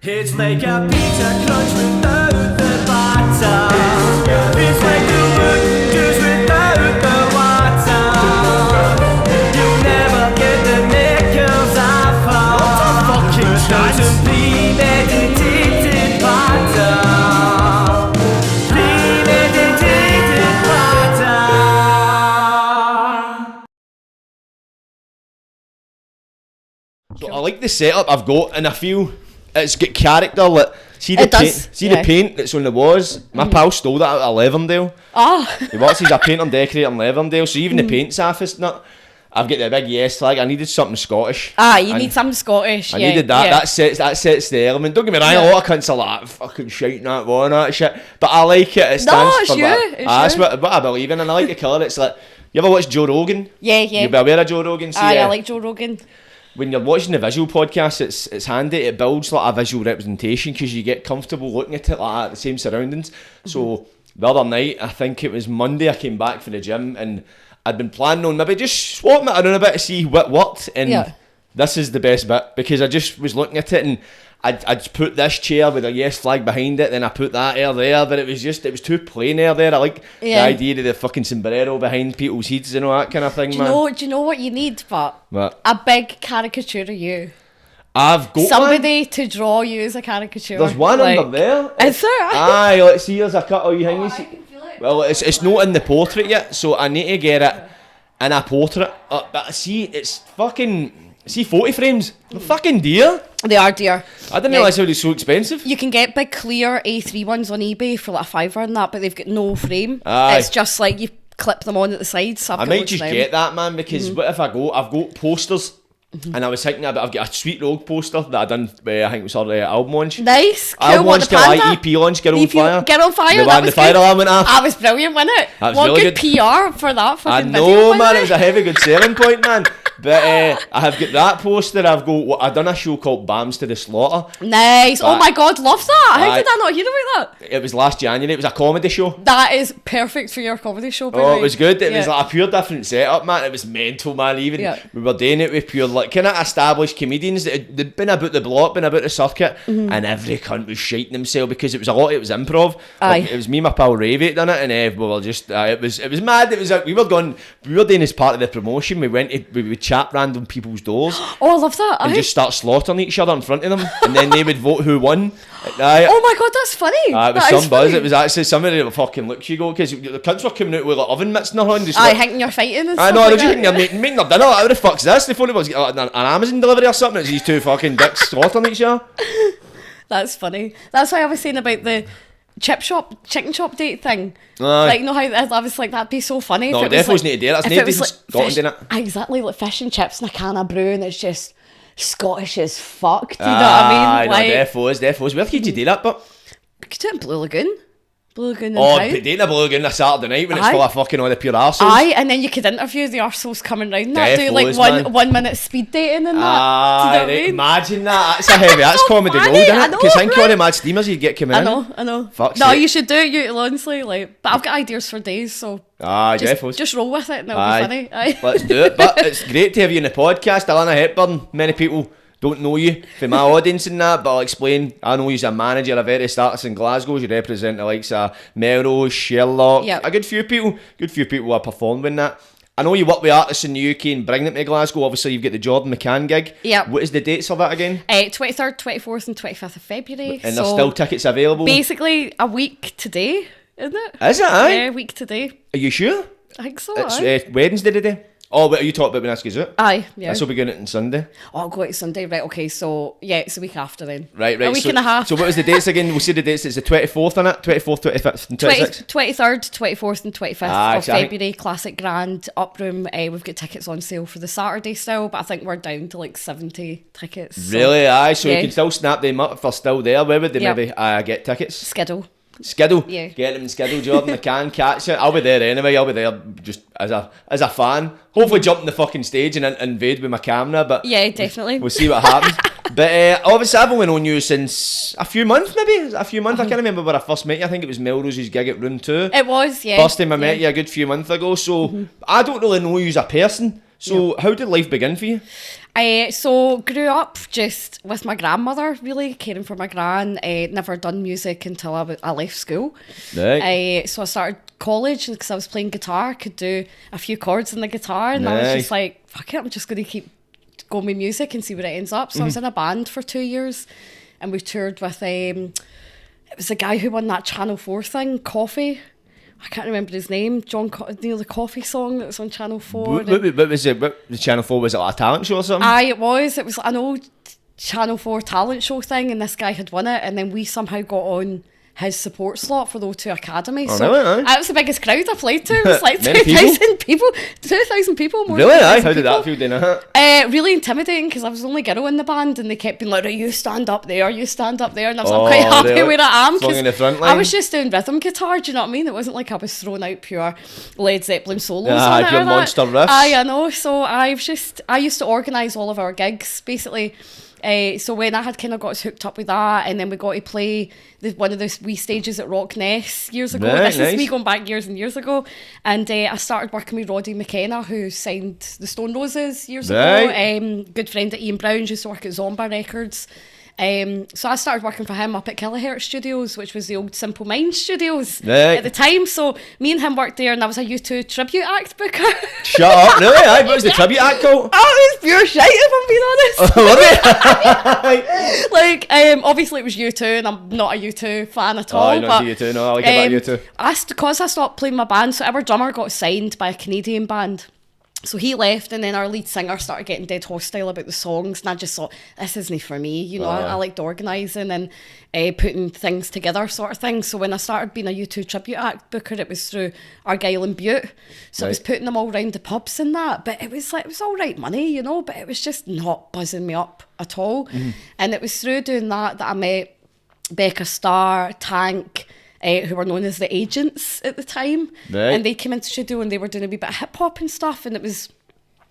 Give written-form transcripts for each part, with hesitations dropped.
It's like a pizza crunch without the batter. It's like the wood juice without the water. You'll never get the knickers off her. What a fucking chance. Premeditated batter. Premeditated batter. So I like the setup I've got, and I feel it's got character. Like, see the the paint that's on the walls. My pal stole that out of Leverndale. He works as a painter and decorator in Leverndale, so even the paint's office nut. I've got the big yes flag. I needed something Scottish. You need something Scottish. I needed that. That sets the element. Don't get me wrong, a lot of cunts are like fucking shouting that one, that shit. But I like it. It stands for that. That's what I believe in, and I like the colour. It's like, you ever watch Joe Rogan? Yeah. You'll be aware of Joe Rogan. I like Joe Rogan. When you're watching the visual podcast, it's handy. It builds like a visual representation because you get comfortable looking at it like the same surroundings. So the other night, I think it was Monday, I came back from the gym and I'd been planning on maybe just swapping it around a bit to see what worked. And this is the best bit because I just was looking at it and I'd put this chair with a yes flag behind it, then I put that there, but it was too plain there. I like the idea of the fucking sombrero behind people's heads and all that kind of thing, man. Do you know what you need, but what? A big caricature of you. I've got somebody to draw you as a caricature. There's one under there. Is there? Aye, let's see, there's a cut of you hanging. Well, it's not in the portrait yet, so I need to get it in a portrait. But see, it's fucking... See, 40 frames, they're fucking dear. They are dear. I didn't realise they were so expensive. You can get big clear A3 ones on eBay for like £5 and that, but they've got no frame. Aye. It's just like you clip them on at the sides. So I might just get that, man, because what if I've got posters, and I was thinking about, I've got a Sweet Rogue poster that I done, I think it was our album launch. Nice, cool. Album launch, EP launch, Get On Fire. Get On Fire, that was the fire alarm went off. That was brilliant, wasn't it? That was what really good PR for that fucking video. I know, man, it was a heavy good selling point, man. But I have got that poster. I've done a show called Bams to the Slaughter. Nice. Oh my god, love that. How did I not hear about that? It was last January. It was a comedy show. That is perfect for your comedy show, by the way. It was good. It was like a pure different setup, man. It was mental, man. Even we were doing it with pure like kind of established comedians that had been about the block, been about the circuit, and every cunt was shiting themselves because it was improv. Like, it was me and my pal Ravey that done it, and we were just it was mad. It was like we were doing as part of the promotion. We would chat random people's doors. Oh, I love that. And just start slaughtering each other in front of them, and then they would vote who won. Oh my god, that's funny. It was some buzz. It was actually somebody that fucking looks you go because the cunts were coming out with like oven mitts in their hand. Thinking you're fighting and stuff. I know, they're just thinking they're making their dinner. Like, what the fuck's this? They thought it was an Amazon delivery or something. It's these two fucking dicks slaughtering each other. That's funny. That's why I was saying about the chicken shop date thing. Like, you know how I was like, that'd be so funny. No, definitely need to do it. That's native in Scotland, isn't it? Exactly, like fish and chips and a can of brew, and it's just Scottish as fuck. Do you know what I mean? Like, no, defos. Where could you do that? But we could do it in Blue Lagoon. Blue Lagoon dating a Blue Lagoon a Saturday night when it's full of fucking all the pure arseholes. And then you could interview the arseholes coming round that, do like 1 minute speed dating and that. Do you know what I mean? Imagine that. That's comedy gold, isn't it? Because think all the mad steamers you'd get coming in. I know. Fuck's no, sake. you should do it, honestly. Like, but I've got ideas for days, so just roll with it and it'll be funny. Let's do it. But it's great to have you in the podcast, Alana Hepburn. Many people don't know you from my audience and that, but I'll explain. I know you're a manager of various artists in Glasgow. You represent the likes of Melrose, Sherlock, a good few people are performing that. I know you work with artists in the UK and bring them to Glasgow. Obviously, you've got the Jordan McCann gig. Yeah. What is the dates of that again? 23rd, 24th and 25th of February. And there's still tickets available? Basically, a week today, isn't it? Is it, aye? Yeah, a week today. Are you sure? I think so, It's Wednesday today. Oh, wait, are you talking about when this goes out? Aye, yeah. This will be going out on Sunday. Oh, I'll go out Sunday, right, okay, so, yeah, it's a week after then. Right. A week and a half. So what was the dates again? We'll see the dates. It's the 24th, isn't it? 24th, 25th and 26th? 23rd, 24th and 25th of February, Classic Grand, Uproom. We've got tickets on sale for the Saturday still, but I think we're down to like 70 tickets. Really? Aye, so you can still snap them up if they're still there. Where would they maybe get tickets? Skiddle. Yeah. Get them in Skiddle, Jordan. I can catch it. I'll be there anyway. I'll be there just as a fan. Hopefully jump on the fucking stage and invade with my camera. But yeah, definitely. We'll see what happens. But obviously I've only known you since a few months maybe. I can't remember where I first met you. I think it was Melrose's gig at Room 2. It was, yeah. First time I met you a good few months ago. So I don't really know you as a person. So how did life begin for you? So grew up just with my grandmother, really caring for my gran. Never done music until I left school. Right. So I started college because I was playing guitar, could do a few chords on the guitar, and I was just like, fuck it, I'm just going to keep going with music and see where it ends up. So I was in a band for 2 years, and we toured with it was a guy who won that Channel 4 thing, Coffee. I can't remember his name. The Coffee song that was on Channel 4. What was it? What, the Channel 4, was it like a talent show or something? Aye, it was. It was an old Channel 4 talent show thing, and this guy had won it, and then we somehow got on his support slot for the O2 Academy. Oh, so really? that was the biggest crowd I played to. It was like Many 2,000 people. 2,000 people. More Really? than 2,000 How did that people. feel doing that? Really intimidating because I was the only girl in the band, and they kept being like, you stand up there, you stand up there, and I was like, I'm quite happy really? where I am Flung in the front I line? was just doing rhythm guitar, do you know what I mean? It wasn't like I was throwing out pure Led Zeppelin solos on it pure or that. monster riffs. Aye, I know. So I used to organise all of our gigs basically. So when I had kind of got us hooked up with that, and then we got to play one of the wee stages at Rock Ness years ago. Right, This nice. is me going back years and years ago. And I started working with Roddy McKenna, who signed the Stone Roses years ago. Good friend of Ian Brown, used to work at Zomba Records. So I started working for him up at Kilohertz Studios, which was the old Simple Minds studios at the time. So me and him worked there, and I was a U2 tribute act booker. Shut up, really? Aye, what was the tribute act called? Oh, it was pure shite, if I'm being honest. Was it? Obviously it was U2, and I'm not a U2 fan at all. Oh, you're not U2, no, I like it about U2. Because I stopped playing my band, so our drummer got signed by a Canadian band. So he left, and then our lead singer started getting dead hostile about the songs, and I just thought, this isn't for me, you know. I liked organising and putting things together sort of thing. So when I started being a U2 tribute act booker, it was through Argyll and Butte. So I was putting them all round the pubs and that, but it was all right money, you know, but it was just not buzzing me up at all. And it was through doing that I met Becca Starr, Tank, who were known as the Agents at the time. Right. And they came into studio and they were doing a wee bit of hip hop and stuff, and it was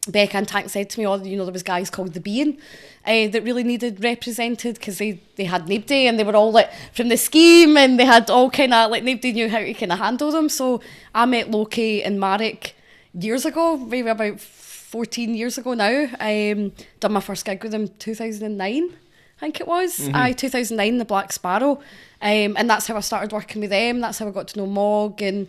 Becca and Tank said to me, there was guys called The Bean that really needed represented because they had nobody, and they were all like from the Scheme, and they had all kind of like, nobody knew how to kind of handle them. So I met Loki and Marek years ago, maybe about 14 years ago now. Done my first gig with them 2009. I think it was. 2009, the Black Sparrow. And that's how I started working with them. That's how I got to know Mog and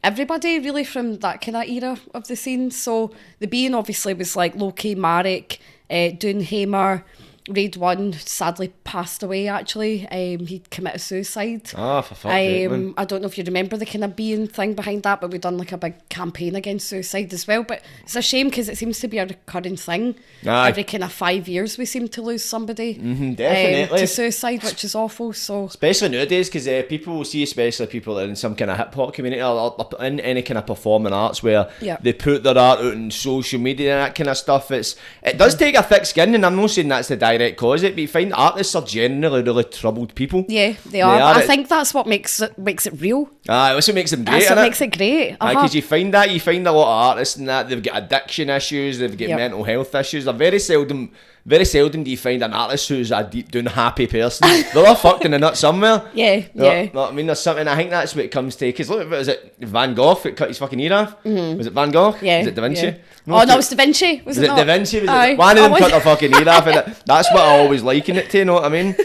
everybody really from that kind of era of the scene. So the Bean obviously was like Loki, Marek, Doonhamer, Raid 1 sadly passed away actually. He committed suicide. Oh, for fuck's sake, man. I don't know if you remember the kind of Bean thing behind that, but we've done like a big campaign against suicide as well. But it's a shame because it seems to be a recurring thing. Aye. Every kind of 5 years we seem to lose somebody Definitely. to suicide, which is awful. So Especially nowadays, because people will see, especially people in some kind of hip hop community or in any kind of performing arts where they put their art out on social media and that kind of stuff. It does take a thick skin, and I'm not saying that's the direct cause of it, but you find artists are generally really troubled people. yeah, they are. But I think that's what makes it real. That's what makes them great. That's what makes it great. Because you find a lot of artists and that they've got addiction issues, they've got mental health issues. They're very seldom do you find an artist who's a deep down happy person. They're all fucked in the nut somewhere. Yeah. Know what I mean, there's something. I think that's what it comes to. Because look, was it Van Gogh that cut his fucking ear off? Was it Van Gogh? Yeah. Was it Da Vinci? Yeah. No, it was Da Vinci. Was it not? Da Vinci? Was Aye. it? One of them cut their fucking ear off, and that's what I always liken it to. You know what I mean?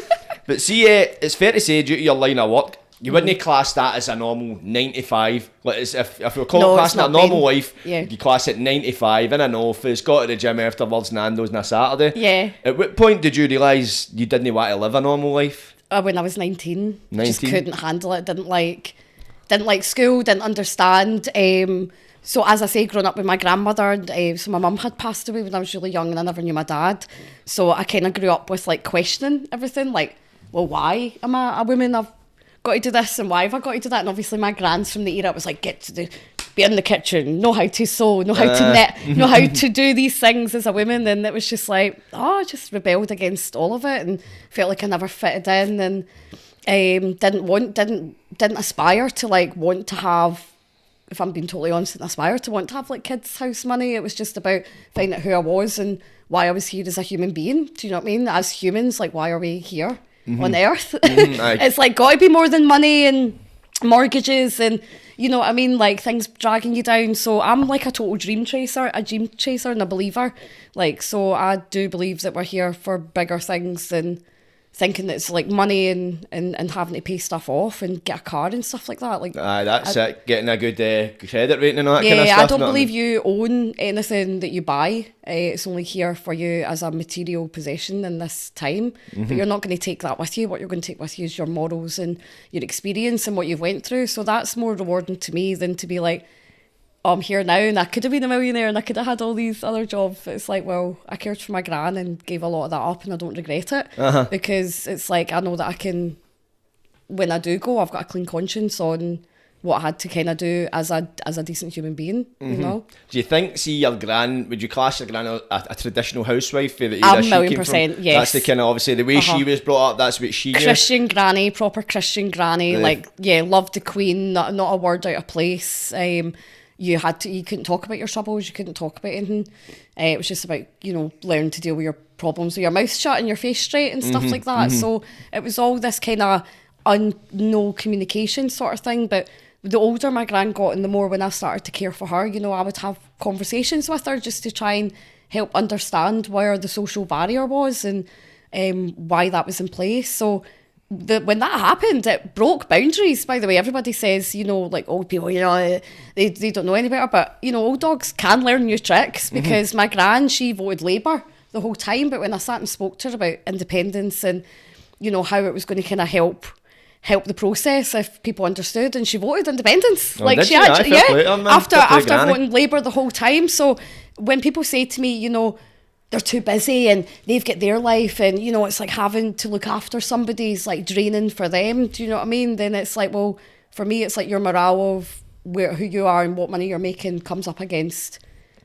But see, it's fair to say, due to your line of work, you wouldn't class that as a normal 9-to-5. Like if we're classing it a normal life, you class it 9-to-5 in an office, go to the gym afterwards, Nando's on a Saturday. Yeah. At what point did you realise you didn't want to live a normal life? When I was 19. Just couldn't handle it. Didn't like school, didn't understand. So as I say, growing up with my grandmother, so my mum had passed away when I was really young, and I never knew my dad. So I kind of grew up with like questioning everything, like, well, why am I a woman? I've got to do this, and why have I got to do that? And obviously my grands from the era was like, be in the kitchen, know how to sew, know how to knit, know how to do these things as a woman. And it was just like, I just rebelled against all of it and felt like I never fitted in, and didn't aspire to like want to have, if I'm being totally honest, didn't aspire to want to have like kids' house money. It was just about finding out who I was and why I was here as a human being. Do you know what I mean? As humans, like, why are we here on earth? It's like got to be more than money and mortgages and, you know what I mean, like things dragging you down. So I'm like a total dream chaser and a believer. Like, so I do believe that we're here for bigger things than thinking that it's like money and having to pay stuff off and get a car and stuff like that. Like, that's it. Getting a good credit rating and all that kind of stuff. Yeah, I don't believe you own anything that you buy. It's only here for you as a material possession in this time. But you're not going to take that with you. What you're going to take with you is your morals and your experience and what you've went through. So that's more rewarding to me than to be like, oh, I'm here now and I could have been a millionaire and I could have had all these other jobs. It's like, well, I cared for my gran and gave a lot of that up and I don't regret it. Because it's like, I know that I can, when I do go, I've got a clean conscience on what I had to kind of do as a decent human being, you know. Do you think, see your gran, would you class your gran a traditional housewife? That A million%, yes. That's the kind of, obviously, the way she was brought up, that's what she knew. Christian granny, proper Christian granny, like, yeah, loved the Queen, not a word out of place. You couldn't talk about your troubles, you couldn't talk about anything. It was just about, you know, learning to deal with your problems with your mouth shut and your face straight and stuff like that. So it was all this kind of no communication sort of thing. But the older my gran got and the more when I started to care for her, you know, I would have conversations with her just to try and help understand where the social barrier was and why that was in place. So when that happened, it broke boundaries. By the way, everybody says, you know, like old people, you know, they don't know any better, but you know, old dogs can learn new tricks because my gran, she voted Labour the whole time, but when I sat and spoke to her about independence and, you know, how it was going to kind of help the process if people understood, and she voted independence. Like she actually, after voting Labour the whole time. So when people say to me, you know, they're too busy and they've got their life and, you know, it's like having to look after somebody's like draining for them. Do you know what I mean? Then it's like, well, for me, it's like your morale of who you are and what money you're making comes up against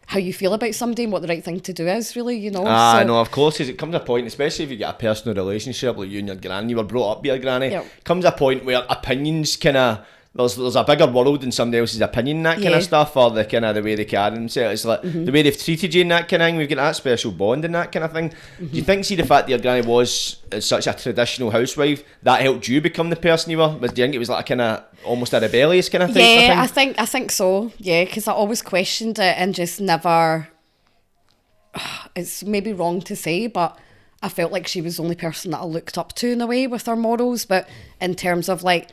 how you feel about somebody and what the right thing to do is, really, you know. No, of course, because it comes a point, especially if you get a personal relationship like you and your granny, you were brought up with your granny, comes a point where opinions kind of, there's a bigger world than somebody else's opinion and that kind of stuff, or the kind of the way they carry themselves. It's like the way they've treated you and that kind of thing. We've got that special bond and that kind of thing. Do you think, see, the fact that your granny was such a traditional housewife, that helped you become the person you were? Do you think it was like a kind of almost a rebellious kind of thing? Yeah, I think so. Yeah, because I always questioned it and just never. It's maybe wrong to say, but I felt like she was the only person that I looked up to in a way with her morals. But in terms of like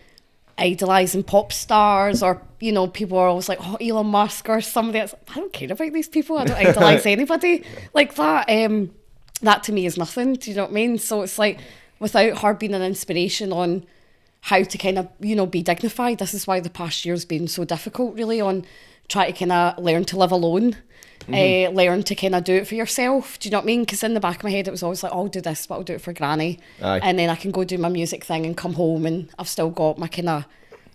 idolising pop stars, or, you know, people are always like, oh, Elon Musk or somebody else. I don't care about these people. I don't idolise anybody like that. That to me is nothing. Do you know what I mean? So it's like, without her being an inspiration on how to kind of, you know, be dignified, this is why the past year's been so difficult, really, on trying to kind of learn to live alone. Learn to kind of do it for yourself. Do you know what I mean? Because in the back of my head it was always like, oh, I'll do this, but I'll do it for granny. And then I can go do my music thing and come home and I've still got my kind of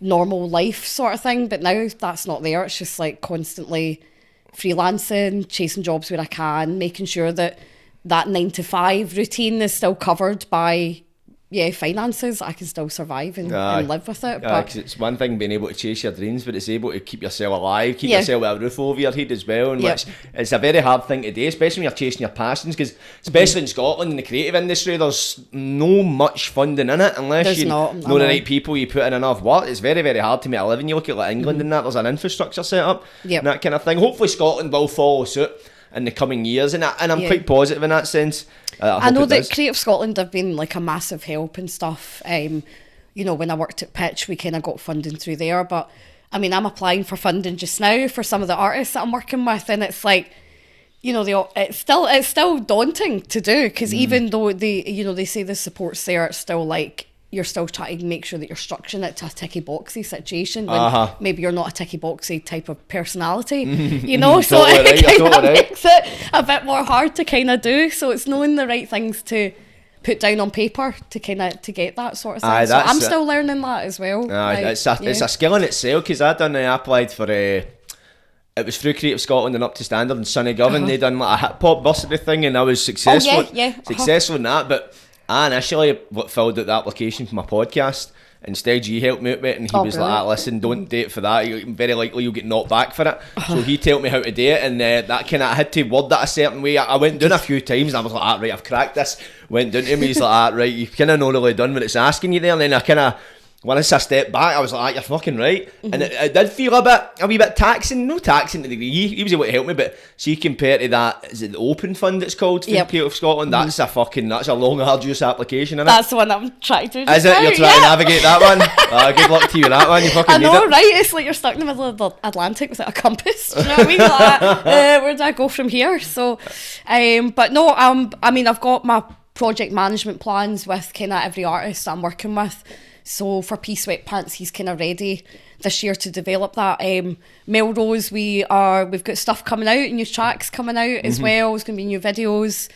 normal life sort of thing. But now that's not there. It's just like constantly freelancing, chasing jobs where I can, making sure that 9 to 5 routine is still covered by finances. I can still survive and live with it. Because it's one thing being able to chase your dreams, but it's able to keep yourself alive, keep yourself with a roof over your head as well. And which it's a very hard thing to do, especially when you're chasing your passions. Because especially in Scotland, in the creative industry, there's no much funding in it unless you know the right people, you put in enough work. It's very, very hard to make a living. You look at like England and that, there's an infrastructure set up and that kind of thing. Hopefully Scotland will follow suit in the coming years, and I'm quite positive in that sense. I know that Creative Scotland have been like a massive help and stuff. You know, when I worked at Pitch, we kind of got funding through there. But I mean, I'm applying for funding just now for some of the artists that I'm working with, and it's like, you know, it's still daunting to do, because even though they say the support's there, it's still like you're still trying to make sure that you're structuring it to a ticky boxy situation when maybe you're not a ticky boxy type of personality, you know. So it kind of makes it a bit more hard to kind of do. So it's knowing the right things to put down on paper to kind of to get that sort of thing. So I'm still learning that as well. It's a skill in itself, because I applied for it was through Creative Scotland and Up to Standard and Sunny Govan. They done like a hip hop bursary thing, and I was successful. Successful in that, but I initially filled out the application for my podcast. Instead, he helped me out with it, and he was like, listen, don't do it for that. Very likely you'll get knocked back for it. So he told me how to do it, and that kind of, I had to word that a certain way. I went down a few times, and I was like, right, I've cracked this. Went down to him, he's like, right, you've kind of not really done what it's asking you there. And then I kind of once I stepped back, I was like, you're fucking right. And it did feel a wee bit taxing. No taxing to the degree. He was able to help me, but see, compared to that, is it the Open Fund it's called for the Poet of Scotland? That's a long, arduous application, isn't it? That's the one I'm trying to do. Is it? You're trying to navigate that one? Good luck to you with that one. You fucking need it. Right? It's like you're stuck in the middle of the Atlantic without a compass. Do you know what I mean? Like, where do I go from here? So, but no, I mean, I've got my project management plans with kind of every artist that I'm working with. So for Peace Sweatpants, he's kind of ready this year to develop that. Melrose, we've got stuff coming out, new tracks coming out as well. There's going to be new videos,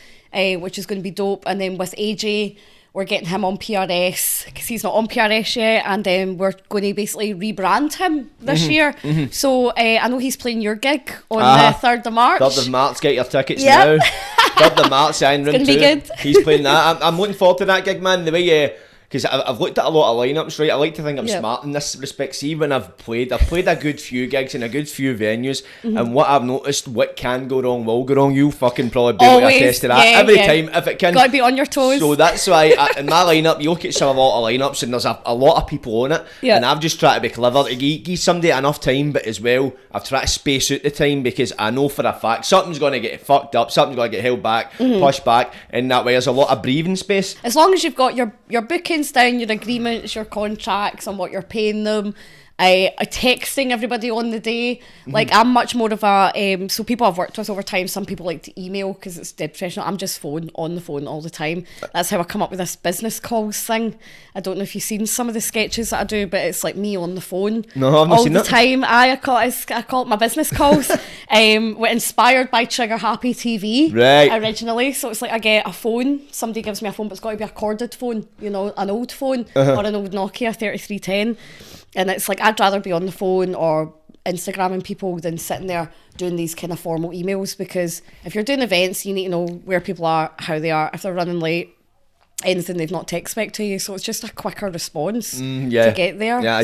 which is going to be dope. And then with AJ, we're getting him on PRS because he's not on PRS yet, and then we're going to basically rebrand him this year. So I know he's playing your gig on the 3rd of March. 3rd of March, get your tickets now. 3rd of March, sign room 2. It's going to be good. He's playing that. I'm looking forward to that gig, man. The way because I've looked at a lot of lineups, right? I like to think I'm smart in this respect. See, when I've played a good few gigs in a good few venues, and what I've noticed, what can go wrong will go wrong. You'll fucking probably be able to attest to that every time if it can. Got to be on your toes. So that's why in my lineup, you look at a lot of lineups, and there's a lot of people on it, and I've just tried to be clever to give somebody enough time, but as well, I've tried to space out the time because I know for a fact something's going to get fucked up, something's going to get held back, pushed back, and that way there's a lot of breathing space. As long as you've got your bookings down, your agreements, your contracts on what you're paying them, texting everybody on the day. Like, I'm much more of a so people I've worked with over time, some people like to email because it's dead professional. I'm just on the phone all the time. That's how I come up with this business calls thing. I don't know if you've seen some of the sketches that I do, but it's like me on the phone all the time. I call it my business calls. We're inspired by Trigger Happy TV originally, so it's like I get a phone, somebody gives me a phone, but it's got to be a corded phone, you know, an old phone or an old Nokia 3310. And it's like, I'd rather be on the phone or Instagramming people than sitting there doing these kind of formal emails, because if you're doing events, you need to know where people are, how they are, if they're running late, anything they've not text back to you. So it's just a quicker response to get there. Yeah,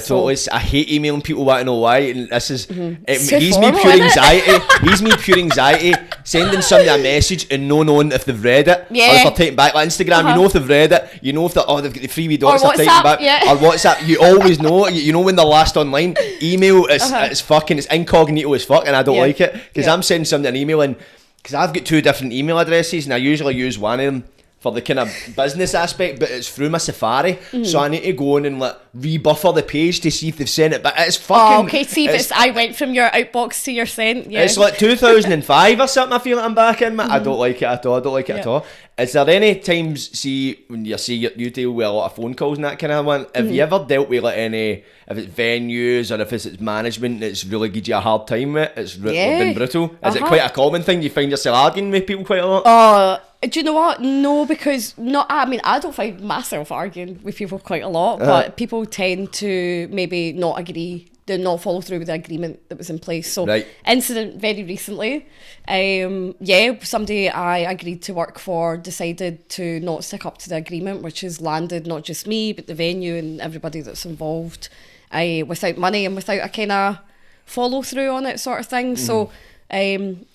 I hate emailing people, want to know why, and this is he's me pure anxiety. He's me pure anxiety sending somebody a message and no knowing if they've read it, or if they're typing back. Like Instagram, you know if they've read it, you know if they've got the freebie dots they're typing back, or WhatsApp, you always know. You know when they're last online. Email it's incognito as fuck, and I don't like it because I'm sending somebody an email, and because I've got 2 different email addresses, and I usually use one of them for the kind of business aspect, but it's through my Safari, so I need to go in and like rebuffer the page to see if they've sent it. But it's fucking. Okay, see if I went from your outbox to your sent. Yeah, it's like 2005 or something. I feel like I'm back in. I don't like it at all. At all. Is there any times, when you deal with a lot of phone calls and that kind of one? Have you ever dealt with like any, if it's venues or if it's management that's really gives you a hard time with? It's been brutal. Is it quite a common thing? You find yourself arguing with people quite a lot? Do you know what? No, because I don't find myself arguing with people quite a lot, but people tend to maybe not agree, do not follow through with the agreement that was in place. So incident very recently, somebody I agreed to work for decided to not stick up to the agreement, which has landed not just me but the venue and everybody that's involved without money and without a kind of follow through on it sort of thing. So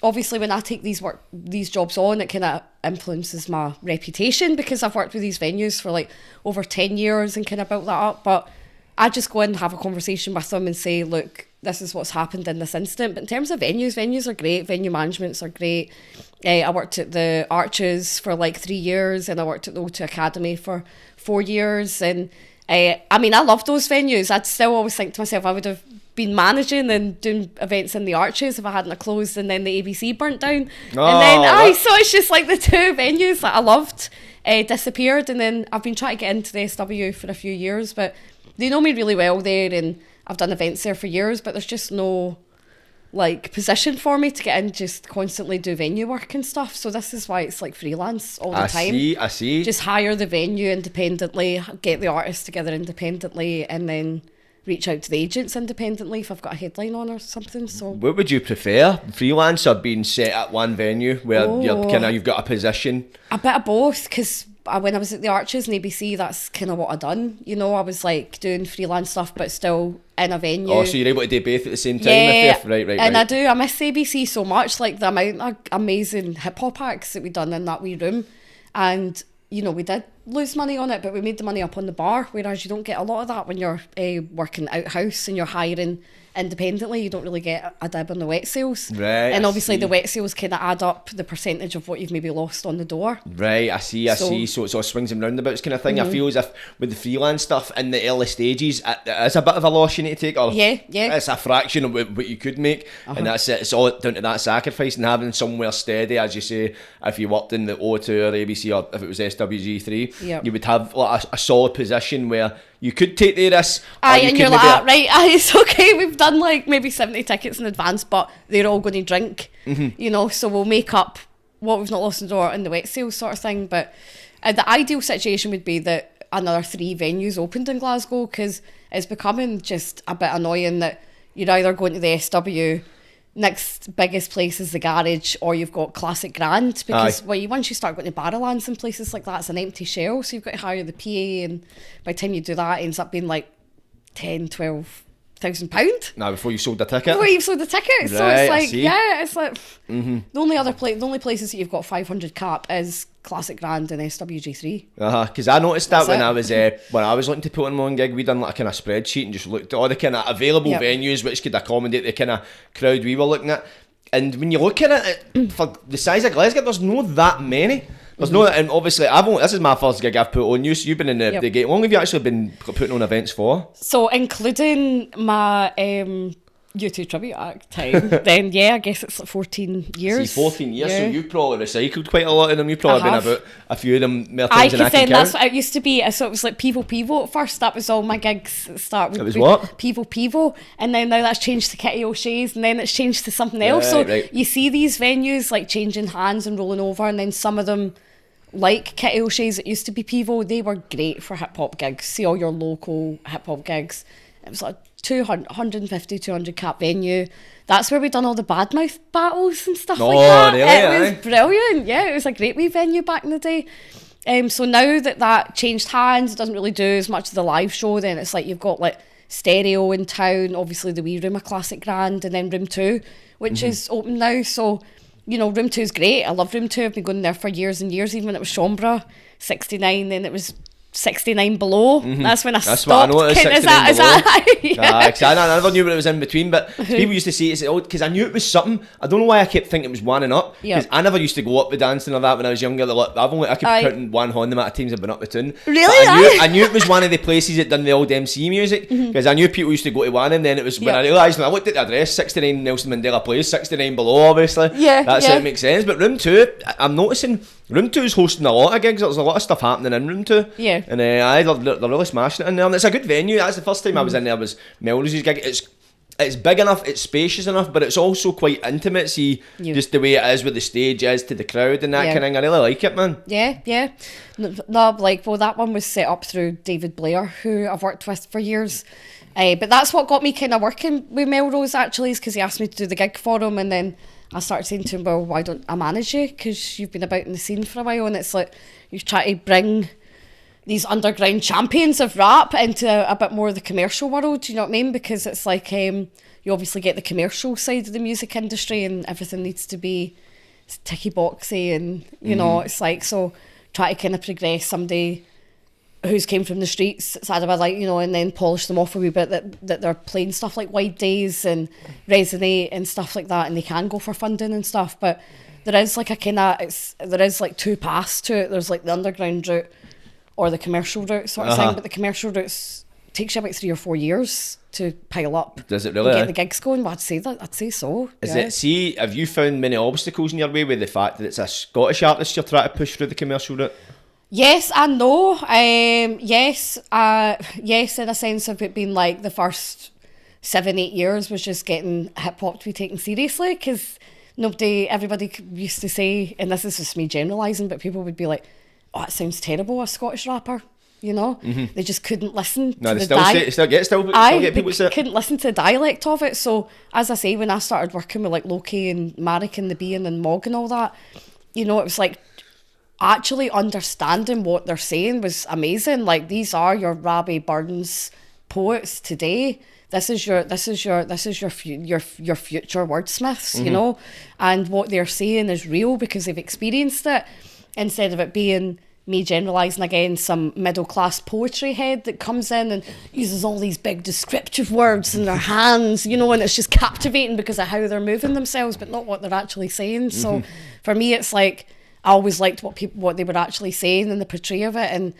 obviously when I take these jobs on, it kind of influences my reputation because I've worked with these venues for like over 10 years and kind of built that up. But I just go in and have a conversation with them and say, look, this is what's happened in this instant. But in terms of venues are great. Venue managements are great. I worked at the Arches for like 3 years, and I worked at the O2 Academy for 4 years. And I love those venues. I'd still always think to myself, I would have been managing and doing events in the Arches if I hadn't closed so then the ABC burnt down. So it's just like the 2 venues that I loved disappeared, and then I've been trying to get into the SW for a few years, but they know me really well there, and I've done events there for years, but there's just no like position for me to get in, just constantly do venue work and stuff. So this is why it's like freelance all the time. I see. Just hire the venue independently, get the artists together independently, and then reach out to the agents independently if I've got a headline on or something. So what would you prefer, freelance or being set at one venue where you've got a position? A bit of both, because when I was at the Arches and ABC, that's kind of what I'd done. You know, I was like doing freelance stuff but still in a venue. Oh, so you're able to do both at the same time? Right. And I miss ABC so much, like the amount of amazing hip hop acts that we done in that wee room. And you know, we did lose money on it, but we made the money up on the bar, whereas you don't get a lot of that when you're working out-house and you're hiring independently. You don't really get a dib on the wet sales. Right. And obviously the wet sales kind of add up the percentage of what you've maybe lost on the door. Right, I see. So it's all swings and roundabouts kind of thing. I feel as if with the freelance stuff in the early stages, it's a bit of a loss you need to take. Or Yeah. it's a fraction of what you could make, and that's it. It's all down to that sacrifice and having somewhere steady, as you say. If you worked in the O2 or ABC, or if it was SWG3, you would have like a solid position where you could take the risk. And you're like, right, it's okay, we've done like maybe 70 tickets in advance, but they're all going to drink, you know, so we'll make up what we've not lost in the door in the wet sales sort of thing. But the ideal situation would be that another 3 venues opened in Glasgow, because it's becoming just a bit annoying that you're either going to the SW, next biggest place is the Garage, or you've got Classic Grand, because once you start going to Barrowlands and places like that, it's an empty shell, so you've got to hire the PA, and by the time you do that, it ends up being like £10,000-12,000 Now before you sold the ticket. Before you've sold the ticket. Right, So it's like, it's like Mm-hmm. the only places that you've got 500 cap is Classic Grand and SWG3. Because I noticed that That's when I was looking to put on my own gig, we done like a kind of spreadsheet and just looked at all the kind of available venues which could accommodate the kind of crowd we were looking at. And when you look at it, for the size of Glasgow, there's not that many. There's no, and obviously this is my first gig I've put on you, so you've been in the gate. How long have you actually been putting on events for? So including my U2 tribute act time, then I guess it's like 14 years. See, 14 years, so you've probably recycled quite a lot of them. You've probably been about a few of them more times than I can count. That's what it used to be. So it was like Pivo at first. That was all my gigs start with. It was what? Pivo. And then now that's changed to Kitty O'Shea's, and then it's changed to something else. You see these venues like changing hands and rolling over, and then some of them, like Kitty O'Shea's, it used to be Pivo, they were great for hip hop gigs. See all your local hip hop gigs. It was like 150, 200 cap venue. That's where we done all the badmouth battles and stuff like that. Really? It was brilliant. Yeah, it was a great wee venue back in the day. So now that changed hands, it doesn't really do as much of the live show. Then it's like you've got like Stereo in town, obviously the wee room of Classic Grand, and then Room 2, which is open now. So, you know, Room 2 is great. I love Room 2. I've been going there for years and years, even when it was Chambra, 69, then it was 69 below. That's when I stopped. What I noticed, 69 is that because I never knew what it was in between, but people used to say it's odd, because I knew it was something. I don't know why I kept thinking it was one and up, because I never used to go up with dancing or that when I was younger. I kept counting one on the amount of times I've been up the tune. Really? I knew it was one of the places that done the old MC music, because I knew people used to go to one, and then it was when I realised, when I looked at the address, 69 Nelson Mandela Place, 69 below, obviously. That's how it makes sense. But Room 2, I'm noticing Room 2 is hosting a lot of gigs. There's a lot of stuff happening in Room 2. Yeah. And they're really smashing it in there. And it's a good venue. That's the first time I was in there, was Melrose's gig. It's big enough, it's spacious enough, but it's also quite intimate. See, just the way it is, with the stage is to the crowd and that kind of thing. I really like it, man. Yeah. No, that one was set up through David Blair, who I've worked with for years. But that's what got me kind of working with Melrose, actually, is because he asked me to do the gig for him, and then I started saying to him, well, why don't I manage you? Because you've been about in the scene for a while, and it's like you try to bring these underground champions of rap into a bit more of the commercial world, do you know what I mean? Because it's like you obviously get the commercial side of the music industry, and everything needs to be ticky boxy, and you know, it's like, so try to kind of progress somebody who's came from the streets, side by like, you know, and then polish them off a wee bit, that they're playing stuff like Wide Days and Resonate and stuff like that, and they can go for funding and stuff. But there is like there is like two paths to it. There's like the underground route or the commercial route sort of thing, but the commercial route takes you about 3 or 4 years to pile up. Does it really? Get the gigs going. Well, I'd say so. Is it? See, have you found many obstacles in your way with the fact that it's a Scottish artist you're trying to push through the commercial route? Yes and no. Yes, in a sense of it being like the first 7-8 years was just getting hip hop to be taken seriously, because everybody used to say, and this is just me generalising, but people would be like, oh, it sounds terrible, a Scottish rapper, you know? They just couldn't listen to the dialect. Still get people to say it. Couldn't listen to the dialect of it. So, as I say, when I started working with like Loki and Marek and the Bean and Mog and all that, you know, it was like, actually understanding what they're saying was amazing. Like, these are your Rabbie Burns poets today. This is your future wordsmiths, you know, and what they're saying is real because they've experienced it, instead of it being me generalising again, some middle class poetry head that comes in and uses all these big descriptive words in their hands, you know, and it's just captivating because of how they're moving themselves, but not what they're actually saying. So for me, it's like I always liked what they were actually saying and the portray of it, and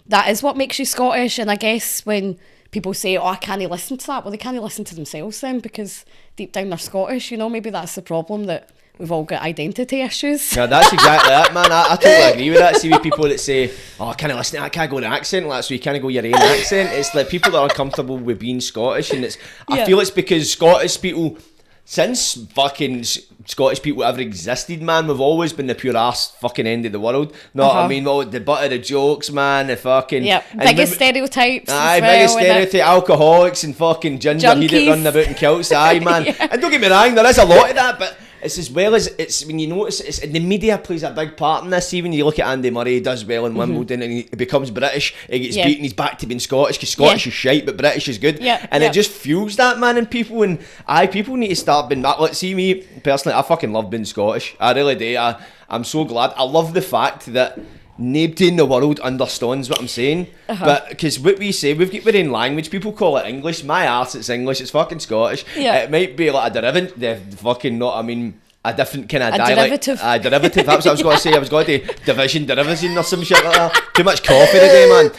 that is what makes you Scottish. And I guess when people say, oh, I can't listen to that, well, they can't listen to themselves then, because deep down they're Scottish, you know. Maybe that's the problem, that we've all got identity issues. Yeah, that's exactly it, man. I totally agree with that. See, with people that say, oh, I can't listen, I can't go to accent, like, so you can't go your own accent. It's like people that are uncomfortable with being Scottish, and I feel it's because Scottish people, since fucking Scottish people ever existed, man, we've always been the pure arse fucking end of the world. No, I mean, well, the butt of the jokes, man, the fucking... Yep, biggest stereotypes. Aye, biggest stereotype, alcoholics and fucking ginger heat running about in kilts, aye, man. And don't get me wrong, there is a lot of that, but it's as well as, it's when you notice, it's the media plays a big part in this. See, when you look at Andy Murray, he does well in Wimbledon and he becomes British, he gets beaten, he's back to being Scottish, because Scottish is shite but British is good, and it just fuels that, man, in people. And people need to start being that. Like, see, me personally, I fucking love being Scottish, I really do. I'm so glad. I love the fact that nobody in the world understands what I'm saying, but because what we say, we've got our own language. People call it English. My arse, it's English. It's fucking Scottish. It might be like a derivative, a different kind of dialect. A derivative. That's what I was going to say. I was going to division or some shit like that. Too much coffee today, man.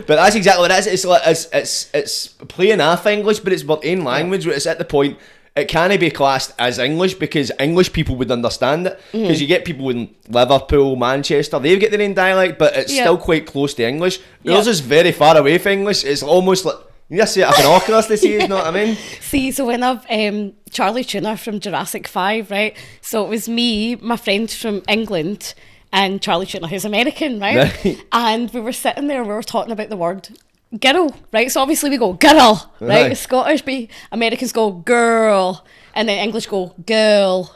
But that's exactly what it is. It's like it's playing off English, but it's our own language. It's at the point it can't be classed as English, because English people would understand it, because you get people in Liverpool, Manchester, they've got their own dialect, but it's still quite close to English. Yours is very far away from English. It's almost like, you just say it binoculars to see, you know what I mean? See, so when I've Charlie Tuna from Jurassic 5, right? So it was me, my friend from England, and Charlie Tuna, who's American, right? And we were sitting there, we were talking about the word girl, right? So obviously we go girl, right? Scottish, but Americans go girl, and then English go girl.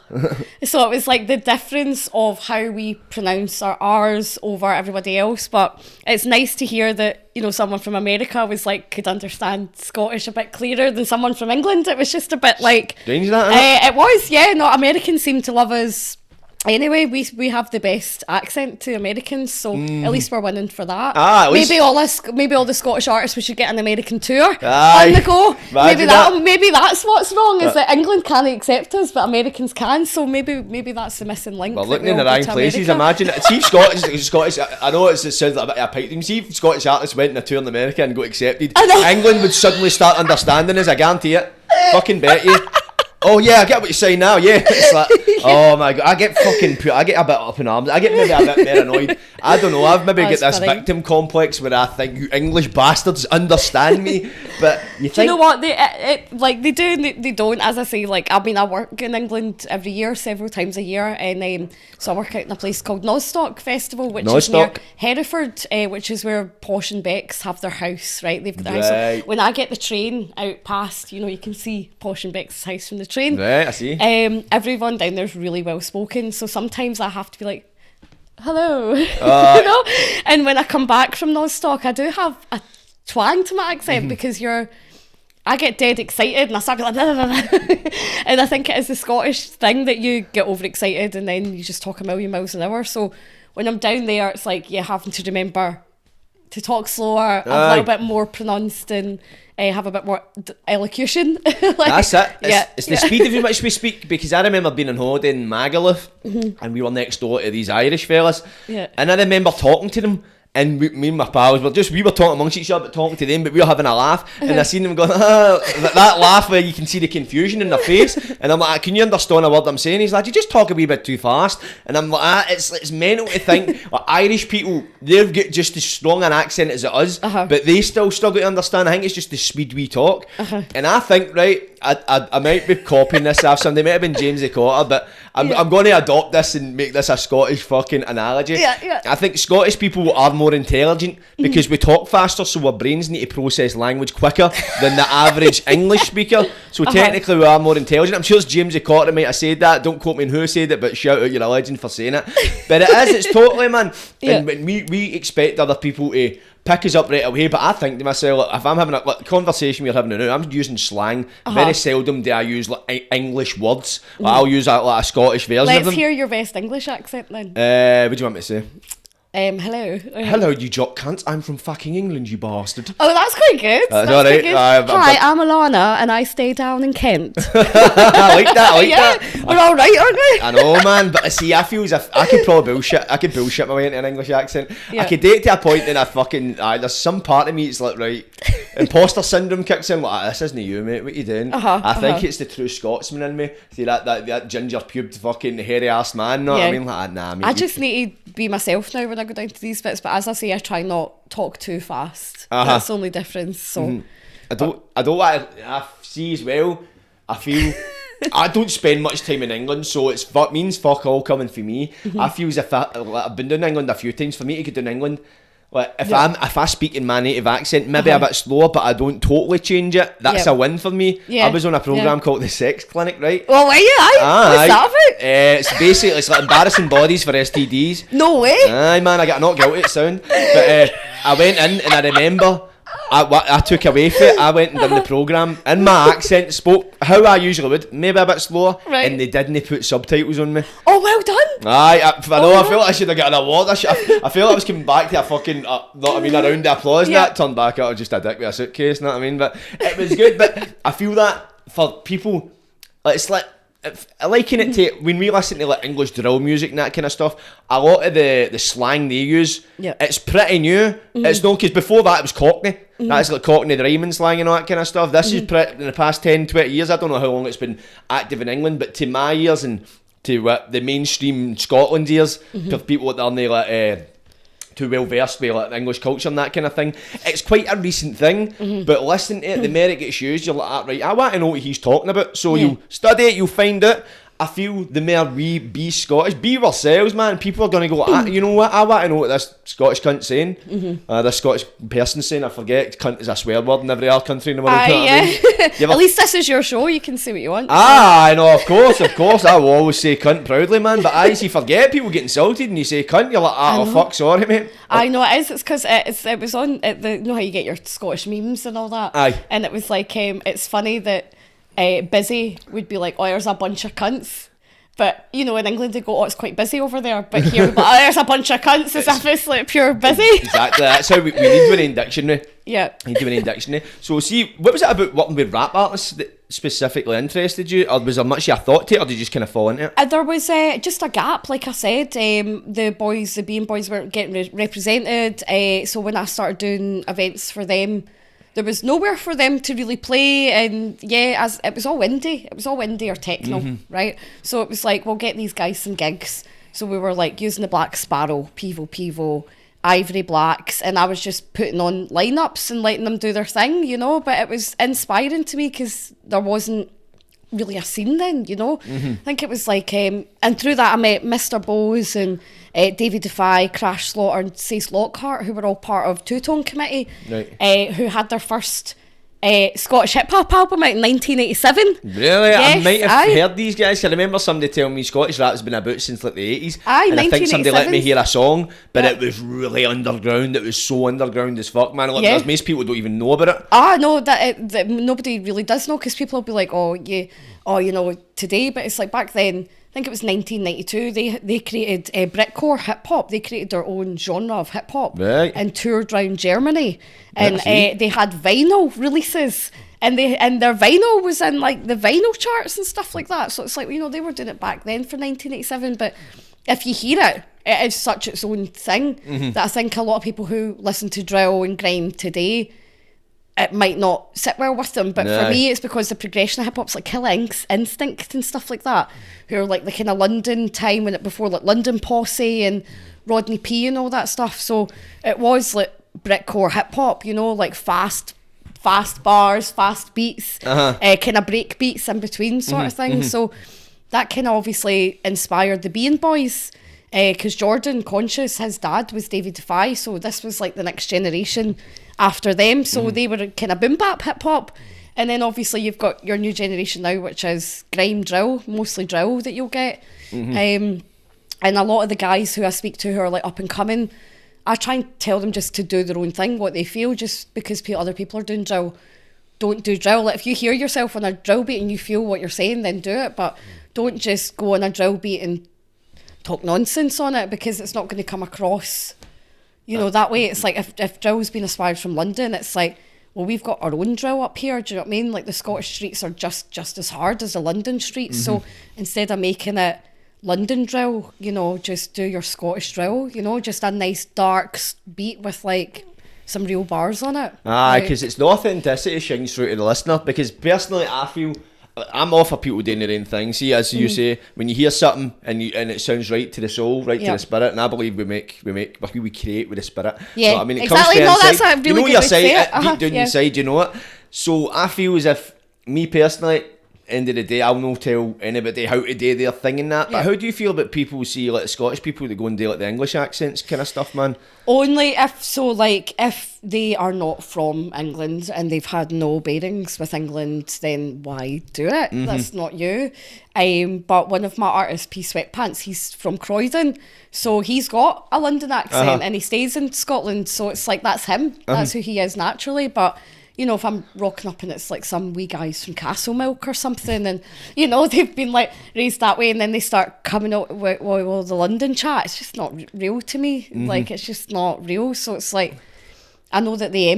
So it was like the difference of how we pronounce our R's over everybody else. But it's nice to hear that, you know, someone from America was like, could understand Scottish a bit clearer than someone from England. It was just a bit like strange, that, it was, yeah. No, Americans seem to love us. Anyway, we have the best accent to Americans, so at least we're winning for that. Maybe all the Scottish artists, we should get an American tour on the go. Maybe that's what's wrong, is that England can't accept us, but Americans can. So maybe that's the missing link. We're looking in the wrong places. Imagine, see if Scottish. I know it sounds like a bit of a pipe dream. See if Scottish artists went on a tour in America and got accepted, England would suddenly start understanding us. I guarantee it. Fucking bet you. Oh yeah, I get what you're saying now. Yeah, it's like, oh my god, I get a bit up in arms. I get maybe a bit more annoyed. I don't know. I've maybe got this victim complex where I think you English bastards understand me, but you think. Do you know what they do and they don't? As I say, like, I mean, I work in England every year, several times a year, and so I work out in a place called Nostock Festival, which is near Hereford, which is where Posh and Becks have their house. Right, they've got the house. So when I get the train out past, you know, you can see Posh and Becks' house from the train. Right, I see. Everyone down there's really well spoken, so sometimes I have to be like, hello, you know. And when I come back from Nostock, I do have a twang to my accent, because I get dead excited and I start being like, blah, blah, blah. And I think it is the Scottish thing that you get overexcited and then you just talk a million miles an hour. So when I'm down there, it's like you're having to remember to talk slower, a little bit more pronounced, and have a bit more elocution. Like, that's it. It's the speed of which we speak, because I remember being on holiday in Magaluf, and we were next door to these Irish fellas, and I remember talking to them, and me and my pals we were talking amongst each other, but talking to them, but we were having a laugh, and I seen them going, that laugh where you can see the confusion in their face, and I'm like, can you understand a word I'm saying? He's like, you just talk a wee bit too fast, and I'm like, it's mental to think, like, Irish people, they've got just as strong an accent as it is, but they still struggle to understand. I think it's just the speed we talk, and I think, right, I might be copying this off somebody, might have been James the Cotter, but I'm going to adopt this and make this a Scottish fucking analogy. I think Scottish people are more intelligent because we talk faster, so our brains need to process language quicker than the average English speaker. So technically we are more intelligent. I'm sure it's James the Cotter might have said that. Don't quote me on who said it, but shout out, you're a legend for saying it. But it's totally, man. And we expect other people to pick us up right away, but I think to myself, if I'm having a conversation we're having now, I'm using slang. Very seldom do I use like English words. Like, I'll use a Scottish version of them. Let's hear your best English accent then. What do you want me to say? Hello. Hello, you jock cunt. I'm from fucking England, you bastard. Oh, that's quite good. That's quite alright. good. Hi, I'm Alana, and I stay down in Kent. I like that. We're all right, aren't we? I know, man, but see, I feel as if I could probably bullshit. I could bullshit my way into an English accent. Yeah. I could date to a point and I fucking there's some part of me it's like, right, imposter syndrome kicks in. Like, this isn't you, mate. What you doing? I think it's the true Scotsman in me. See that ginger pubed fucking hairy ass man. Know what I mean? Like, nah, mate. I just need to be myself now when I go down to these bits. But as I say, I try not talk too fast. That's the only difference. So I don't want to. I see as well. I feel. I don't spend much time in England, so it's means fuck all coming for me. I feel as if I've been down England a few times. For me to get down England, like if I speak in my native accent, maybe a bit slower, but I don't totally change it. That's a win for me. I was on a program called The Sex Clinic, right? Well, were you? What's that about? It's basically it's like embarrassing bodies for STDs. No way. Aye, man, I got not guilty it sound, but I went in and I remember. I took away from it. I went and done the programme in my accent, spoke how I usually would, maybe a bit slower, and they didn't put subtitles on me. Oh, well done. Aye, I know. I feel like I should have got an award. I feel like I was coming back to a fucking, know what I mean, a round of applause. That turned back out, just a dick with a suitcase. Know what I mean? But it was good. But I feel that for people, like, it's like. I liken it to when we listen to like English drill music and that kind of stuff. A lot of the slang they use, it's pretty new. It's not because before that it was Cockney. That's like Cockney, the rhyming slang and all that kind of stuff. This is pretty in the past 10, 20 years. I don't know how long it's been active in England, but to my ears and to the mainstream Scotland ears, to people that aren't like too well versed with like English culture and that kind of thing, it's quite a recent thing. But listening to it, the minute it gets used, you're like, right, I want to know what he's talking about. So you'll study it, you'll find it. I feel the more we be Scottish, be ourselves, man. People are going to go, you know what, I want to know what this Scottish cunt's saying. This Scottish person's saying. I forget, cunt is a swear word in every other country in the world. At least this is your show, you can say what you want. I know, of course. I will always say cunt proudly, man. But I see forget people get insulted and you say cunt, you're like, oh fuck, sorry, mate. I know it is. It's because it was on you know how you get your Scottish memes and all that. Aye. And it was like it's funny that busy would be like, oh, there's a bunch of cunts. But, you know, in England they go, oh, it's quite busy over there. But here, oh, there's a bunch of cunts, as if it's like pure busy. Exactly, that's how we need one in dictionary. Yeah. We need one in dictionary. So, see, what was it about working with rap artists that specifically interested you? Or was there much you thought to it, or did you just kind of fall into it? There was just a gap, like I said. The Bean Boys weren't getting represented. So when I started doing events for them, there was nowhere for them to really play, and as it was all indie. It was all indie or techno, right? So it was like, we'll get these guys some gigs. So we were like using the Black Sparrow, Pivo, Ivory Blacks, and I was just putting on lineups and letting them do their thing, you know. But it was inspiring to me because there wasn't really a scene then, you know. I think it was like, and through that I met Mr. Bose and David Defy, Crash Slaughter and Cease Lockhart, who were all part of Two Tone Committee, who had their first Scottish hip hop album out in 1987. Really? Yes, I might have heard these guys. I remember somebody telling me Scottish rap's been about since like the 80s. And I think somebody let me hear a song, but it was really underground. It was so underground as fuck, man. Like, most people don't even know about it. No, that nobody really does know, because people will be like, you know, today, but it's like back then. I think it was 1992, they created Britcore hip hop. They created their own genre of hip hop and toured around Germany. And they had vinyl releases, and their vinyl was in like the vinyl charts and stuff like that. So it's like, you know, they were doing it back then for 1987. But if you hear it, it is such its own thing that I think a lot of people who listen to drill and grime today, it might not sit well with them, but for me it's because the progression of hip hop's like Killer Instinct and stuff like that, who are like the kind of London time when it before like London Posse and Rodney P and all that stuff. So it was like Britcore hip hop, you know, like fast bars, fast beats, kind of break beats in between sort of thing. So that kind of obviously inspired the Bean Boys. Because Jordan Conscious, his dad was David Defy, so this was like the next generation after them. So they were kind of boom bap hip hop, and then obviously you've got your new generation now, which is grime drill, mostly drill that you'll get. And a lot of the guys who I speak to who are like up and coming, I try and tell them just to do their own thing, what they feel. Just because other people are doing drill, don't do drill. Like if you hear yourself on a drill beat and you feel what you're saying, then do it, but don't just go on a drill beat and talk nonsense on it, because it's not going to come across You know, that way it's like if drill's been inspired from London, it's like, well, we've got our own drill up here. Do you know what I mean? Like the Scottish streets are just as hard as the London streets. So instead of making it London drill, you know, just do your Scottish drill. You know, just a nice dark beat with like some real bars on it. Because it's the authenticity shines through to the listener. Because personally, I feel I'm all for people doing their own thing. See, as you say, when you hear something and it sounds right to the soul, right to the spirit, and I believe we create with the spirit. Yeah, so, I mean, it exactly. comes to That's a really good way to say it. Deep down inside, you know it. So I feel as if me personally, end of the day, I'll not tell anybody how to do their thing in that. But how do you feel about people, see, like the Scottish people that go and do like the English accents kind of stuff, man? Only if they are not from England and they've had no bearings with England, then why do it? That's not you. But one of my artists, P Sweatpants, he's from Croydon, so he's got a London accent and he stays in Scotland, so it's like that's him. That's who he is naturally. But you know, if I'm rocking up and it's like some wee guys from Castlemilk or something, and you know they've been like raised that way, and then they start coming out with the London chat, it's just not real to me. Like it's just not real. So it's like, I know that you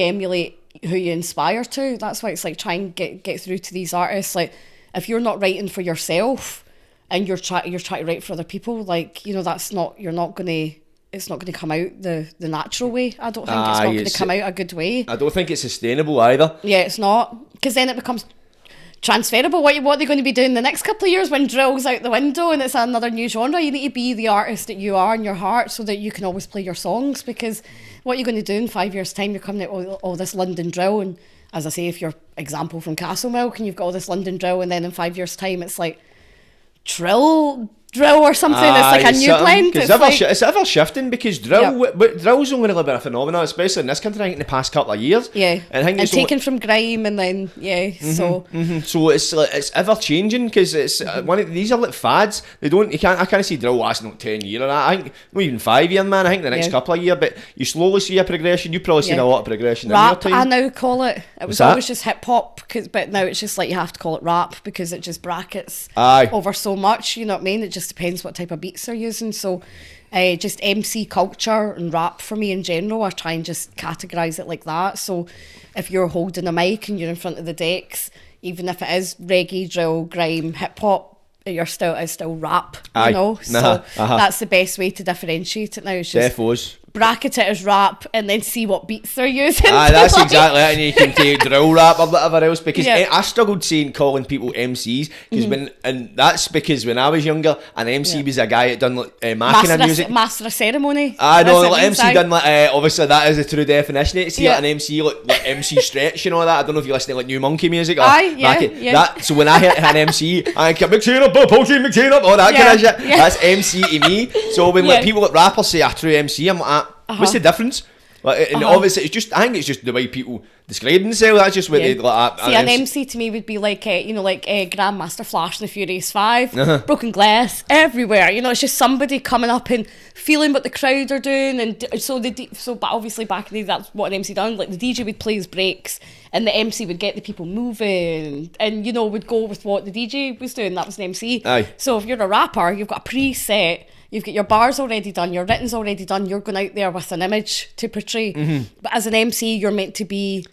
emulate who you inspire to. That's why it's like try and get through to these artists. Like if you're not writing for yourself and you're trying to write for other people, like, you know, it's not going to come out the natural way. I don't think it's not going to come out a good way. I don't think it's sustainable either. Yeah, it's not, because then it becomes transferable. What are they going to be doing the next couple of years when drill's out the window and it's another new genre? You need to be the artist that you are in your heart so that you can always play your songs, because what are you going to do in 5 years' time? You're coming out with all this London drill, and as I say, if you're example from Castlemilk and you've got all this London drill, and then in 5 years' time it's like drill or something. It's like a new blend. It's ever shifting, because drill's only really been a phenomenon, especially in this country, I think, in the past couple of years. Yeah, and taken from grime, and then so it's ever changing, because it's one of these are like fads. I can't see drill lasting like 10 years or that. I think not even 5 years, man. I think the next couple of years, but you slowly see a progression. You've probably seen a lot of progression rap, in your time. I now call it. It was always just hip hop, but now it's just like you have to call it rap, because it just brackets over so much. You know what I mean? It just depends what type of beats they're using. So just MC culture and rap for me in general, I try and just categorise it like that. So if you're holding a mic and you're in front of the decks, even if it is reggae, drill, grime, hip hop, it's still rap, you know. So that's the best way to differentiate it now. Is just bracket it as rap and then see what beats they're using. That's exactly it, and you can take drill rap or whatever else, because I struggled calling people MCs, and that's because when I was younger, an MC was a guy that done like Mackinnon music, master of ceremony. I know, like MC done like obviously that is the true definition. See, like an MC, like MC Stretch and all that. I don't know if you listen to like New Monkey music or that. So when I hear an MC, I can mix it up, mix it up, all that kind of shit. That's MC to me. So when like people like rappers say a true MC, I'm like, what's the difference? Like, and obviously I think it's just the way people describe themselves. That's just what they like. See, an MC to me would be like Grandmaster Flash in the Furious 5, Broken Glass everywhere. You know, it's just somebody coming up and feeling what the crowd are doing, and but obviously back in the day, that's what an MC done. Like the DJ would play his breaks, and the MC would get the people moving, and you know would go with what the DJ was doing. That was an MC. So if you're a rapper, you've got a preset. You've got your bars already done, your written's already done, you're going out there with an image to portray. But as an MC, you're meant to be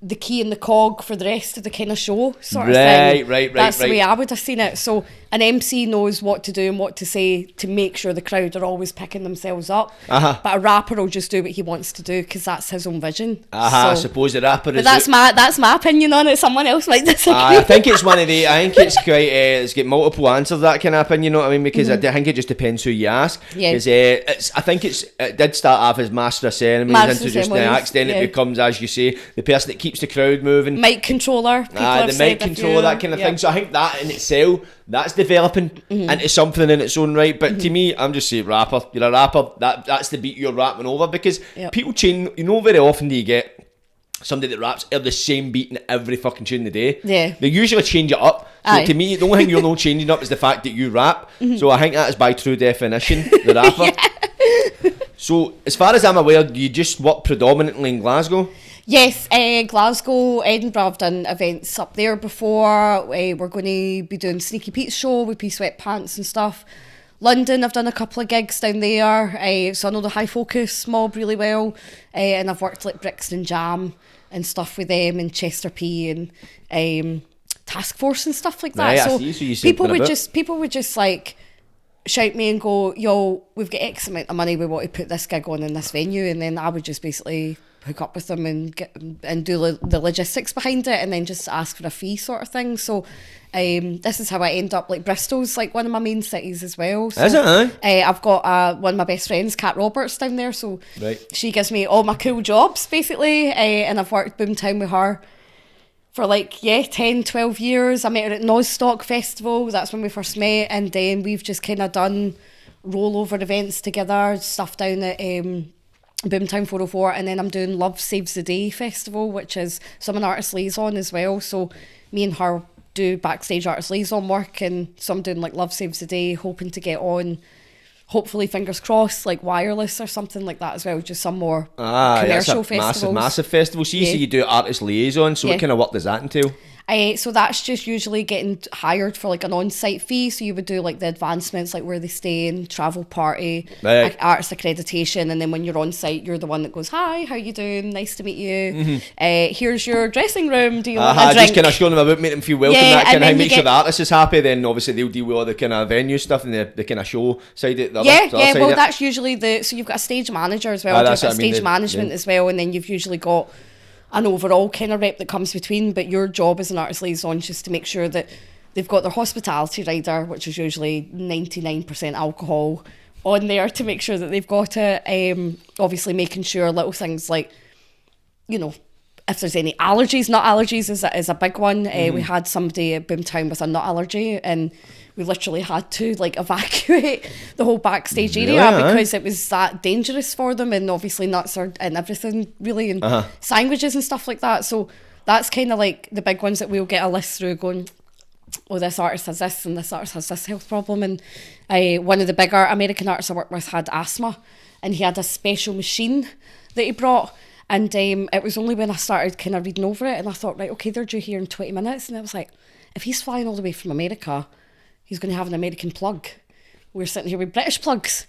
the key and the cog for the rest of the kind of show sort of thing. Right. That's the way I would have seen it. So an MC knows what to do and what to say to make sure the crowd are always picking themselves up. But a rapper will just do what he wants to do because that's his own vision. I suppose the rapper is... That's my opinion on it. Someone else might disagree. I think it's one of the... I think it's quite... it's got multiple answers, that kind of opinion, you know what I mean? Because I think it just depends who you ask. I think it did start off as master of ceremonies, introduced the acts, then it becomes, as you say, the person that keeps the crowd moving. Mic controller. The mic controller, that kind of thing. So I think that in itself, that's developing into something in its own right. But to me, I'm just saying rapper. You're a rapper. That's the beat you're rapping over, because people change. You know, very often do you get somebody that raps the same beat in every fucking tune of the day. Yeah. They usually change it up. So to me, the only thing you're not changing up is the fact that you rap. So I think that is by true definition the rapper. So as far as I'm aware, you just work predominantly in Glasgow? Yes, Glasgow, Edinburgh, I've done events up there before. We're going to be doing Sneaky Pete's show with P Sweatpants and stuff. London, I've done a couple of gigs down there, so I know the High Focus mob really well, and I've worked like Brixton Jam and stuff with them, and Chester P and Task Force and stuff like that. Right, so I see. So you people would just like shout me and go, yo, we've got X amount of money, we want to put this gig on in this venue, and then I would just basically hook up with them and do the logistics behind it, and then just ask for a fee sort of thing. So this is how I end up, like Bristol's like one of my main cities as well. So, is it? I've got one of my best friends, Kat Roberts, down there, so she gives me all my cool jobs basically, and I've worked Boomtown with her for 10, 12 years. I met her at Nostock Festival, that's when we first met, and then we've just kind of done rollover events together, stuff down at Boomtown 404, and then I'm doing Love Saves the Day Festival, which is I'm an artist liaison as well, so me and her do backstage artist liaison work, and so I'm doing like Love Saves the Day, hoping to get on, hopefully fingers crossed, like Wireless or something like that as well, just some more commercial festivals. Massive festival. So you do artist liaison, so what kind of work does that entail? So that's just usually getting hired for like an on-site fee, so you would do like the advancements, like where they stay in, travel party, artist accreditation, and then when you're on site, you're the one that goes, hi, how you doing, nice to meet you, here's your dressing room, do you want a drink? Just kind of showing them about, making them feel welcome, that kind of make sure the artist is happy, then obviously they'll deal with all the kind of venue stuff and the kind of show side of it. That's usually so you've got a stage manager as well, you've got stage management as well, and then you've usually got an overall kind of rep that comes between, but your job as an artist liaison is just to make sure that they've got their hospitality rider, which is usually 99% alcohol, on there to make sure that they've got it. Obviously making sure little things like, you know, if there's any allergies, nut allergies is a big one. We had somebody at Boomtown with a nut allergy, and we literally had to like evacuate the whole backstage area because it was that dangerous for them, and obviously nuts are in everything really, and sandwiches and stuff like that. So that's kind of like the big ones that we'll get a list through going, oh, this artist has this and this artist has this health problem. And one of the bigger American artists I worked with had asthma, and he had a special machine that he brought. And it was only when I started kind of reading over it, and I thought, right, okay, they're due here in 20 minutes. And I was like, if he's flying all the way from America, he's going to have an American plug. We're sitting here with British plugs.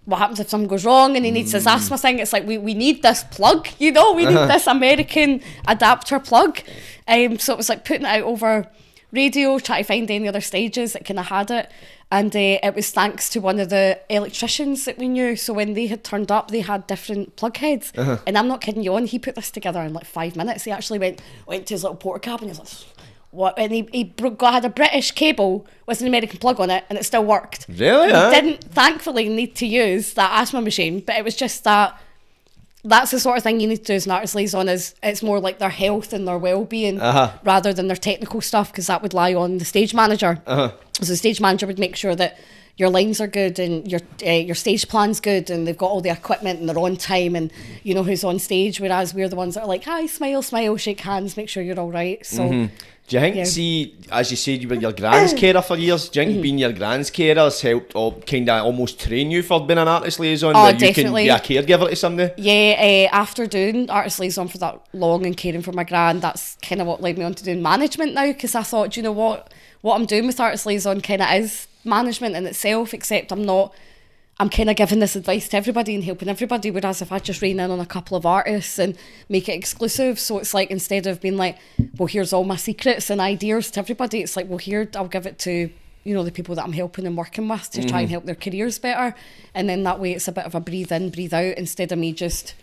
What happens if something goes wrong and he needs his asthma thing? It's like, we need this plug, you know, we need this American adapter plug. So it was like putting it out over radio, trying to find any other stages that kind of had it. And it was thanks to one of the electricians that we knew. So when they had turned up, they had different plug heads. And I'm not kidding you on, he put this together in like 5 minutes. He actually went to his little porta cabin, and he was like, what? And he had a British cable with an American plug on it, and it still worked. Really? He didn't, thankfully, need to use that asthma machine, but it was just that's the sort of thing you need to do as an artist liaison, is it's more like their health and their well-being rather than their technical stuff, because that would lie on the stage manager. So the stage manager would make sure that your lines are good and your stage plan's good, and they've got all the equipment and they're on time, and you know who's on stage, whereas we're the ones that are like, hi, smile, shake hands, make sure you're all right. So do you think, see, as you said, you were your grand's carer for years, do you think being your grand's carer has helped kind of almost train you for being an artist liaison, where you definitely can be a caregiver to somebody? Yeah, after doing artist liaison for that long and caring for my gran, that's kind of what led me on to doing management now, because I thought, you know what I'm doing with artist liaison kind of is management in itself, except I'm kind of giving this advice to everybody and helping everybody, whereas if I just rein in on a couple of artists and make it exclusive, so it's like, instead of being like, well, here's all my secrets and ideas to everybody, it's like, well, here, I'll give it to, you know, the people that I'm helping and working with to try and help their careers better. And then that way it's a bit of a breathe in, breathe out, instead of me just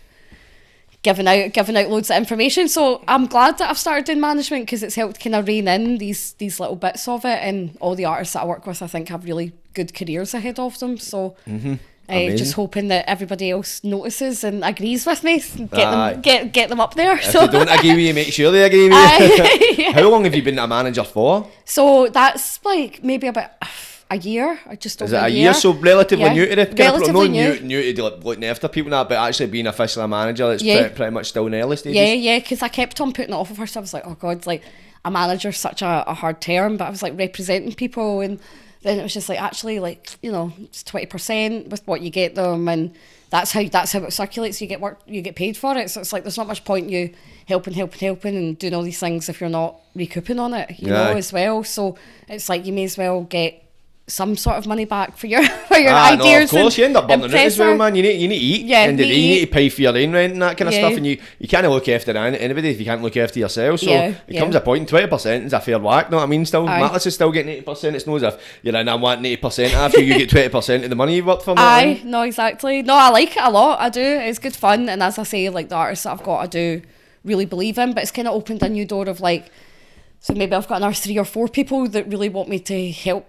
giving out loads of information. So I'm glad that I've started doing management, because it's helped kind of rein in these little bits of it, and all the artists that I work with, I think, have really good careers ahead of them. So just hoping that everybody else notices and agrees with me, get them up there. If they don't agree with you, make sure they agree with you. How long have you been a manager for? So that's like maybe about a year, or just over a year. So relatively new to the relatively new to looking after people now, but actually being officially a manager, it's pretty much still in the early stages. Yeah, because I kept on putting it off of her, so I was like, oh god, like a manager's such a hard term, but I was like representing people, and then it was just like, actually, like, you know, it's 20% with what you get them, and that's how it circulates. You get work, you get paid for it, so it's like there's not much point you helping and doing all these things if you're not recouping on it, you know, as well. So it's like, you may as well get some sort of money back for your ideas. No, of course, you end up burning it as well, pressure. man. You need to eat. Yeah, and you need to pay for your own rent and that kind of Yeah. stuff. And you can't look after anybody if you can't look after yourself. So Yeah, it comes a point, 20% is a fair whack, know what I mean? Still, Aye. Mattis is still getting 80%. It's not as if you're in, I'm wanting 80% after you get 20% of the money you've worked for. Know what I mean? Aye, no, exactly. No, I like it a lot. I do. It's good fun, and as I say, like the artists that I've got, I do really believe in. But it's kind of opened a new door of like, so maybe I've got another 3 or 4 people that really want me to help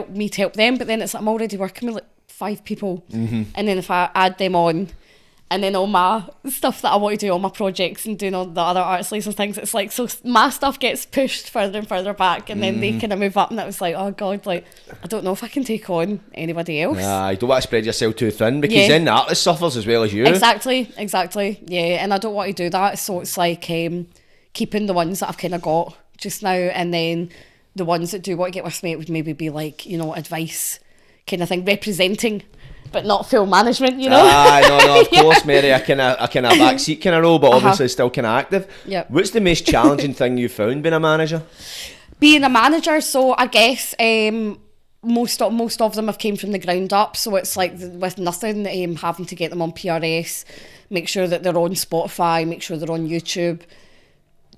me to help them. But then it's like I'm already working with like 5 people, and then if I add them on, and then all my stuff that I want to do, all my projects and doing all the other artist license things, it's like, so my stuff gets pushed further and further back, and then they kind of move up, and it was like, oh God, like I don't know if I can take on anybody else. You don't want to spread yourself too thin because Yeah. then the artist suffers as well as you. Exactly, yeah, and I don't want to do that, so it's like keeping the ones that I've kind of got just now, and then the ones that do want to get with me, it would maybe be like, you know, advice kind of thing, representing, but not full management, you know. No, of course, Mary, a kind of backseat kind of role, but obviously still kind of active. Yep. What's the most challenging thing you found being a manager? Being a manager, so I guess most of them have came from the ground up, so it's like with nothing, having to get them on PRS, make sure that they're on Spotify, make sure they're on YouTube,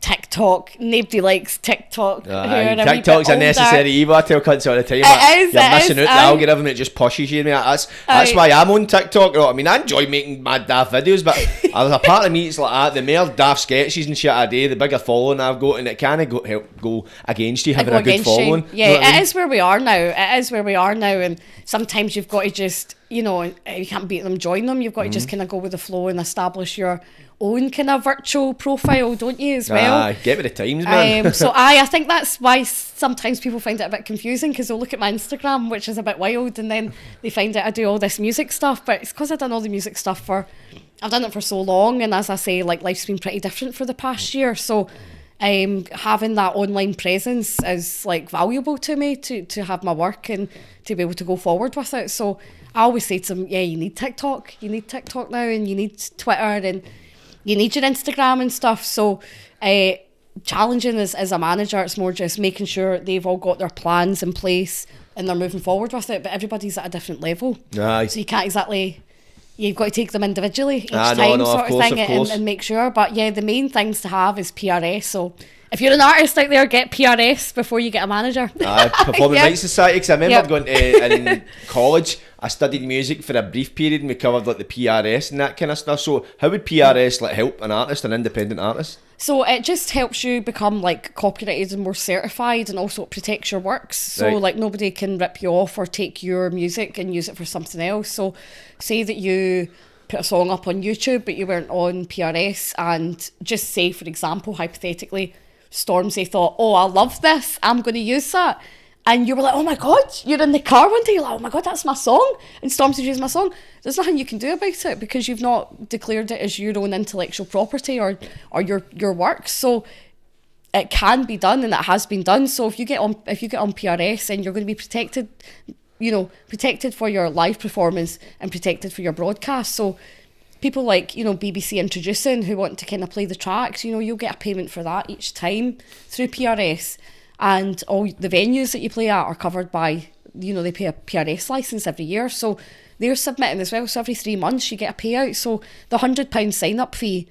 TikTok. Nobody likes TikTok. TikTok's a necessary evil. I tell cunts all the time. It is, You're it missing is, out. The algorithm, it just pushes you. That's why I'm on TikTok. You know what I mean, I enjoy making mad daft videos, but there's a part of me it's like that. The more daft sketches and shit I do, the bigger following I've got, and it can help go against you having a good following. Yeah, you know what I mean? it is where we are now. It is where we are now, and sometimes you've got to just, you know, you can't beat them, join them. You've got to just kind of go with the flow and establish your own kind of virtual profile, don't you, as well? Get with the times, man. So I think that's why sometimes people find it a bit confusing, because they'll look at my Instagram, which is a bit wild, and then they find out I do all this music stuff, but it's because I've done all the music stuff I've done it for so long, and as I say, like, life's been pretty different for the past year, so having that online presence is like valuable to me, to have my work and to be able to go forward with it. So I always say to them, yeah, you need TikTok now, and you need Twitter, and you need your Instagram and stuff. So challenging as a manager, it's more just making sure they've all got their plans in place and they're moving forward with it, but everybody's at a different level. Aye. So you can't exactly, you've got to take them individually each No, time, of sort of thing, and make sure. But yeah, the main things to have is PRS. So if you're an artist out there, get PRS before you get a manager. Performing Yeah. Rights Society, because I remember Yep. going to, in college, I studied music for a brief period, and we covered like the PRS and that kind of stuff. So how would PRS like help an artist, an independent artist? So it just helps you become like copyrighted and more certified, and also it protects your works. So Right. like nobody can rip you off or take your music and use it for something else. So say that you put a song up on YouTube but you weren't on PRS, and just say, for example, hypothetically, Stormzy thought, oh, I love this, I'm going to use that. And you were like, oh my God, you're in the car one day, you're like, oh my God, that's my song. And Stormzy's using my song. There's nothing you can do about it, because you've not declared it as your own intellectual property or your work. So it can be done, and it has been done. So if you get on PRS, then you're going to be protected, you know, protected for your live performance and protected for your broadcast. So people like, you know, BBC Introducing, who want to kind of play the tracks, you know, you'll get a payment for that each time through PRS. And all the venues that you play at are covered by, you know, they pay a PRS licence every year. So they're submitting as well. So every 3 months you get a payout. So the £100 sign-up fee,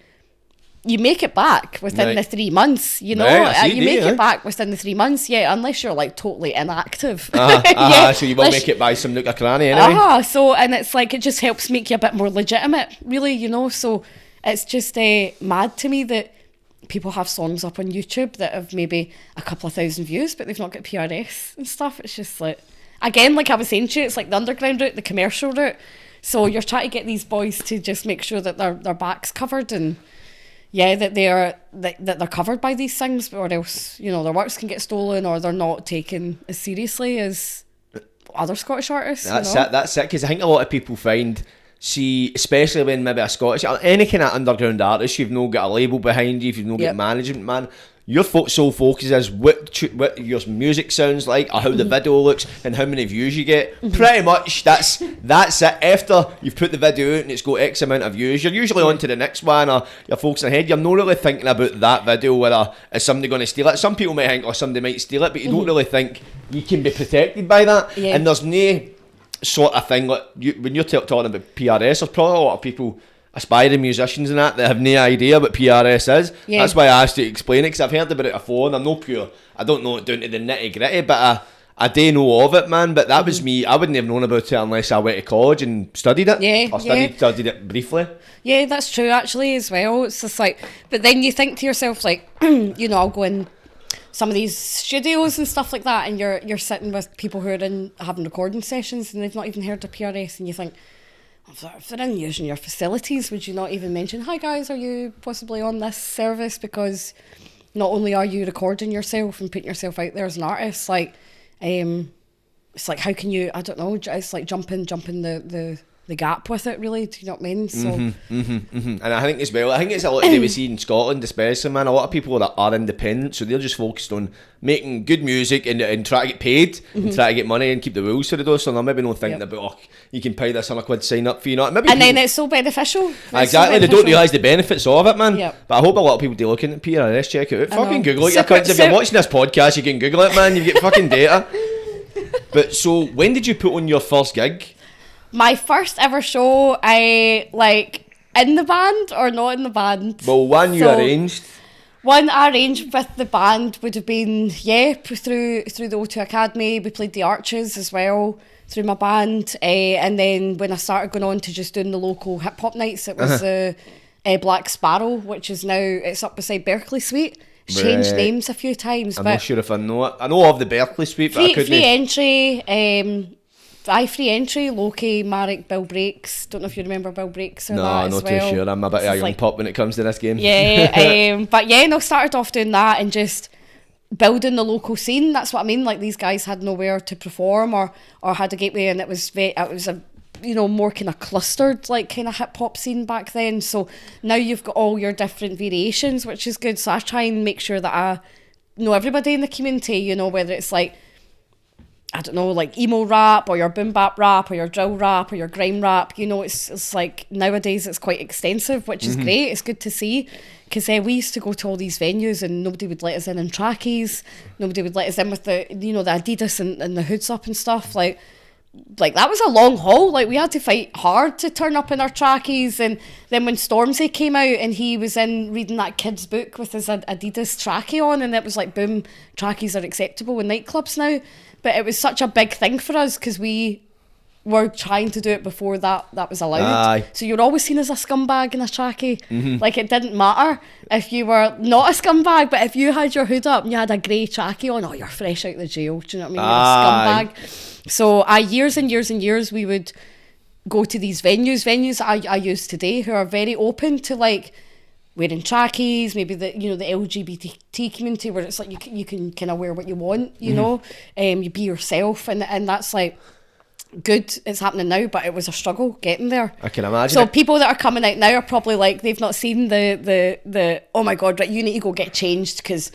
you make it back within the 3 months, you know. You make it back within the 3 months, unless you're like totally inactive. So you will make it by some nook or cranny anyway. So, and it's like, it just helps make you a bit more legitimate, really, you know. So it's just mad to me that people have songs up on YouTube that have maybe a couple of thousand views, but they've not got PRS and stuff. It's just like, again, like I was saying to you, it's like the underground route, the commercial route. So you're trying to get these boys to just make sure that their back's covered, and that they're covered by these things, or else, you know, their works can get stolen, or they're not taken as seriously as other Scottish artists. That's it, because I think a lot of people find, see, especially when maybe a Scottish, any kind of underground artist, you've not got a label behind you, if you've not got management, man, your sole focus is what your music sounds like, or how the video looks, and how many views you get. Pretty much that's it. After you've put the video out and it's got X amount of views, you're usually on to the next one, or you're focusing ahead. You're not really thinking about that video, whether is somebody going to steal it. Some people might think, somebody might steal it, but you don't really think you can be protected by that. And there's no sort of thing like when you're talking about PRS, there's probably a lot of people, aspiring musicians and that have no idea what PRS is. That's why I asked you to explain it, because I've heard about it before, and I don't know it down to the nitty gritty, but I do know of it, man. But that was me. I wouldn't have known about it unless I went to college and studied it. Or studied it briefly. Yeah, that's true actually as well. It's just like, but then you think to yourself, like, I'll go in some of these studios and stuff like that, and you're sitting with people who are having recording sessions and they've not even heard of PRS, and you think, if they're in using your facilities, would you not even mention, hi guys, are you possibly on this service? Because not only are you recording yourself and putting yourself out there as an artist, like, it's like, how can you, I don't know, it's like jumping the gap with it, really. Do you know what I mean? So and I think as well, it's a lot to do with in Scotland especially, man. A lot of people that are independent, so they're just focused on making good music and try to get paid and try to get money and keep the rules to the door. So they're maybe not thinking about, you can pay this £100 sign up fee, maybe. And then it's so beneficial. Exactly, they don't realise the benefits of it, man. But I hope a lot of people do look into PRS, check it out. Fucking Google it, you cunts. If you're watching this podcast, you can Google it, man. You get fucking data. But so, when did you put on your first gig? My first ever show, I in the band or not in the band? Well, one you arranged. One I arranged with the band would have been, through the O2 Academy. We played the Arches as well through my band. And then when I started going on to just doing the local hip hop nights, it was Black Sparrow, which is now, it's up beside Berkeley Suite. Changed names a few times. I'm not sure if I know it. I know of the Berkeley Suite, but I couldn't. Free entry, Loki, Marek, Bill Breaks. Don't know if you remember Bill Breaks or no, that I'm not too sure. I'm a bit of a young pup when it comes to this game. But started off doing that and just building the local scene. That's what I mean. Like, these guys had nowhere to perform or had a gateway, and it was a more kind of clustered, like, kind of hip hop scene back then. So now you've got all your different variations, which is good. So I try and make sure that I know everybody in the community, whether it's like, I don't know, like emo rap or your boom bap rap or your drill rap or your grime rap. It's like nowadays it's quite extensive, which is great. It's good to see, because we used to go to all these venues and nobody would let us in trackies. Nobody would let us in with the the Adidas and the hoods up and stuff. Like that was a long haul. Like, we had to fight hard to turn up in our trackies. And then when Stormzy came out and he was in reading that kid's book with his Adidas trackie on, and it was like, boom, trackies are acceptable in nightclubs now. But it was such a big thing for us because we were trying to do it before that was allowed. Aye. So you're always seen as a scumbag in a trackie. Like, it didn't matter if you were not a scumbag, but if you had your hood up and you had a grey trackie on, you're fresh out of the jail. Do you know what I mean? You're a scumbag. So years and years and years we would go to these venues I use today, who are very open to, like, wearing trackies, maybe the LGBT community, where it's like you can kind of wear what you want, you be yourself, and that's like good. It's happening now, but it was a struggle getting there. I can imagine. So people that are coming out now are probably like, they've not seen the oh my god, right, you need to go get changed because,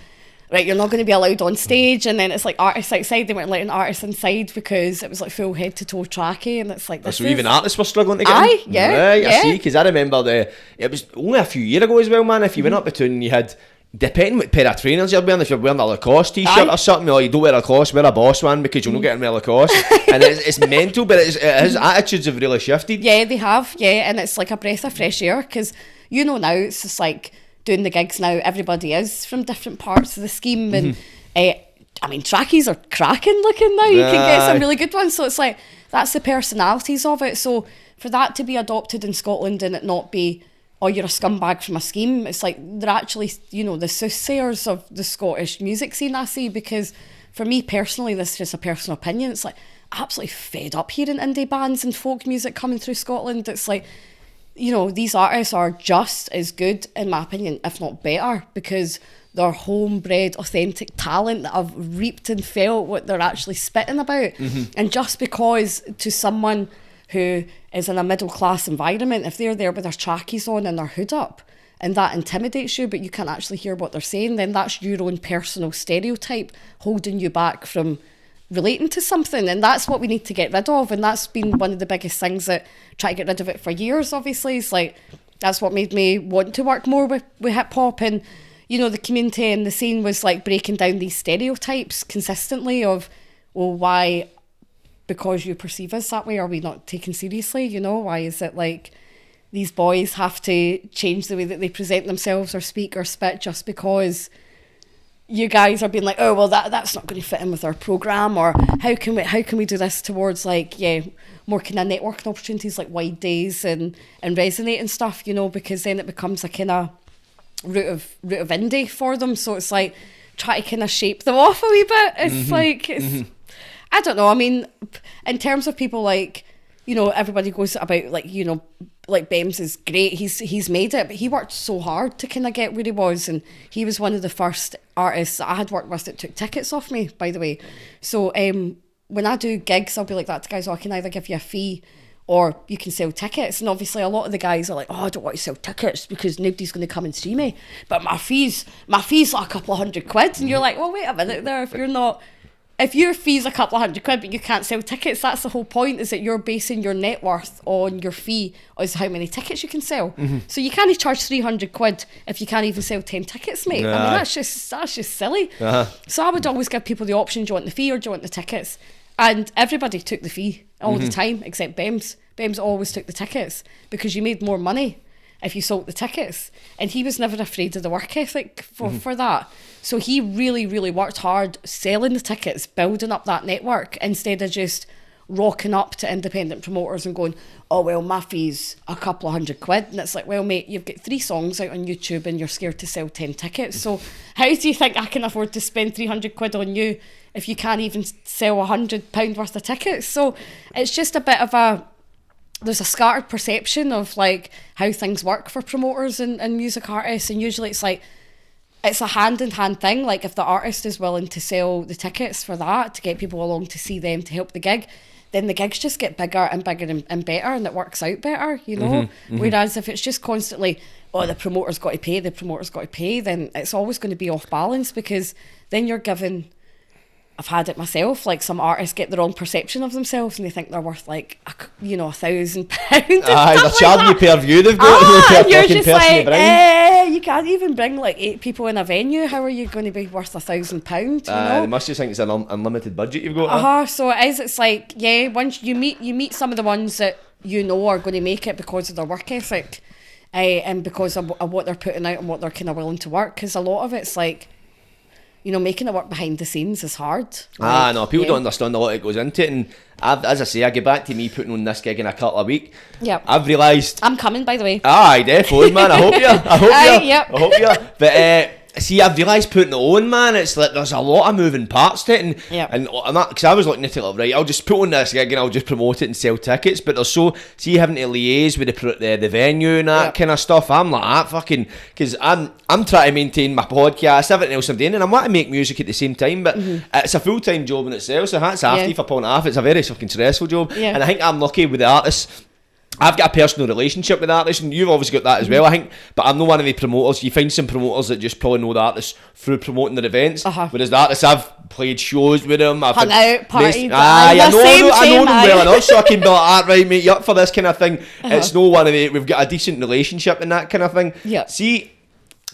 right, you're not going to be allowed on stage. And then it's like artists outside, they weren't letting artists inside because it was like full head to toe trackie, and it's like, so even artists were struggling to get in? Right, I see, because I remember it was only a few years ago as well, man. If you went up the tune, you had, depending what pair of trainers you're wearing, if you're wearing a Lacoste t-shirt or something, or you don't wear a Lacoste, wear a Boss one, because you'll not get in with a Lacoste. And it's mental, but his attitudes have really shifted. Yeah, they have, and it's like a breath of fresh air, because now it's just like, doing the gigs now, everybody is from different parts of the scheme, and trackies are cracking looking now. You can get some really good ones. So it's like, that's the personalities of it. So for that to be adopted in Scotland and it not be, you're a scumbag from a scheme, it's like, they're actually, the soothsayers of the Scottish music scene, I see. Because for me personally, this is just a personal opinion, it's like, absolutely fed up hearing indie bands and folk music coming through Scotland. It's like, these artists are just as good, in my opinion, if not better, because they're homebred, authentic talent that have reaped and felt what they're actually spitting about. And just because to someone who is in a middle class environment, if they're there with their trackies on and their hood up, and that intimidates you, but you can't actually hear what they're saying, then that's your own personal stereotype holding you back from relating to something. And that's what we need to get rid of. And that's been one of the biggest things that try to get rid of it for years, obviously. It's like, that's what made me want to work more with hip hop. And, you know, the community and the scene was like breaking down these stereotypes consistently of, well, why, because you perceive us that way, are we not taken seriously? You know, why is it like these boys have to change the way that they present themselves or speak or spit just because you guys are being like, oh, well, that's not going to fit in with our programme, or how can we do this towards like, yeah, more kind of networking opportunities like wide days and Resonate and stuff, you know, because then it becomes a kind of route of indie for them. So it's like try to kind of shape them off a wee bit. It's like, I don't know. I mean, in terms of people like, you know, everybody goes about like, you know, like Bems is great. He's made it, but he worked so hard to kind of get where he was, and he was one of the first artists I had worked with that took tickets off me, by the way. So when I do gigs, I'll be like that to guys, I can either give you a fee or you can sell tickets. And obviously a lot of the guys are like, oh, I don't want to sell tickets because nobody's going to come and see me, but my fee's like a couple of £100. And you're like, well, wait a minute there, if your fee's a couple of £100 but you can't sell tickets, that's the whole point, is that you're basing your net worth on your fee as how many tickets you can sell. So you can't charge £300 if you can't even sell 10 tickets, mate. I mean, that's just silly. So I would always give people the option, do you want the fee or do you want the tickets? And everybody took the fee all the time except Bems. Bems always took the tickets because you made more money if you sold the tickets, and he was never afraid of the work ethic for that. So he really, really worked hard selling the tickets, building up that network, instead of just rocking up to independent promoters and going, oh, well, my fee's a couple of £100. And it's like, well, mate, you've got 3 songs out on YouTube and you're scared to sell 10 tickets. So how do you think I can afford to spend £300 on you if you can't even sell £100 worth of tickets? So it's just a bit of there's a scattered perception of like how things work for promoters and music artists, and usually it's like it's a hand-in-hand thing. Like if the artist is willing to sell the tickets for that, to get people along to see them, to help the gig, then the gigs just get bigger and bigger and better, and it works out better, you know. Whereas if it's just constantly, oh, the promoter's got to pay, then it's always going to be off balance, because then you're giving, I've had it myself, like some artists get the wrong perception of themselves and they think they're worth like, you know, £1,000. They're charging you per view they've got. And you're just like, you can't even bring like 8 people in a venue. How are you going to be worth £1,000? You know? They must just think it's an unlimited budget you've got. So it is. It's like, yeah, once you meet some of the ones that you know are going to make it because of their work ethic, and because of what they're putting out and what they're kind of willing to work. Because a lot of it's like, you know, making it work behind the scenes is hard. No, people don't understand a lot that goes into it. And as I say, I get back to me putting on this gig in a couple of weeks. Yep. I've realised... I'm coming, by the way. Aye, definitely, man. I hope you. But see, I've realised putting it on, man, it's like there's a lot of moving parts to it. And because I was looking at it like, right, I'll just put on this gig and I'll just promote it and sell tickets. But there's see having to liaise with the venue and that kind of stuff. I'm like that fucking, because I'm trying to maintain my podcast, everything else I'm doing, and I want to make music at the same time. But it's a full-time job in itself, so that's after for £1.50. It's a very fucking stressful job. And I think I'm lucky with the artists. I've got a personal relationship with artists, and you've obviously got that as well, I think. But I'm not one of the promoters. You find some promoters that just probably know the artists through promoting their events. Whereas the artists, I've played shows with them. I've hung out, partied. I know them well enough, so I can be like, right, mate, you up for this kind of thing. It's no one of the... We've got a decent relationship and that kind of thing. See,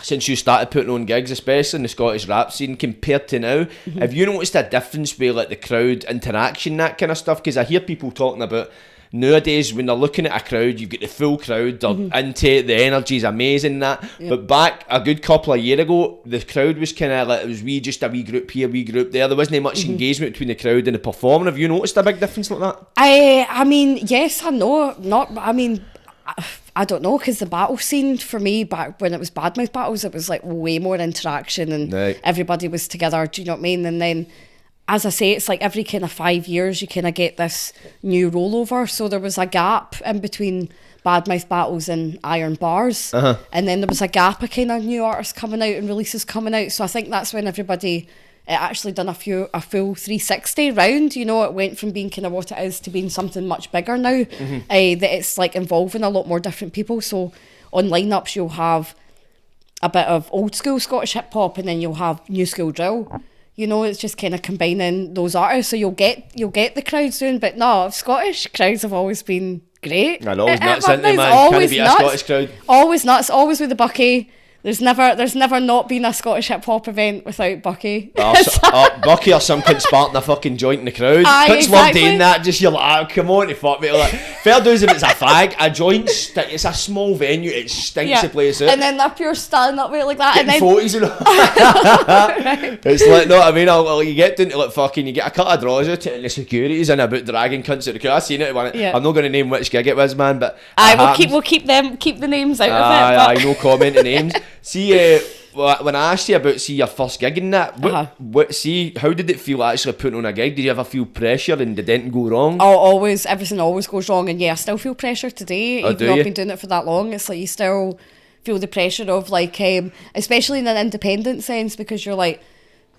since you started putting on gigs, especially in the Scottish rap scene, compared to now, have you noticed a difference with like the crowd interaction, that kind of stuff? Because I hear people talking about... Nowadays, when they're looking at a crowd, you've got the full crowd, they're into it, the energy's amazing, that. But back a good couple of years ago, the crowd was kind of like, it was just a wee group here, wee group there. There wasn't much engagement between the crowd and the performer. Have you noticed a big difference like that? I mean, yes, I know. I don't know, because the battle scene for me, back when it was Badmouth battles, it was like way more interaction and everybody was together, do you know what I mean? And then, as I say, it's like every kind of 5 years you kind of get this new rollover. So there was a gap in between Badmouth battles and Iron Bars. And then there was a gap of kind of new artists coming out and releases coming out. So I think that's when everybody actually done a full 360 round. You know, it went from being kind of what it is to being something much bigger now. That it's like involving a lot more different people. So on lineups you'll have a bit of old school Scottish hip hop, and then you'll have new school drill. You know, it's just kind of combining those artists, so you'll get the crowd soon. But no, Scottish crowds have always been great. I know, it's nuts, isn't it, man? Can't beat a Scottish crowd. Always nuts, always with the Bucky. There's never not been a Scottish hip hop event without Bucky. Bucky or some cunt sparking a fucking joint in the crowd. Cunts love doing that. Just you're like, oh, come on, to fuck me. Like, fair dues if it's a fag. A joint, it's a small venue. It stinks the place out. And then they're pure standing up like that. Getting and then photos and all. It's like, no, I mean, you get down to like fucking, you get a couple of draws out and the securities and about dragging cunts out the crowd. I've seen it. I'm not going to name which gig it was, man, but we'll keep the names out of it. No comment on names. See, when I asked you about your first gig in that, how did it feel actually putting on a gig? Did you ever feel pressure and did anything go wrong? Oh, everything always goes wrong, and I still feel pressure today. Even though I've been doing it for that long, it's like you still feel the pressure of like, especially in an independent sense, because you're like,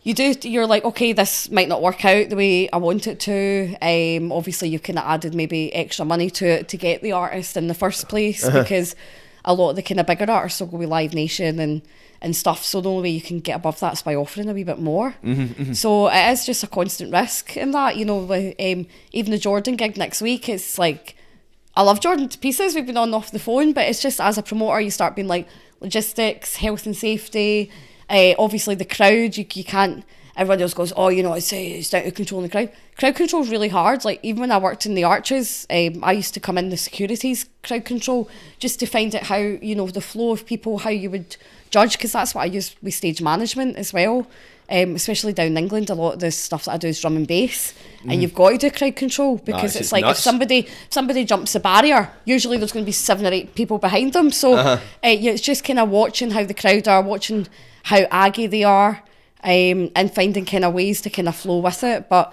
okay, this might not work out the way I want it to. Obviously you've kind of added maybe extra money to it to get the artist in the first place, because a lot of the kind of bigger artists will go with Live Nation and stuff, so the only way you can get above that is by offering a wee bit more. So it is just a constant risk in that, you know. Even the Jordan gig next week, it's like, I love Jordan to pieces, we've been on off the phone, but it's just as a promoter you start being like, logistics, health and safety, obviously the crowd, you can't, everybody else goes, oh, you know, it's down to controlling the crowd. Crowd control is really hard. Like, even when I worked in the Arches, I used to come in the securities crowd control just to find out how, you know, the flow of people, how you would judge, because that's what I use with stage management as well. Especially down in England, a lot of the stuff that I do is drum and bass, and you've got to do crowd control, because it's like nuts. If somebody jumps the barrier, usually there's going to be 7 or 8 people behind them. So it's just kind of watching how the crowd are, watching how aggy they are, and finding kind of ways to kind of flow with it. But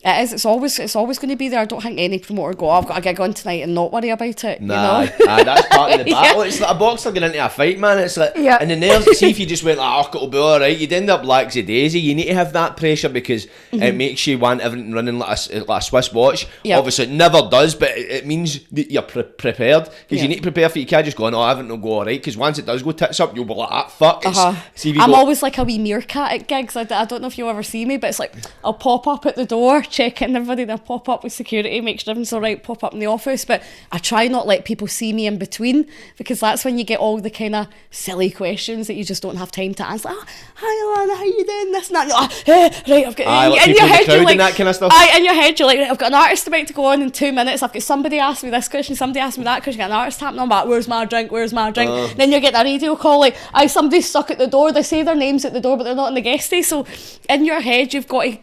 it's always going to be there. I don't think any promoter go, I've got a gig on tonight and not worry about it. Nah, you know? That's part of the battle. It's like a boxer getting into a fight, man. It's like, and the nerves, see if you just went like, oh, it'll be alright, you'd end up laxy-daisy. You need to have that pressure, because it makes you want everything running like a Swiss watch. Obviously it never does, but it means that you're prepared, because you need to prepare for it. You can't just go, no, everything will go alright, because once it does go tits up, you'll be like, ah, fuck. I'm always like a wee meerkat at gigs. I don't know if you'll ever see me, but it's like, I'll pop up at the door, check in everybody, then pop up with security, make sure everything's alright, pop up in the office. But I try not let people see me in between, because that's when you get all the kind of silly questions that you just don't have time to answer. Oh, hi Alana, how you doing? This and that. Right, I've got in your head you're like, that kind of stuff. In your head you're like, right, I've got an artist about to go on in 2 minutes. I've got somebody asked me this question, somebody asked me that question, got an artist happening. I'm like, where's my drink? Then you get a radio call like, somebody's stuck at the door. They say their names at the door, but they're not in the guestie. So in your head you've got to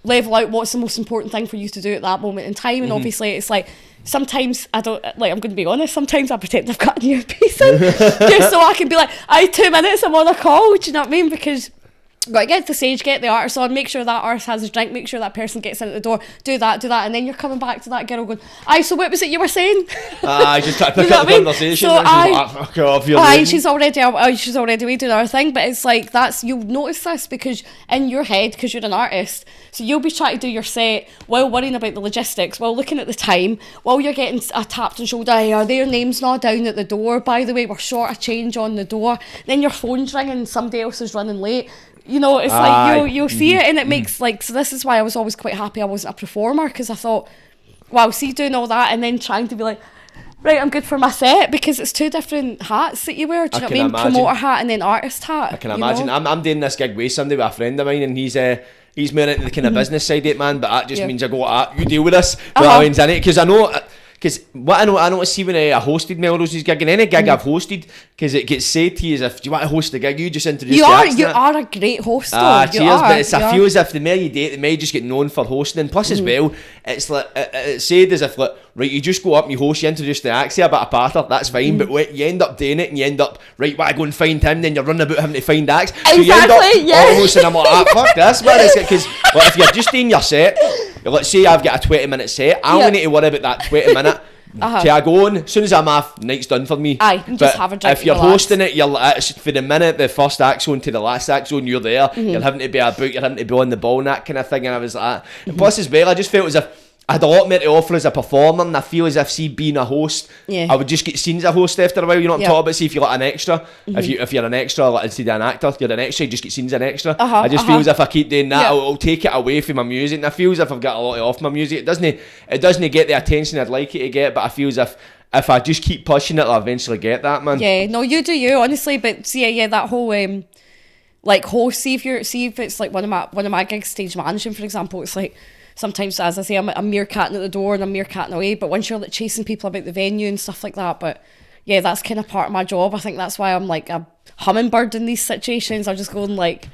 level out what's the most important thing for you to do at that moment in time. And obviously it's like, sometimes I don't, like, I'm going to be honest, sometimes I pretend I've got a new piece in just so I can be like, 2 minutes, I'm on a call. Do you know what I mean? Because got to get to the stage, get the artist on, make sure that artist has his drink, make sure that person gets in at the door, do that, and then you're coming back to that girl going, so what was it you were saying? Just try to pick up the conversation. So she's already away doing our thing. But it's like, you'll notice this, because in your head, because you're an artist, so you'll be trying to do your set while worrying about the logistics, while looking at the time, while you're getting tapped on shoulder, are their names not down at the door, by the way, we're short a change on the door. Then your phone's ringing and somebody else is running late. You know, it's like you'll see it, and it makes like, so this is why I was always quite happy I wasn't a performer, because I thought, wow, see, doing all that and then trying to be like, right, I'm good for my set, because it's 2 different hats that you wear. Do you know what I mean? Imagine. Promoter hat and then artist hat. I can imagine. I'm doing this gig with Sunday with a friend of mine, and he's more into the kind of business side of it, man. But that just means I go, you deal with this. Because I know. Because what I noticed, see when I hosted Melrose' gig, and any gig I've hosted, because it gets said to you as if, do you want to host a gig, you just introduce you are a great host though. Cheers, but I feel as if the more you date, the more you just get known for hosting. And plus as well, it's like, it's said as if, like, right, you just go up and you host, you introduce the acts, a bit of patter, that's fine, but wait, you end up doing it and you end up, right, I go and find him, then you're running about having to find acts. So you end up almost, and I'm like, fuck this, man. Because if you're just doing your set, let's say I've got a 20-minute set, I only need to worry about that 20 minute. Okay, I go on, as soon as I'm off, night's done for me. You can just have a drink. If you're hosting it, it's for the minute the first act zone to the last act zone, you're there. You're having to be about, you're having to be on the ball and that kind of thing. And I was like, and plus as well, I just felt as if I had a lot more to offer as a performer, and I feel as if, see, being a host, I would just get seen as a host after a while. You know what I'm talking about? See, if you're like an extra, if you're an extra, like instead of an actor, you're an extra, you just get seen as an extra. I just feel as if I keep doing that, I'll take it away from my music, and I feel as if I've got a lot off my music. It doesn't get the attention I'd like it to get, but I feel as if I just keep pushing it, I'll eventually get that, man. Yeah, no, you do you, honestly, but see, that whole like host, see if it's like one of my gigs, stage managing, for example, it's like sometimes, as I say, I'm meerkatting at the door and I'm meerkatting away, but once you're like chasing people about the venue and stuff like that, but yeah, that's kind of part of my job. I think that's why I'm like a hummingbird in these situations. I just go and like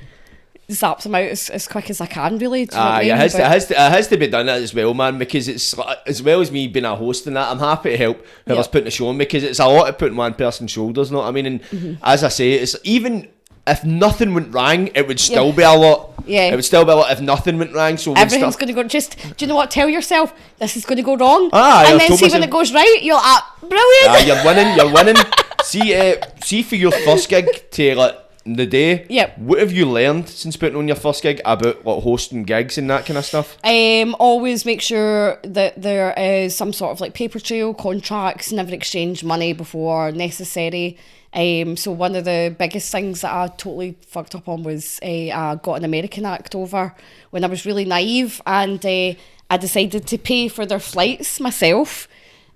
zap them out as quick as I can, really. Do you know what I mean? It has to be done as well, man, because it's, as well as me being a host and that, I'm happy to help whoever's putting the show on, because it's a lot of putting one person's shoulders, you know what I mean? And as I say, it's even if nothing went wrong, it would still be a lot. Yeah. It would still be a lot if nothing went wrong. So everything's going to go, just, do you know what, tell yourself, this is going to go wrong. And then see when it goes right, you're like, brilliant. You're winning. See for your first gig to like the day, what have you learned since putting on your first gig about like hosting gigs and that kind of stuff? Always make sure that there is some sort of like paper trail, contracts, never exchange money before necessary. So one of the biggest things that I totally fucked up on was I got an American act over when I was really naive, and I decided to pay for their flights myself.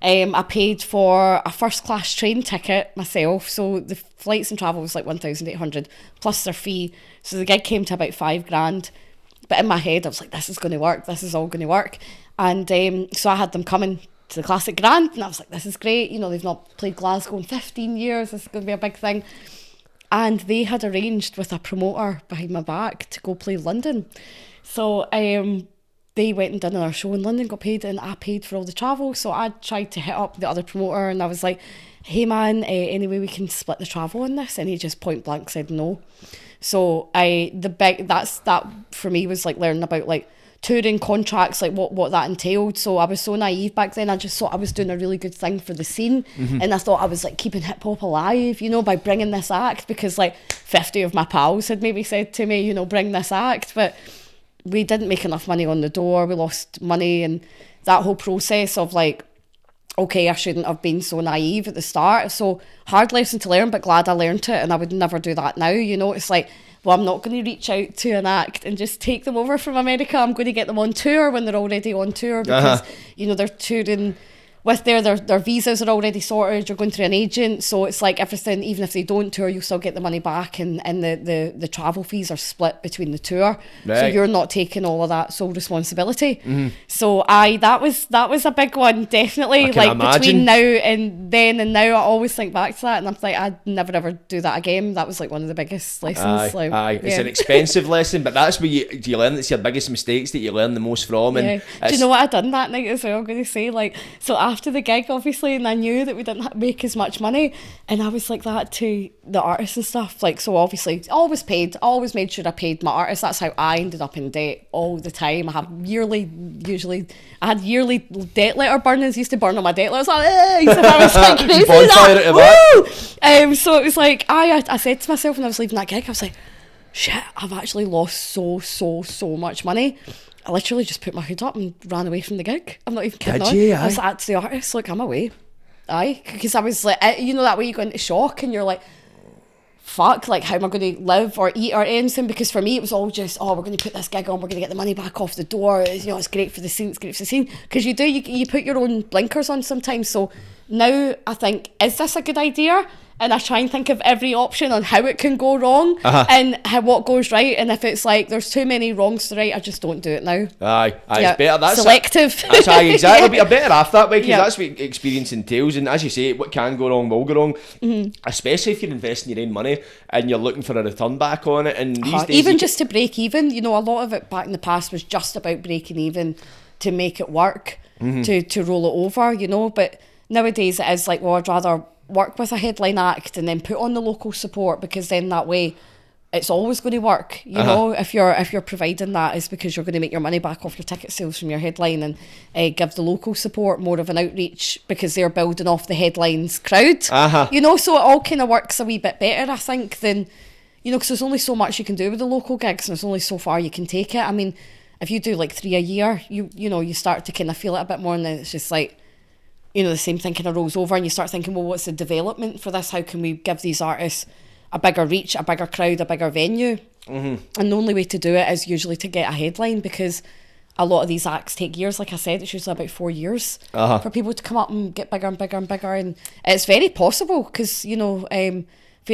I paid for a first class train ticket myself, so the flights and travel was like 1,800 plus their fee, so the gig came to about $5,000. But in my head I was like, this is going to work, this is all going to work. And so I had them coming to the Classic Grand, and I was like, this is great, you know, they've not played Glasgow in 15 years, this is going to be a big thing. And they had arranged with a promoter behind my back to go play London, so they went and done another show in London, got paid, and I paid for all the travel. So I tried to hit up the other promoter, and I was like, hey man, any way we can split the travel on this? And he just point blank said no. So that for me was like learning about like touring contracts, like what that entailed. So I was so naive back then, I just thought I was doing a really good thing for the scene, and I thought I was like keeping hip hop alive, you know, by bringing this act, because like 50 of my pals had maybe said to me, you know, bring this act, but we didn't make enough money on the door, we lost money, and that whole process of like, okay, I shouldn't have been so naive at the start. So hard lesson to learn, but glad I learned it, and I would never do that now, you know. It's like, well, I'm not going to reach out to an act and just take them over from America. I'm going to get them on tour when they're already on tour, because you know, they're touring with their visas are already sorted, you're going through an agent, so it's like everything, even if they don't tour, you'll still get the money back, and the travel fees are split between the tour, so you're not taking all of that sole responsibility. So that was a big one, definitely, like between now and then and now, I always think back to that, and I'm like, I'd never ever do that again. That was like one of the biggest lessons. It's an expensive lesson, but that's where you learn, it's your biggest mistakes that you learn the most from. And do you know what I done that night as well? I'm going to say, like, so after the gig, obviously, and I knew that we didn't make as much money, and I was like that to the artists and stuff, like, so obviously always made sure I paid my artists. That's how I ended up in debt all the time. I had yearly debt letter burnings. Used to burn on my debt letters, like, I was like crazy. So it was like I said to myself when I was leaving that gig, I was like, shit, I've actually lost so much money. I literally just put my hood up and ran away from the gig. I'm not even kidding. I was like to the artist, like, I'm away. Because I was like, you know, that way you go into shock and you're like, fuck, like, how am I going to live or eat or anything? Because for me it was all just, we're going to put this gig on, we're going to get the money back off the door, you know, it's great for the scene, because you put your own blinkers on sometimes. So now I think, is this a good idea? And I try and think of every option on how it can go wrong, and what goes right. And if it's like there's too many wrongs to right, I just don't do it now. It's better. That's selective. That's exactly. But you're better off that way, because that's what experience entails. And as you say, what can go wrong will go wrong. Especially if you're investing your own money and you're looking for a return back on it. And these days, even just to break even, you know, a lot of it back in the past was just about breaking even to make it work, to roll it over, you know. But nowadays it is like, well, I'd rather work with a headline act and then put on the local support, because then that way it's always going to work, you know. If you're providing that, is because you're going to make your money back off your ticket sales from your headline, and give the local support more of an outreach, because they're building off the headlines crowd, you know. So it all kind of works a wee bit better, I think, than, you know, because there's only so much you can do with the local gigs, and there's only so far you can take it. I mean, if you do like 3 a year, you know, you start to kind of feel it a bit more, and then it's just like, you know, the same thing kind of rolls over, and you start thinking, well, what's the development for this? How can we give these artists a bigger reach, a bigger crowd, a bigger venue? And the only way to do it is usually to get a headline, because a lot of these acts take years. Like I said, it's usually about 4 years for people to come up and get bigger and bigger and bigger. And it's very possible because, you know, fair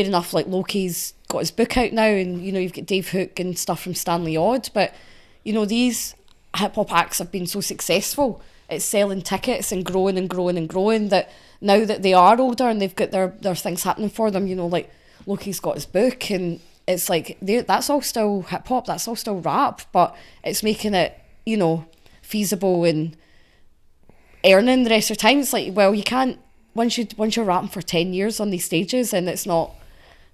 enough, like Loki's got his book out now, and, you know, you've got Dave Hook and stuff from Stanley Odd. But, you know, these hip-hop acts have been so successful at selling tickets and growing and growing and growing, that now that they are older and they've got their things happening for them, you know, like Loki's got his book, and it's like, that's all still hip-hop, that's all still rap, but it's making it, you know, feasible and earning the rest of the time. It's like, well, you can't, once you're rapping for 10 years on these stages, and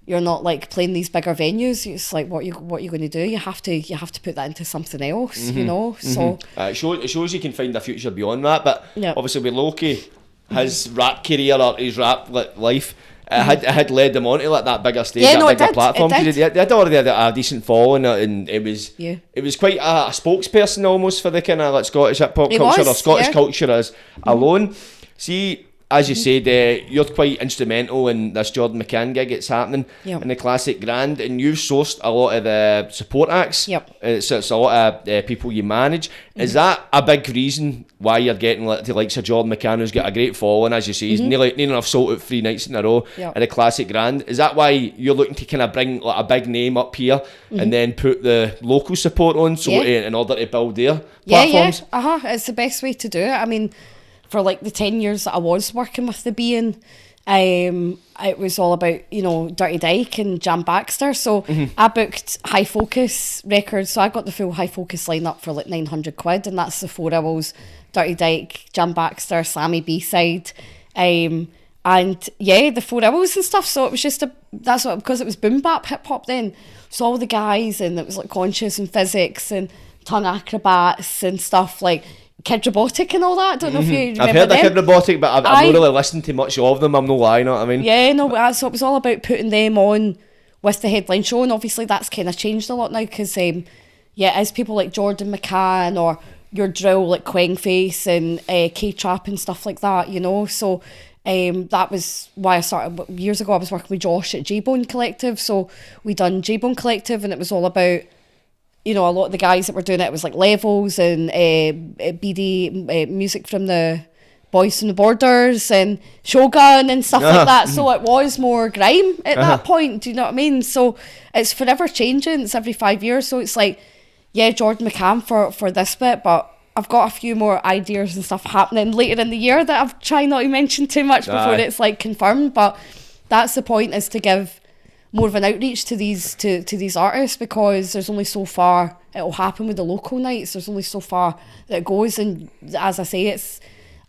you're not like playing these bigger venues, it's like, what you going to do? You have to put that into something else, you know. So it shows you can find a future beyond that. But obviously with Loki, his rap career or his rap life, it had led them on to like that bigger stage, that bigger platform. They had already had a decent following, and it was quite a spokesperson almost for the kind of like Scottish hip hop culture, or Scottish culture as alone. See, as you said, you're quite instrumental in this Jordan McCann gig that's happening in the Classic Grand, and you've sourced a lot of the support acts. So it's a lot of people you manage. Is that a big reason why you're getting the likes of Jordan McCann, who's got a great following, as you say, he's nearly enough sold out 3 nights in a row at the Classic Grand? Is that why you're looking to kind of bring like a big name up here and then put the local support on, so in order to build their platforms? It's the best way to do it. I mean, for like the 10 years that I was working with the Bean, it was all about, you know, Dirty Dyke and Jam Baxter. So I booked High Focus Records, so I got the full High Focus lineup for like 900 quid, and that's the 4 Owls, Dirty Dyke, Jam Baxter, Sammy B-side, and the 4 Owls and stuff. So it was just because it was boom bap hip hop then, so all the guys, and it was like Conscious and Physics and Tongue Acrobats and stuff like Kid Robotic and all that. I don't know if you remember I've heard them. of Kid Robotic, but I've not really listened to much of them. I'm no lie, you know what I mean? Yeah, no, but so it was all about putting them on with the headline show, and obviously that's kind of changed a lot now, because as people like Jordan McCann or your drill like Quengface and K-Trap and stuff like that, you know. So that was why I started years ago. I was working with Josh at J-Bone Collective, so we done J-Bone Collective, and it was all about, you know, a lot of the guys that were doing it was like Levels and BD music from the Boys from the Borders and Shogun and stuff like that. So it was more grime at that point. Do you know what I mean? So it's forever changing. It's every 5 years. So it's like, Jordan McCann for this bit, but I've got a few more ideas and stuff happening later in the year that I've tried not to mention too much before it's like confirmed. But that's the point, is to give more of an outreach to these artists, because there's only so far it'll happen with the local nights. There's only so far that it goes, and as I say, it's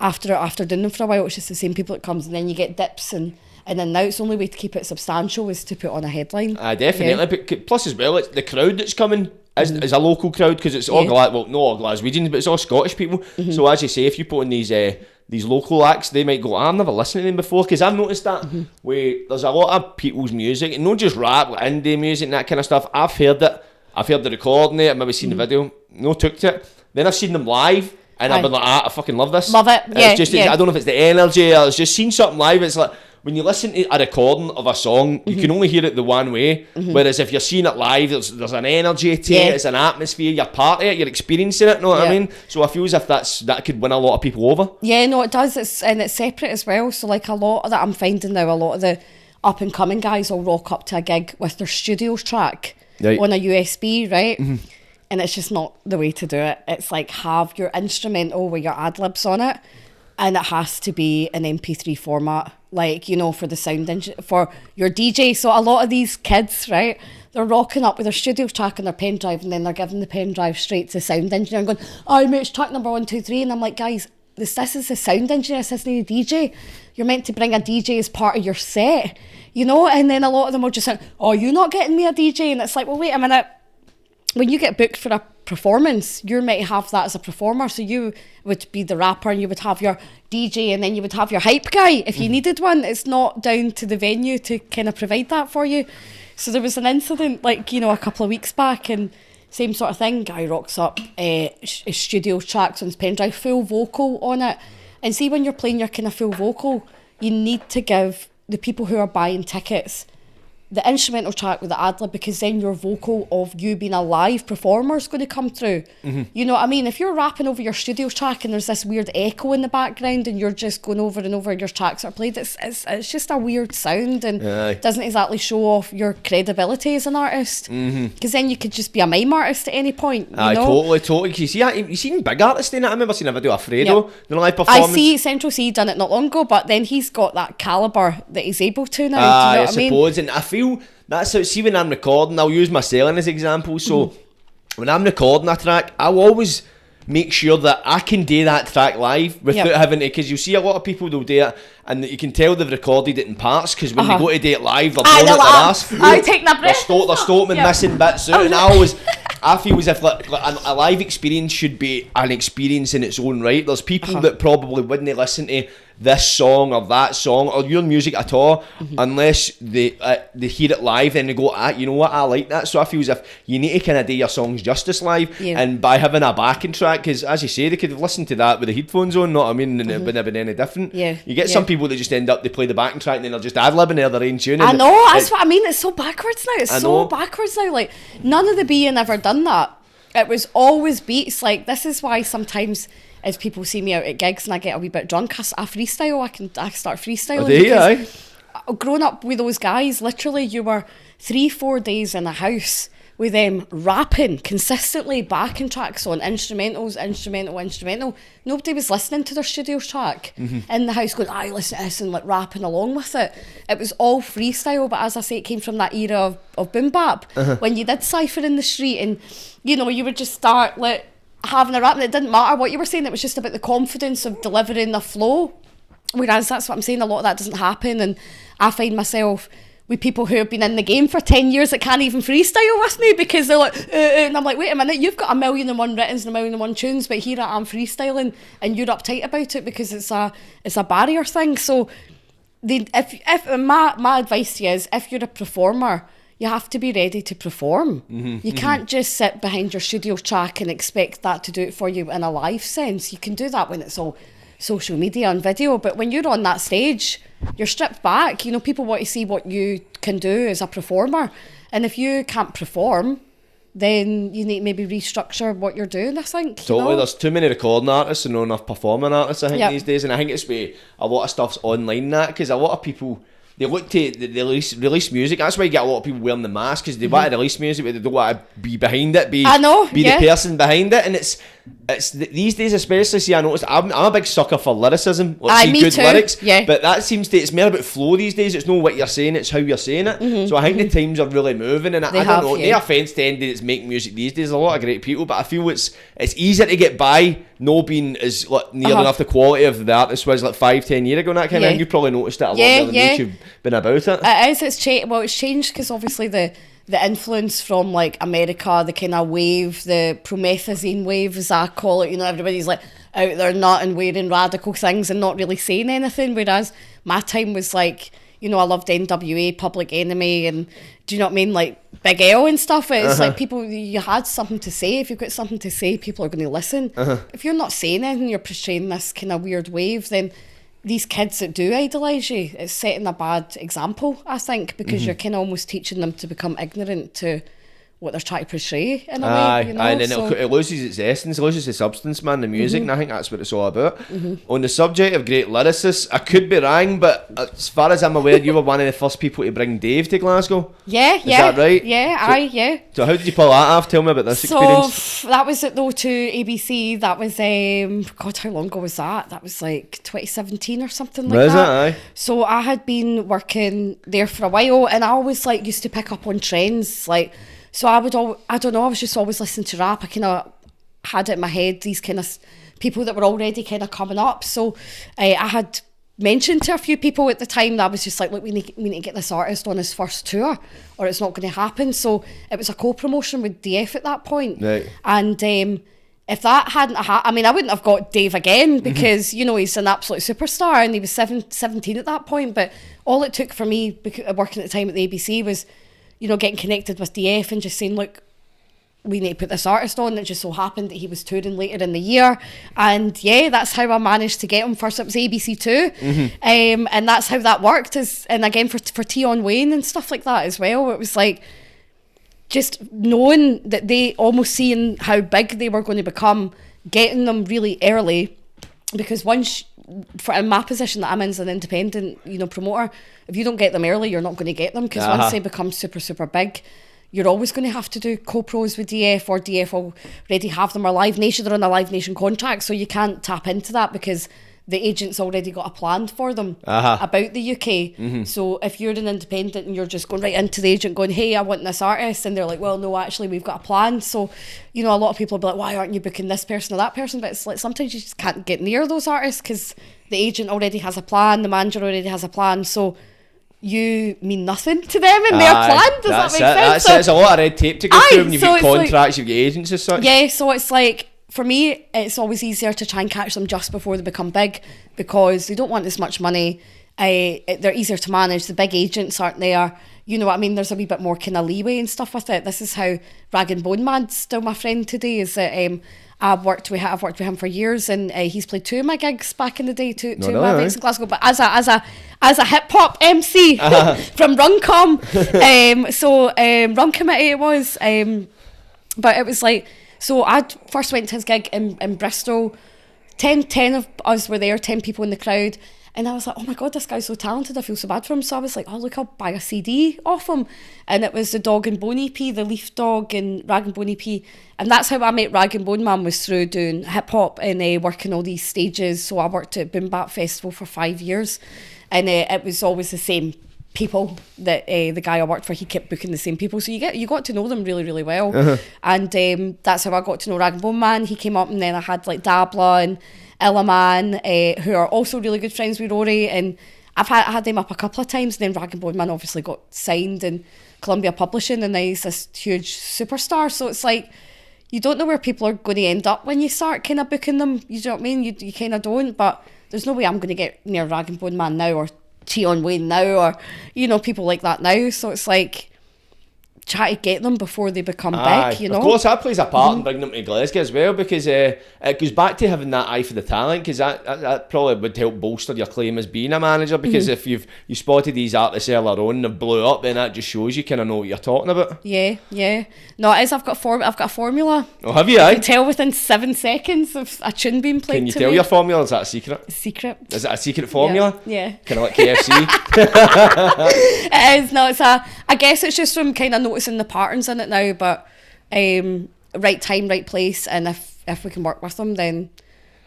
after doing them for a while, it's just the same people that comes, and then you get dips, and then now it's the only way to keep it substantial is to put on a headline. Definitely. But plus as well, it's the crowd that's coming is a local crowd, because it's all not all Glaswegians, but it's all Scottish people. So as you say, if you put on these local acts, they might go, I've never listened to them before, because I've noticed that where there's a lot of people's music, and not just rap, like indie music and that kind of stuff. I've heard the recording it, I've maybe seen the video, no took to it. Then I've seen them live, and I've been like, I fucking love this. Love it, It's just, I don't know if it's the energy, or it's just seen something live. It's like, when you listen to a recording of a song, you can only hear it the one way. Whereas if you're seeing it live, there's an energy to it, it's an atmosphere, you're part of it, you're experiencing it, know what I mean? So I feel as if that could win a lot of people over. Yeah, no, it does. It's separate as well. So like a lot of that I'm finding now, a lot of the up and coming guys will rock up to a gig with their studios track on a USB, right? And it's just not the way to do it. It's like, have your instrumental with your ad-libs on it, and it has to be an MP3 format, like, you know, for the sound engine, for your DJ. So a lot of these kids, right, they're rocking up with their studio track on their pen drive, and then they're giving the pen drive straight to the sound engineer and going, oh, mate, it's track number 1, 2, 3. And I'm like, guys, this is the sound engineer, this isn't a DJ. You're meant to bring a DJ as part of your set, you know? And then a lot of them will just say, oh, you're not getting me a DJ. And it's like, well, wait a minute. When you get booked for a performance, you're meant to have that as a performer. So you would be the rapper, and you would have your DJ, and then you would have your hype guy if you needed one. It's not down to the venue to kind of provide that for you. So there was an incident, like, you know, a couple of weeks back, and same sort of thing. Guy rocks up studio tracks on his pen drive, full vocal on it. And see, when you're playing your kind of full vocal, you need to give the people who are buying tickets the instrumental track with the ad-lib, because then your vocal of you being a live performer is going to come through. You know what I mean? If you're rapping over your studio track and there's this weird echo in the background and you're just going over and over your tracks are played, it's just a weird sound and doesn't exactly show off your credibility as an artist. Because then you could just be a mime artist at any point. You know? Totally. You seen big artists in it? I remember seeing a video of Fredo, the live performance. I see Central C done it not long ago, but then he's got that calibre that he's able to now. Do you know what I mean? Suppose, and I feel that's how, see when I'm recording, I'll use myself as an example. So when I'm recording a track, I'll always make sure that I can do that track live without having to, because you see a lot of people, they'll do it and you can tell they've recorded it in parts, because when they go to do it live, they're blowing at their ass. I take that breath. They're stopping missing bits out, and I feel as if like a live experience should be an experience in its own right. There's people that probably wouldn't listen to this song or that song or your music at all unless they hear it live and they go, you know what, I like that. So I feel as if you need to kind of do your songs justice live, and by having a backing track, because as you say, they could have listened to that with the headphones on, know what I mean, and it wouldn't have been any different. You get some people that just end up, they play the backing track and then they're just ad-libbing their own tune. I know, that's what I mean. It's so backwards now. It's so backwards now. Like, none of the being ever done that. It was always beats. Like, this is why sometimes as people see me out at gigs and I get a wee bit drunk, I freestyle. I start freestyling. Growing up with those guys, literally you were 3-4 days in a house with them rapping consistently, backing tracks on, instrumental. Nobody was listening to their studio track in the house going, I listen to this, and like rapping along with it. It was all freestyle, but as I say, it came from that era of boom bap, when you did cypher in the street and, you know, you would just start like having a rap and it didn't matter what you were saying, it was just about the confidence of delivering the flow. Whereas that's what I'm saying, a lot of that doesn't happen, and I find myself with people who have been in the game for 10 years that can't even freestyle with me because they're like, and I'm like, wait a minute, you've got 1,000,001 writtens and 1,000,001 tunes, but here I am freestyling and you're uptight about it because it's a barrier thing. So if my advice to you is, if you're a performer, you have to be ready to perform. You can't just sit behind your studio track and expect that to do it for you in a live sense. You can do that when it's all social media and video, but when you're on that stage, you're stripped back. You know, people want to see what you can do as a performer, and if you can't perform, then you need to maybe restructure what you're doing, I think. Totally, there's too many recording artists and not enough performing artists, I think, these days, and I think it's where a lot of stuff's online that, because a lot of people, they look to release music. That's why you get a lot of people wearing the mask, because they want to release music but they don't want to be behind it, be the person behind it. And it's these days especially, see, I noticed I'm a big sucker for lyricism, lyrics, but that seems to, it's more about flow these days. It's not what you're saying, it's how you're saying it. So I think the times are really moving, and I don't know, no offence to anybody that's making music these days, there's a lot of great people, but I feel it's easier to get by not being as near enough the quality of the artist was like 5-10 years ago and that kind of thing. You probably noticed it a lot more than me, you've been about it. It is, it's changed because obviously the influence from like America, the kind of wave, the promethazine wave as I call it, you know, everybody's like out there nutting, wearing radical things and not really saying anything, whereas my time was like, you know, I loved NWA, Public Enemy, and do you know what I mean, like Big L and stuff. It's like people, you had something to say. If you've got something to say, people are going to listen. If you're not saying anything, you're portraying this kind of weird wave, then these kids that do idolise you, it's setting a bad example, I think, because you're kind of almost teaching them to become ignorant to what they're trying to portray in a way, you know? And then it loses its essence, it loses the substance, man, the music, and I think that's what it's all about. On the subject of great lyricists, I could be wrong, but as far as I'm aware, you were one of the first people to bring Dave to Glasgow. Is that right? So how did you pull that off? Tell me about this experience. So that was at the O2 ABC. That was, God, how long ago was that? That was like 2017 or something like that. So I had been working there for a while, and I always like used to pick up on trends, like. So I was just always listening to rap. I kind of had it in my head, these kind of people that were already kind of coming up. So I had mentioned to a few people at the time that I was just like, look, we need to get this artist on his first tour or it's not going to happen. So it was a co-promotion with DF at that point. Right. And if that hadn't happened, I mean, I wouldn't have got Dave again because, you know, he's an absolute superstar and he was 17 at that point. But all it took for me, working at the time at the ABC, was, you know, getting connected with DF and just saying, look, we need to put this artist on. It just so happened that he was touring later in the year, and yeah, that's how I managed to get him. First it was ABC2, and that's how that worked. And again for Tion Wayne and stuff like that as well, it was like just knowing that they almost seeing how big they were going to become, getting them really early, because once in my position that I'm in as an independent, promoter, if you don't get them early, you're not going to get them, because once they become super, super big, you're always going to have to do co-pros with DF, or DF already have them, or Live Nation, they're on a Live Nation contract, so you can't tap into that because the agent's already got a plan for them about the UK. So if you're an independent and you're just going right into the agent going, hey, I want this artist, and they're like, well, no, actually we've got a plan. So, a lot of people will be like, why aren't you booking this person or that person? But it's like sometimes you just can't get near those artists because the agent already has a plan, the manager already has a plan, so you mean nothing to them in their plan. Does that make sense? There's a lot of red tape to go through when you've got contracts, you've got agents and such. Yeah, so it's like, for me, it's always easier to try and catch them just before they become big, because they don't want as much money. They're easier to manage. The big agents aren't there. You know what I mean? There's a wee bit more kind of leeway and stuff with it. This is how Rag and Bone Man's still my friend today. Is that I've worked with him for years, and he's played 2 of my gigs back in the day, two of my events in Glasgow. But as a hip hop MC from Runcom, Rum Committee it was. But it was like, so I first went to his gig in Bristol. 10 of us were there, 10 people in the crowd. And I was like, oh my God, this guy's so talented. I feel so bad for him. So I was like, oh, look, I'll buy a CD off him. And it was the Dog and Bone EP, the Leaf Dog and Rag and Bone EP. And that's how I met Rag and Bone Man, was through doing hip hop and working all these stages. So I worked at Boom Bap Festival for 5 years. And it was always the same people that the guy I worked for, he kept booking the same people. So you got to know them really, really well. And that's how I got to know Rag and Bone Man. He came up, and then I had like Dabla and Illaman, who are also really good friends with Rory, and I had them up a couple of times. And then Rag and Bone Man obviously got signed in Columbia Publishing, and now he's this huge superstar. So it's like, you don't know where people are going to end up when you start kind of booking them. You know what I mean? You kind of don't, but there's no way I'm going to get near Rag and Bone Man now, or Tion Wayne now, or people like that now. So it's like, try to get them before they become big, Of course, that plays a part in bringing them to Glasgow as well, because it goes back to having that eye for the talent, because that probably would help bolster your claim as being a manager, because if you spotted these artists earlier on and they blew up, then that just shows you kind of know what you're talking about. Yeah. No, it is. I've got a formula. Oh, have you? I can tell within 7 seconds of a tune being played. Can you tell your formula? Is that a secret? Secret. Is it a secret formula? Yeah. Kind of like KFC? It is. No, I guess it's just from kind of noticing the patterns in it now, but right time, right place, and if we can work with them, then,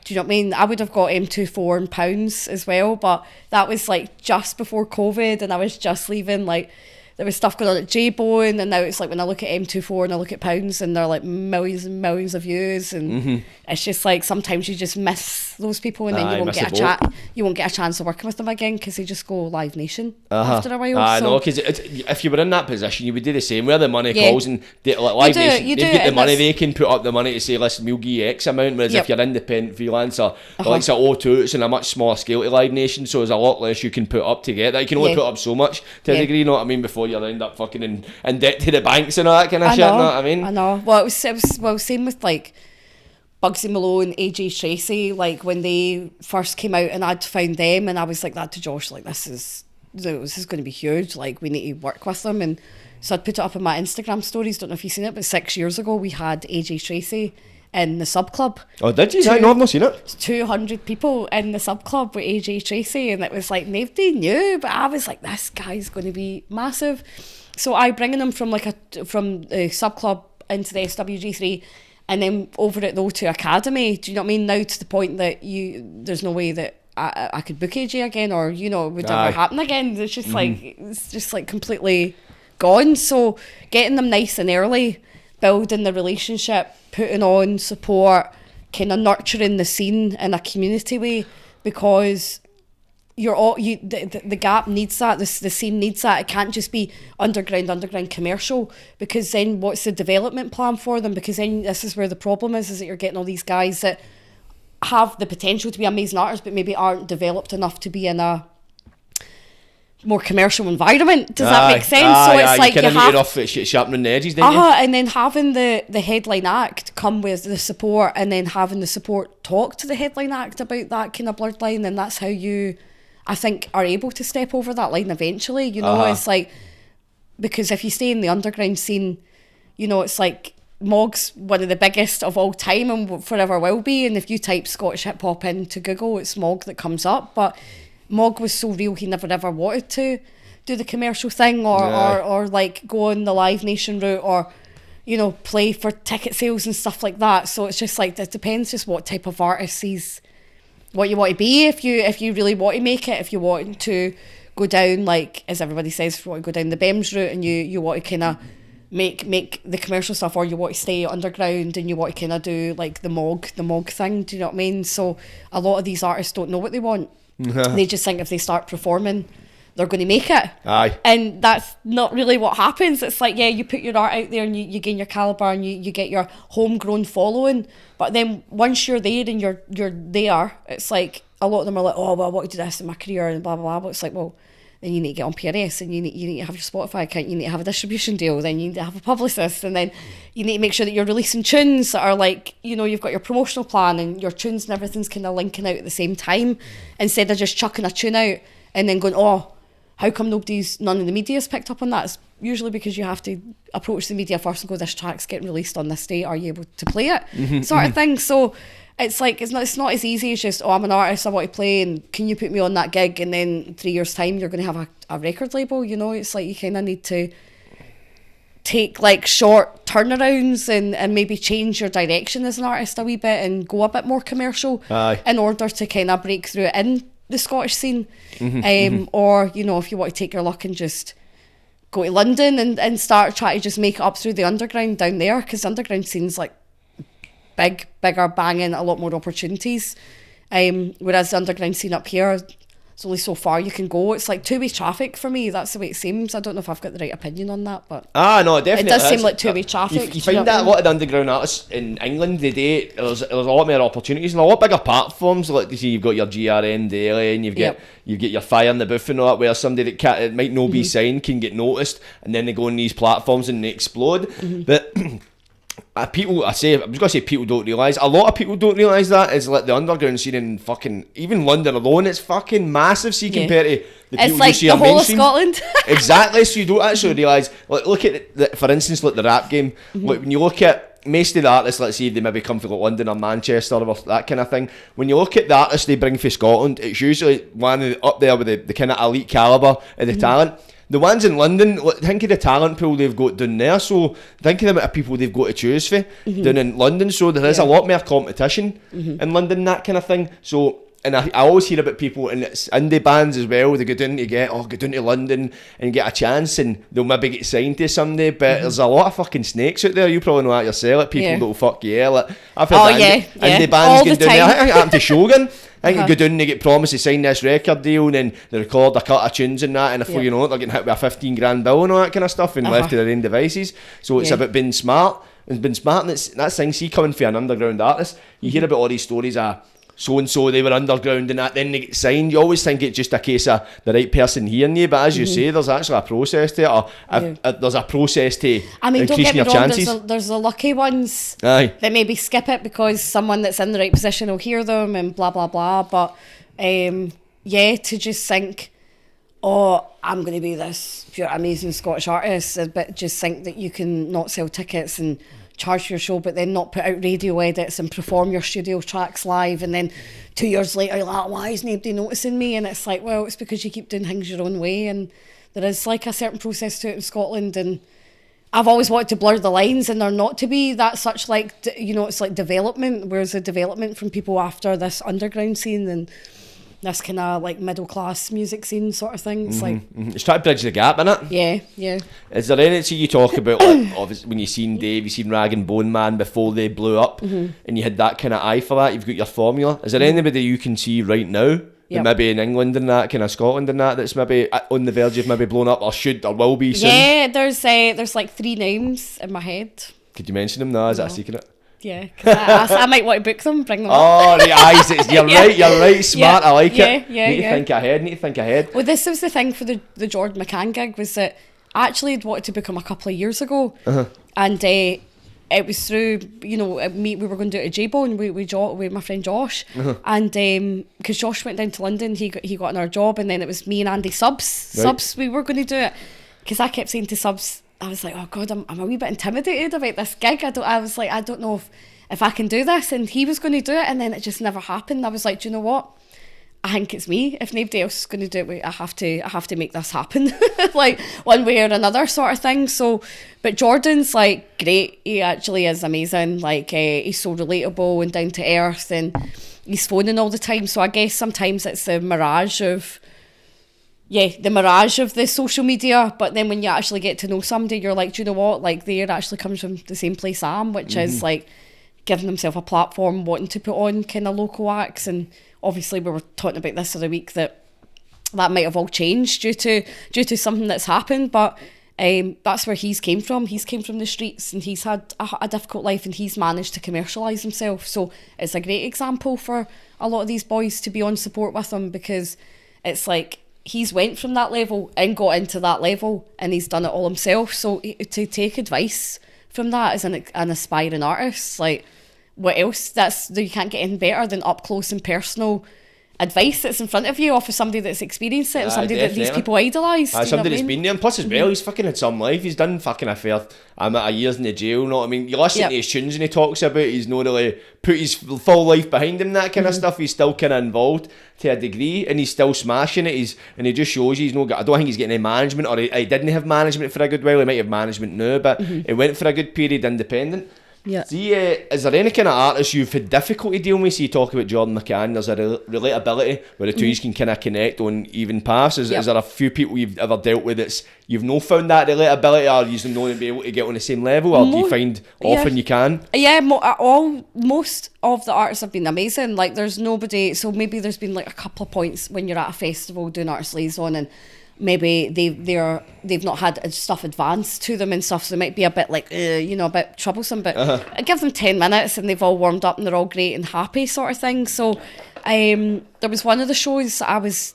do you know what I mean? I would have got M24 and Pounds as well, but that was like just before COVID, and I was just leaving. Like, there was stuff going on at J-Bone, and now it's like when I look at M24 and I look at Pounds, and they're like millions and millions of views, and it's just like sometimes you just miss those people, and then you won't get a chance of working with them again, because they just go Live Nation after a while. No, because if you were in that position, you would do the same, where the money calls, and Live Nation, they get the money, they can put up the money to say, listen, we'll give you X amount, whereas if you're independent freelancer, like O2, it's on a much smaller scale to Live Nation, so there's a lot less you can put up to get that. You can only put up so much to a degree, you know what I mean, before you end up fucking in debt to the banks and all that kind of shit, you know what I mean? I know. Well, it was same with like Bugsy Malone, AJ Tracy, like when they first came out, and I'd found them, and I was like that to Josh, like this is going to be huge, like we need to work with them. And so I'd put it up in my Instagram stories. Don't know if you've seen it, but 6 years ago we had AJ Tracy in the sub club. Oh, did you? No, I've not seen it. 200 people in the sub club with AJ Tracy, and it was like nobody knew, but I was like, this guy's going to be massive. So I bringing him from the sub club into the SWG3, and then over at the O2 Academy. Do you know what I mean? Now to the point that there's no way that I could book AJ again, or it would ever happen again. It's just like completely gone. So getting them nice and early, building the relationship, putting on support, kind of nurturing the scene in a community way, because the gap needs that, the scene needs that. It can't just be underground commercial, because then what's the development plan for them? Because then this is where the problem is that you're getting all these guys that have the potential to be amazing artists, but maybe aren't developed enough to be in a more commercial environment. Does that make sense? So it's like you have need it off sharpening the edges, don't you? and then having the headline act come with the support, and then having the support talk to the headline act about that kind of blurred line, and that's how you, I think, are able to step over that line eventually. You know, it's like, because if you stay in the underground scene, you know, it's like Mog's one of the biggest of all time and forever will be, and if you type Scottish hip hop into Google, it's Mog that comes up. But Mog was so real, he never ever wanted to do the commercial thing or like go on the Live Nation route or, you know, play for ticket sales and stuff like that. So it's just like, it depends just what type of artist sees what you want to be. If you really want to make it, if you want to go down, like, as everybody says, if you want to go down the BEMS route and you want to kind of make the commercial stuff, or you want to stay underground and you want to kind of do like the Mog thing, do you know what I mean? So a lot of these artists don't know what they want. They just think if they start performing, they're going to make it. And that's not really what happens. It's like, yeah, you put your art out there and you gain your calibre and you get your homegrown following. But then once you're there and you're there, it's like a lot of them are like, oh, well, I want to do this in my career and blah, blah, blah. But it's like, well, then you need to get on PRS and you need to have your Spotify account, you need to have a distribution deal, then you need to have a publicist, and then you need to make sure that you're releasing tunes that are like, you know, you've got your promotional plan and your tunes and everything's kind of linking out at the same time, instead of just chucking a tune out and then going, oh, how come none of the media's picked up on that? It's usually because you have to approach the media first and go, this track's getting released on this day, are you able to play it? Sort of thing. So it's like, it's not as easy as just, oh, I'm an artist, I want to play, and can you put me on that gig? And then 3 years' time, you're going to have a record label, you know? It's like you kind of need to take like short turnarounds and maybe change your direction as an artist a wee bit and go a bit more commercial in order to kind of break through in the Scottish scene. Or, you know, if you want to take your luck and just go to London and start trying to just make it up through the underground down there, because the underground scene's like bigger, banging, a lot more opportunities, whereas the underground scene up here, it's only so far you can go. It's like two-way traffic for me. That's the way it seems. I don't know if I've got the right opinion on that, but no, definitely it does seem like two-way traffic. You find that a lot of the underground artists in England today, there's a lot more opportunities and a lot bigger platforms. Like you see, you've got your GRN Daily and you get your Fire in the Booth and all that, where somebody that it might not be signed can get noticed, and then they go on these platforms and they explode. But people, I was going to say people don't realise, a lot of people don't realise that is like the underground scene in fucking, even London alone, it's fucking massive, see, compared to the people like you see the on whole mainstream. of Scotland. Exactly, so you don't actually realise, like, look at, for instance, like the rap game, like when you look at most of the artists, let's say they maybe come from like London or Manchester or that kind of thing, when you look at the artists they bring from Scotland, it's usually one of up there with the kind of elite calibre of the talent. The ones in London, think of the talent pool they've got down there, so think of the amount of people they've got to choose for down in London, so there is a lot more competition in London, that kind of thing. So, and I always hear about people, and it's indie bands as well, they go down to London and get a chance, and they'll maybe get signed to someday, but there's a lot of fucking snakes out there, you probably know that yourself, like people that'll fuck you, like, I've heard indie bands going down there. I think it happened to Shogun. I think you go down and they get promised to sign this record deal, and then they record a cut of tunes and that, and before you know it, they're getting hit with a 15 grand bill and all that kind of stuff and left to their own devices. So it's about being smart. It's been smart, and that's thing, see, coming for an underground artist, you hear about all these stories of so-and-so, they were underground and that, then they get signed. You always think it's just a case of the right person hearing you, but as you say, there's actually a process to it, or there's a process to increasing your chances. There's the lucky ones that maybe skip it because someone that's in the right position will hear them and blah, blah, blah. But to just think, oh, I'm going to be this pure amazing Scottish artist, but just think that you can not sell tickets and charge for your show, but then not put out radio edits and perform your studio tracks live, and then 2 years later you're like, why is nobody noticing me? And it's like, well, it's because you keep doing things your own way, and there is like a certain process to it in Scotland, and I've always wanted to blur the lines and there not to be that such, like, you know, it's like development, whereas the development from people after this underground scene and this kind of like middle class music scene sort of thing. It's like it's trying to bridge the gap, innit? Yeah. Is there anything you talk about, like, obviously when you seen Dave, you seen Rag and Bone Man before they blew up, and you had that kind of eye for that, you've got your formula. Is there anybody you can see right now, that maybe in England and that, kind of Scotland and that's maybe on the verge of maybe blown up, or should or will be soon? Yeah, there's like 3 names in my head. Could you mention them now? Is that a secret? Yeah, because I might want to book them, bring them up. Oh, the eyes. You're right. Smart. I like it. Yeah, Need to think ahead. Well, this was the thing for the Jordan McCann gig, was that I actually had wanted to book him a couple of years ago. And it was through, we were going to do it at J-Bone with my friend Josh. And because Josh went down to London, he got another job, and then it was me and Andy Subs, we were going to do it. Because I kept saying to Subs, I was like, oh God, I'm a wee bit intimidated about this gig. I was like, I don't know if I can do this. And he was going to do it, and then it just never happened. I was like, do you know what? I think it's me. If nobody else is going to do it, I have to make this happen, like one way or another sort of thing. So, but Jordan's like great. He actually is amazing. Like he's so relatable and down to earth, and he's phoning all the time. So I guess sometimes it's the mirage of the social media. But then when you actually get to know somebody, you're like, do you know what? Like they're actually comes from the same place I am, which is like giving themselves a platform, wanting to put on kind of local acts. And obviously we were talking about this other week that might have all changed due to something that's happened, but that's where he's came from. He's came from the streets, and he's had a difficult life, and he's managed to commercialise himself. So it's a great example for a lot of these boys to be on support with him, because it's like he's went from that level and got into that level, and he's done it all himself. So to take advice from that as an aspiring artist, like what else? You can't get anything better than up close and personal advice that's in front of you off of somebody that's experienced it, and somebody definitely. that these people idolise. Somebody that's been there, and plus as well, he's fucking had some life. He's done fucking a fair amount of years in the jail, know what I mean? You listen to his tunes and he talks about he's not really put his full life behind him, that kind of stuff. He's still kind of involved to a degree, and he's still smashing it. And he just shows you he's I don't think he's getting any management, or he didn't have management for a good while. He might have management now, but he went for a good period independent. Yeah. See, is there any kind of artists you've had difficulty dealing with? See, you talk about Jordan McCann, there's a relatability where the two can kind of connect on even paths. Is there a few people you've ever dealt with you've not found that relatability, or you've not be able to get on the same level, or do you find often you can? Yeah, most of the artists have been amazing. Like there's nobody, so maybe there's been like a couple of points when you're at a festival doing artist liaison, and maybe they've not had stuff advanced to them and stuff, so they might be a bit like a bit troublesome, but I give them 10 minutes and they've all warmed up and they're all great and happy sort of thing. So there was one of the shows I was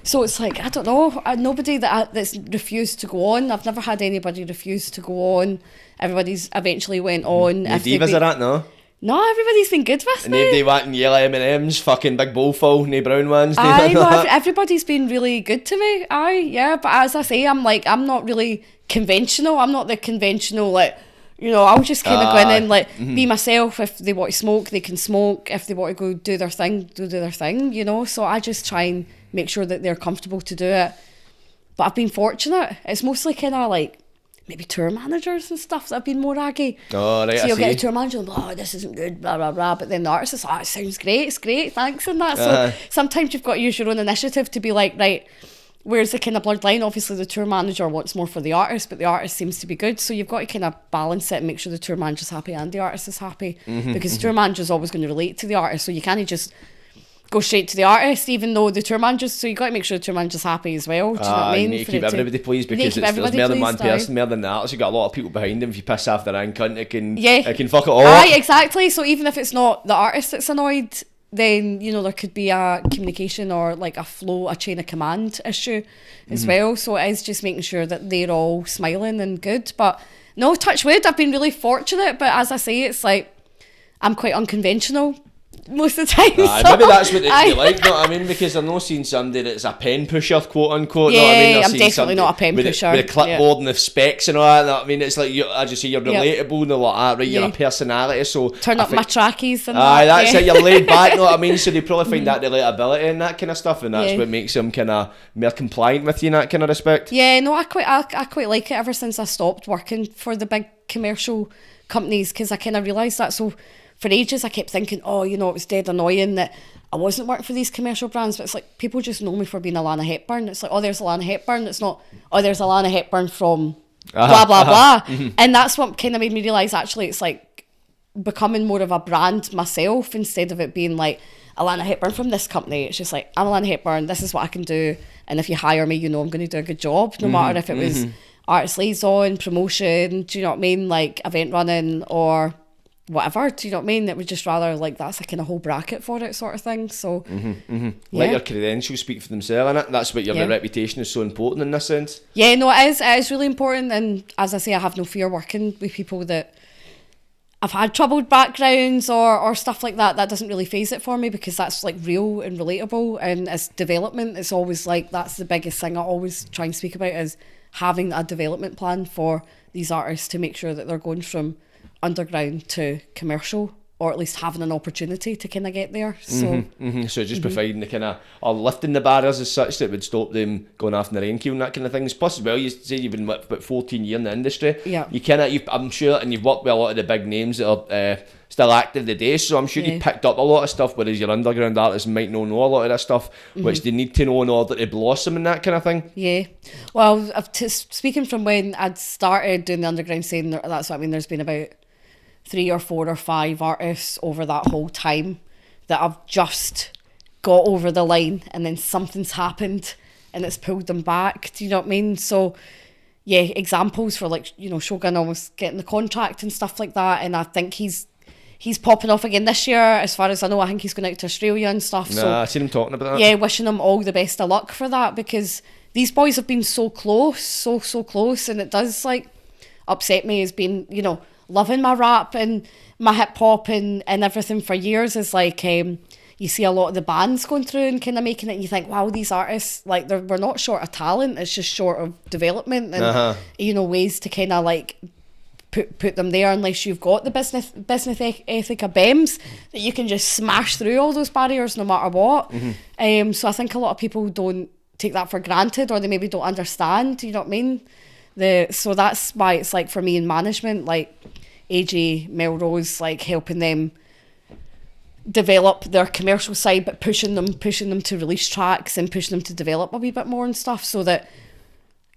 so it's like, I don't know, nobody that's refused to go on. I've never had anybody refuse to go on. Everybody's eventually went on. The divas are that, no? No, everybody's been good with me. And they wanting yellow M&Ms, fucking big bowl full, no brown ones. Everybody's been really good to me. But as I say, I'm not really conventional. I'm not the conventional, like, I'll just kind of go in and be myself. If they want to smoke, they can smoke. If they want to go do their thing, do their thing, So I just try and make sure that they're comfortable to do it. But I've been fortunate. It's mostly kind of like maybe tour managers and stuff that have been more aggy. Oh, right, so you'll get a tour manager and this isn't good, blah, blah, blah. But then the artist is it sounds great, it's great, thanks, and that. So sometimes you've got to use your own initiative to be like, right, where's the kind of blurred line? Obviously the tour manager wants more for the artist, but the artist seems to be good. So you've got to kind of balance it and make sure the tour manager's happy and the artist is happy. Because the tour manager's always going to relate to the artist. So you can't just go straight to the artist, even though the tour manager's, so you got to make sure the tour manager's happy as well. Do you know what I mean? You need to keep everybody pleased, because there's more than one person, more than the artist. You've got a lot of people behind them. If you piss off their own cunt, it can fuck it all up. Exactly. So even if it's not the artist that's annoyed, then there could be a communication or like a chain of command issue as well. So it is just making sure that they're all smiling and good. But no, touch wood, I've been really fortunate. But as I say, it's like I'm quite unconventional most of the time. Maybe that's what you like, know what I mean? Because I'm not seeing somebody that's a pen pusher, quote unquote. Yeah, know what I mean? I'm definitely not a pen pusher. With a clipboard and the specs and all that. Know what I mean? It's like, as you say, you're relatable and all that, right? You're a personality, so turn up my trackies and that's it. You're laid back, know what I mean? So they probably find that relatability and that kind of stuff, and that's what makes them kind of more compliant with you in that kind of respect. Yeah, no, I quite like it ever since I stopped working for the big commercial companies, because I kind of realised that. So for ages I kept thinking, it was dead annoying that I wasn't working for these commercial brands, but it's like people just know me for being Alana Hepburn. It's like, there's Alana Hepburn. It's not, there's Alana Hepburn from blah, blah, blah. And that's what kind of made me realise, actually, it's like becoming more of a brand myself, instead of it being like Alana Hepburn from this company. It's just like, I'm Alana Hepburn, this is what I can do, and if you hire me, I'm going to do a good job, no matter if it was artist liaison, promotion, do you know what I mean? Like event running or whatever, do you know what I mean? It would just rather like that's a kind of whole bracket for it sort of thing. So Let your credentials speak for themselves, innit? That's what your reputation is so important in this sense. Yeah, no, it is really important. And as I say, I have no fear working with people that I've had troubled backgrounds or stuff like that. That doesn't really faze it for me because that's like real and relatable. And as development, it's always like that's the biggest thing I always try and speak about is having a development plan for these artists to make sure that they're going from underground to commercial, or at least having an opportunity to kind of get there. So So just providing the kind of, or lifting the barriers as such that would stop them going off in the rain queue and that kind of things. Plus as well, you say you've been about 14 years in the industry. Yeah. You kind of, I'm sure, and you've worked with a lot of the big names that are still active today, so I'm sure you picked up a lot of stuff, whereas your underground artists might not know a lot of this stuff, which they need to know in order to blossom and that kind of thing. Yeah. Well, speaking from when I'd started doing the underground scene, that's what I mean, there's been about 3 or 4 or 5 artists over that whole time that I've just got over the line and then something's happened and it's pulled them back. Do you know what I mean? So yeah, examples for like, you know, Shogun almost getting the contract and stuff like that, and I think he's popping off again this year as far as I know. I think he's going out to Australia and stuff. I seen him talking about that. Yeah, wishing him all the best of luck for that, because these boys have been so close, so close, and it does like upset me as being, you know, loving my rap and my hip hop and everything for years is like you see a lot of the bands going through and kind of making it and you think, wow, these artists, like we're not short of talent, it's just short of development and you know, ways to kind of like put them there, unless you've got the business ethic of BEMS that you can just smash through all those barriers no matter what. So I think a lot of people don't take that for granted, or they maybe don't understand, you know what I mean? So that's why it's like for me in management, like AJ, Melrose, like helping them develop their commercial side, but pushing them to release tracks and pushing them to develop a wee bit more and stuff, so that,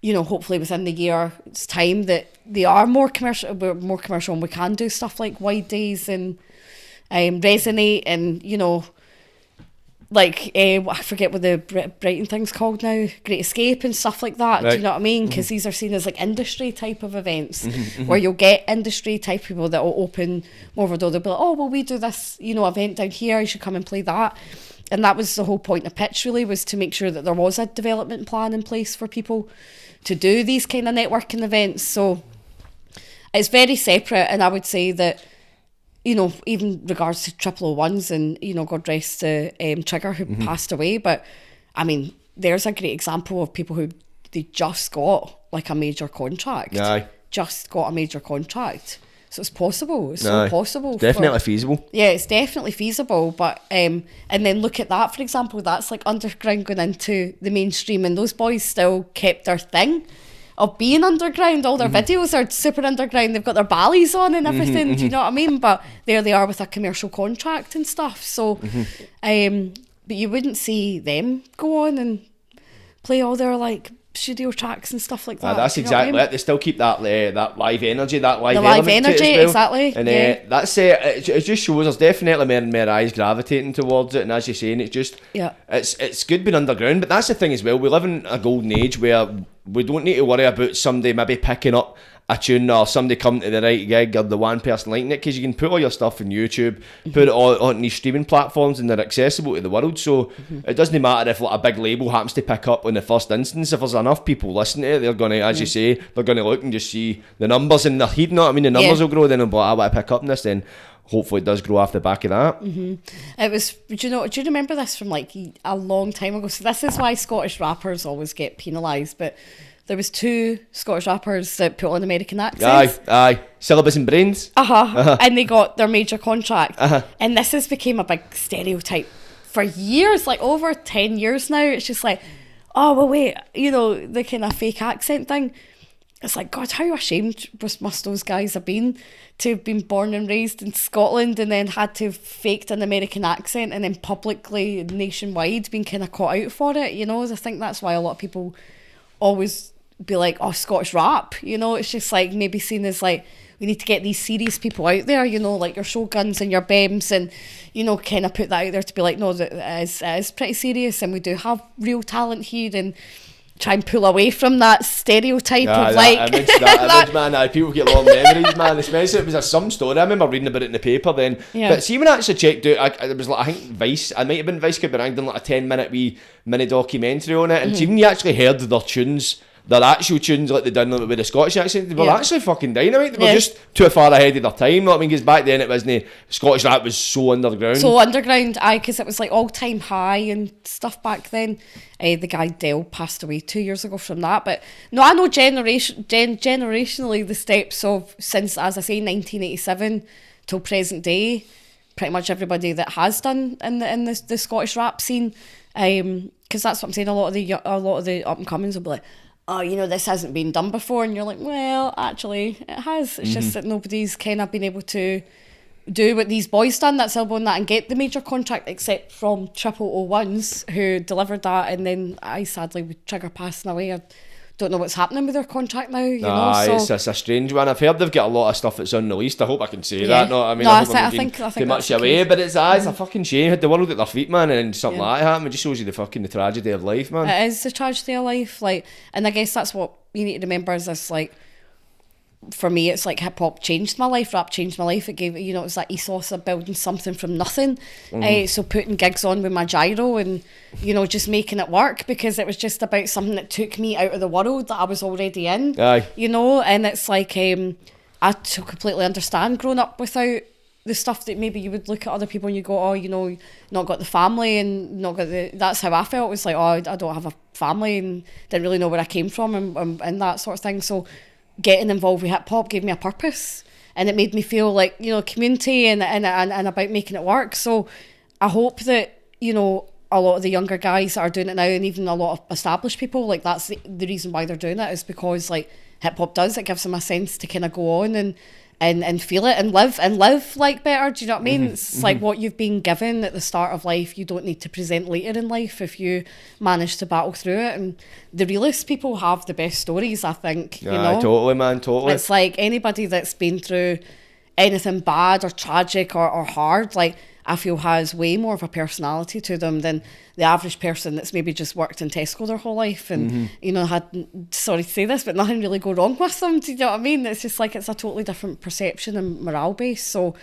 you know, hopefully within the year's time that they are more commercial and we can do stuff like Wide Days and Resonate and, you know, like I forget what the Brighton thing's called now, Great Escape and stuff like that. Right. Do you know what I mean? Because these are seen as like industry type of events where you'll get industry type people that will open more of a door. They'll be like, oh well, we do this, you know, event down here, you should come and play that. And that was the whole point of pitch, really, was to make sure that there was a development plan in place for people to do these kind of networking events. So it's very separate, and I would say that, you know, even regards to 001s and, you know, God rest Trigger who passed away, but I mean, there's a great example of people who they just got like a major contract. Aye. Just got a major contract. So it's possible. It's so possible. It's definitely feasible. Yeah, it's definitely feasible. But and then look at that, for example, that's like underground going into the mainstream, and those boys still kept their thing of being underground. All their videos are super underground. They've got their ballys on and everything. Do you know what I mean? But there they are with a commercial contract and stuff. So, but you wouldn't see them go on and play all their like studio tracks and stuff like that. That's exactly it. They still keep that live energy, that live energy, well. exactly. And that's it just shows there's definitely more and more eyes gravitating towards it. And as you're saying, it's just it's good being underground. But that's the thing as well. We live in a golden age where we don't need to worry about somebody maybe picking up a tune or somebody coming to the right gig or the one person liking it, because you can put all your stuff on YouTube, put it on these streaming platforms, and they're accessible to the world. So it doesn't matter if like a big label happens to pick up in the first instance. If there's enough people listening to it, they're going to, as you say, they're going to look and just see the numbers in their head. You know what I mean? The numbers will grow. Then they'll be like, I want to pick up on this. Then hopefully it does grow off the back of that. It was, do you remember this from like a long time ago? So this is why Scottish rappers always get penalised, but there was 2 Scottish rappers that put on American accents. Aye. Syllabus and Brains. And they got their major contract. And this has become a big stereotype for years, like over 10 years now. It's just like, oh, well, wait, you know, the kind of fake accent thing. It's like, God, how ashamed must those guys have been to have been born and raised in Scotland and then had to have faked an American accent and then publicly, nationwide, been kind of caught out for it, you know? I think that's why a lot of people always be like, oh, Scottish rap, you know? It's just like maybe seen as like, we need to get these serious people out there, you know, like your Shoguns and your BEMS, and, you know, kind of put that out there to be like, no, that it is pretty serious and we do have real talent here. And try and pull away from that stereotype of that image, man. People get long memories, man. Especially it was some story. I remember reading about it in the paper then. Yeah. But see, when I actually checked out, it was like, I think Vice. I might have been Vice, but I done like a 10-minute wee mini documentary on it. And see, when you actually heard their tunes, their actual tunes, like they done with the Scottish accent, they were actually fucking dynamite. They were just too far ahead of their time. You know what I mean? Because back then it wasn't, Scottish rap was so underground. Because it was like all-time high and stuff back then. The guy Dell passed away 2 years ago from that. But no, I know generationally the steps of, since, as I say, 1987 till present day, pretty much everybody that has done in the Scottish rap scene. Because that's what I'm saying. A lot of the up and comings will be like, oh, you know, this hasn't been done before, and you're like, well, actually, it has. It's just that nobody's kind of been able to do what these boys done, that's elbowing that, and get the major contract, except from 0001s who delivered that, and then sadly with Trigger passing away, I don't know what's happening with their contract now. You know, so it's a strange one. I've heard they've got a lot of stuff that's unreleased. I hope I can say that. No, I mean, I think too much away, but it's a fucking shame. Had the world at their feet, man, and something like that happened. It just shows you the tragedy of life, man. It is the tragedy of life, like, and I guess that's what you need to remember is this, like, for me, it's like hip hop changed my life, rap changed my life. It gave, you know, it was that ethos of building something from nothing. So putting gigs on with my gyro and, you know, just making it work, because it was just about something that took me out of the world that I was already in. Aye. You know, and it's like, I completely understand growing up without the stuff that maybe you would look at other people and you go, oh, you know, not got the family and not got the, that's how I felt. It was like, oh, I don't have a family and didn't really know where I came from and that sort of thing. So getting involved with hip hop gave me a purpose, and it made me feel like, you know, community and about making it work. So I hope that, you know, a lot of the younger guys that are doing it now, and even a lot of established people, like, that's the reason why they're doing it, is because, like, hip hop does, it gives them a sense to kind of go on and feel it and live like better. Do you know what I mean? It's like what you've been given at the start of life, you don't need to present later in life if you manage to battle through it. And the realest people have the best stories, I think. You know? Totally, man, totally. It's like anybody that's been through anything bad or tragic or hard, like, I feel has way more of a personality to them than the average person that's maybe just worked in Tesco their whole life and, you know, had, sorry to say this, but nothing really go wrong with them. Do you know what I mean? It's just like, it's a totally different perception and morale base. So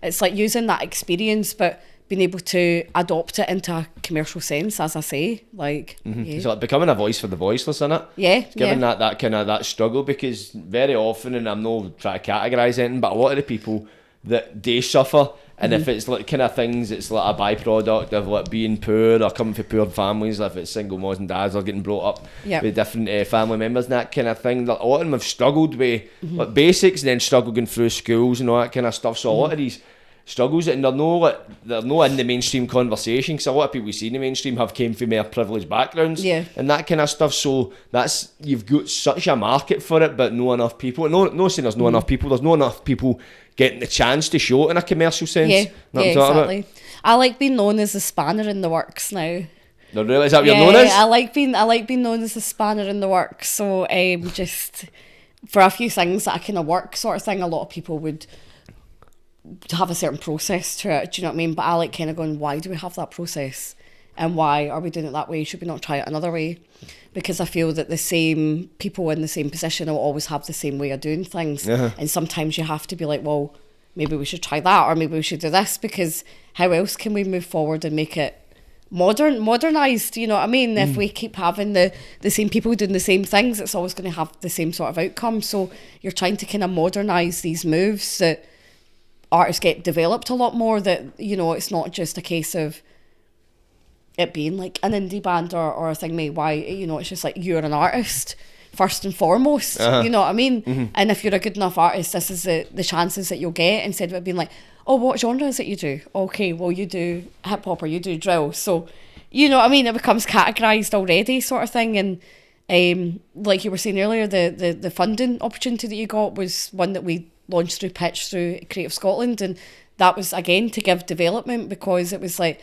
it's like using that experience, but being able to adopt it into a commercial sense, as I say, like, It's like becoming a voice for the voiceless, isn't it? Yeah. Given that kind of that struggle, because very often, and I'm not trying to categorise anything, but a lot of the people that they suffer, and if it's like kind of things, it's like a byproduct of like being poor or coming from poor families, if it's single moms and dads or getting brought up with different family members and that kind of thing. Like, a lot of them have struggled with like basics and then struggled going through schools and all that kind of stuff. So a lot of these struggles, and they're no in the mainstream conversation, because a lot of people we see in the mainstream have came from more privileged backgrounds and that kind of stuff. So that's, you've got such a market for it, but no enough people. No saying there's no enough people. There's no enough people getting the chance to show it in a commercial sense. Yeah, exactly. I like being known as the spanner in the works now. No, really? Is that what you're known as? I like being known as the spanner in the works. So just for a few things that I kind of work sort of thing, a lot of people would have a certain process to it. Do you know what I mean? But I like kind of going, why do we have that process? And why are we doing it that way? Should we not try it another way? Because I feel that the same people in the same position will always have the same way of doing things. And sometimes you have to be like, well, maybe we should try that, or maybe we should do this, because how else can we move forward and make it modernised? You know what I mean? If we keep having the same people doing the same things, it's always going to have the same sort of outcome. So you're trying to kind of modernise these moves that artists get developed a lot more, that, you know, it's not just a case of it being like an indie band or a thing made. Why, you know, it's just like, you're an artist first and foremost. You know what I mean? And if you're a good enough artist, this is the chances that you'll get, instead of it being like, oh, what genre is it you do? Okay, well, you do hip hop or you do drill. So, you know what I mean? It becomes categorised already, sort of thing. And like you were saying earlier, the funding opportunity that you got was one that we launched through Pitch through Creative Scotland, and that was again to give development, because it was like,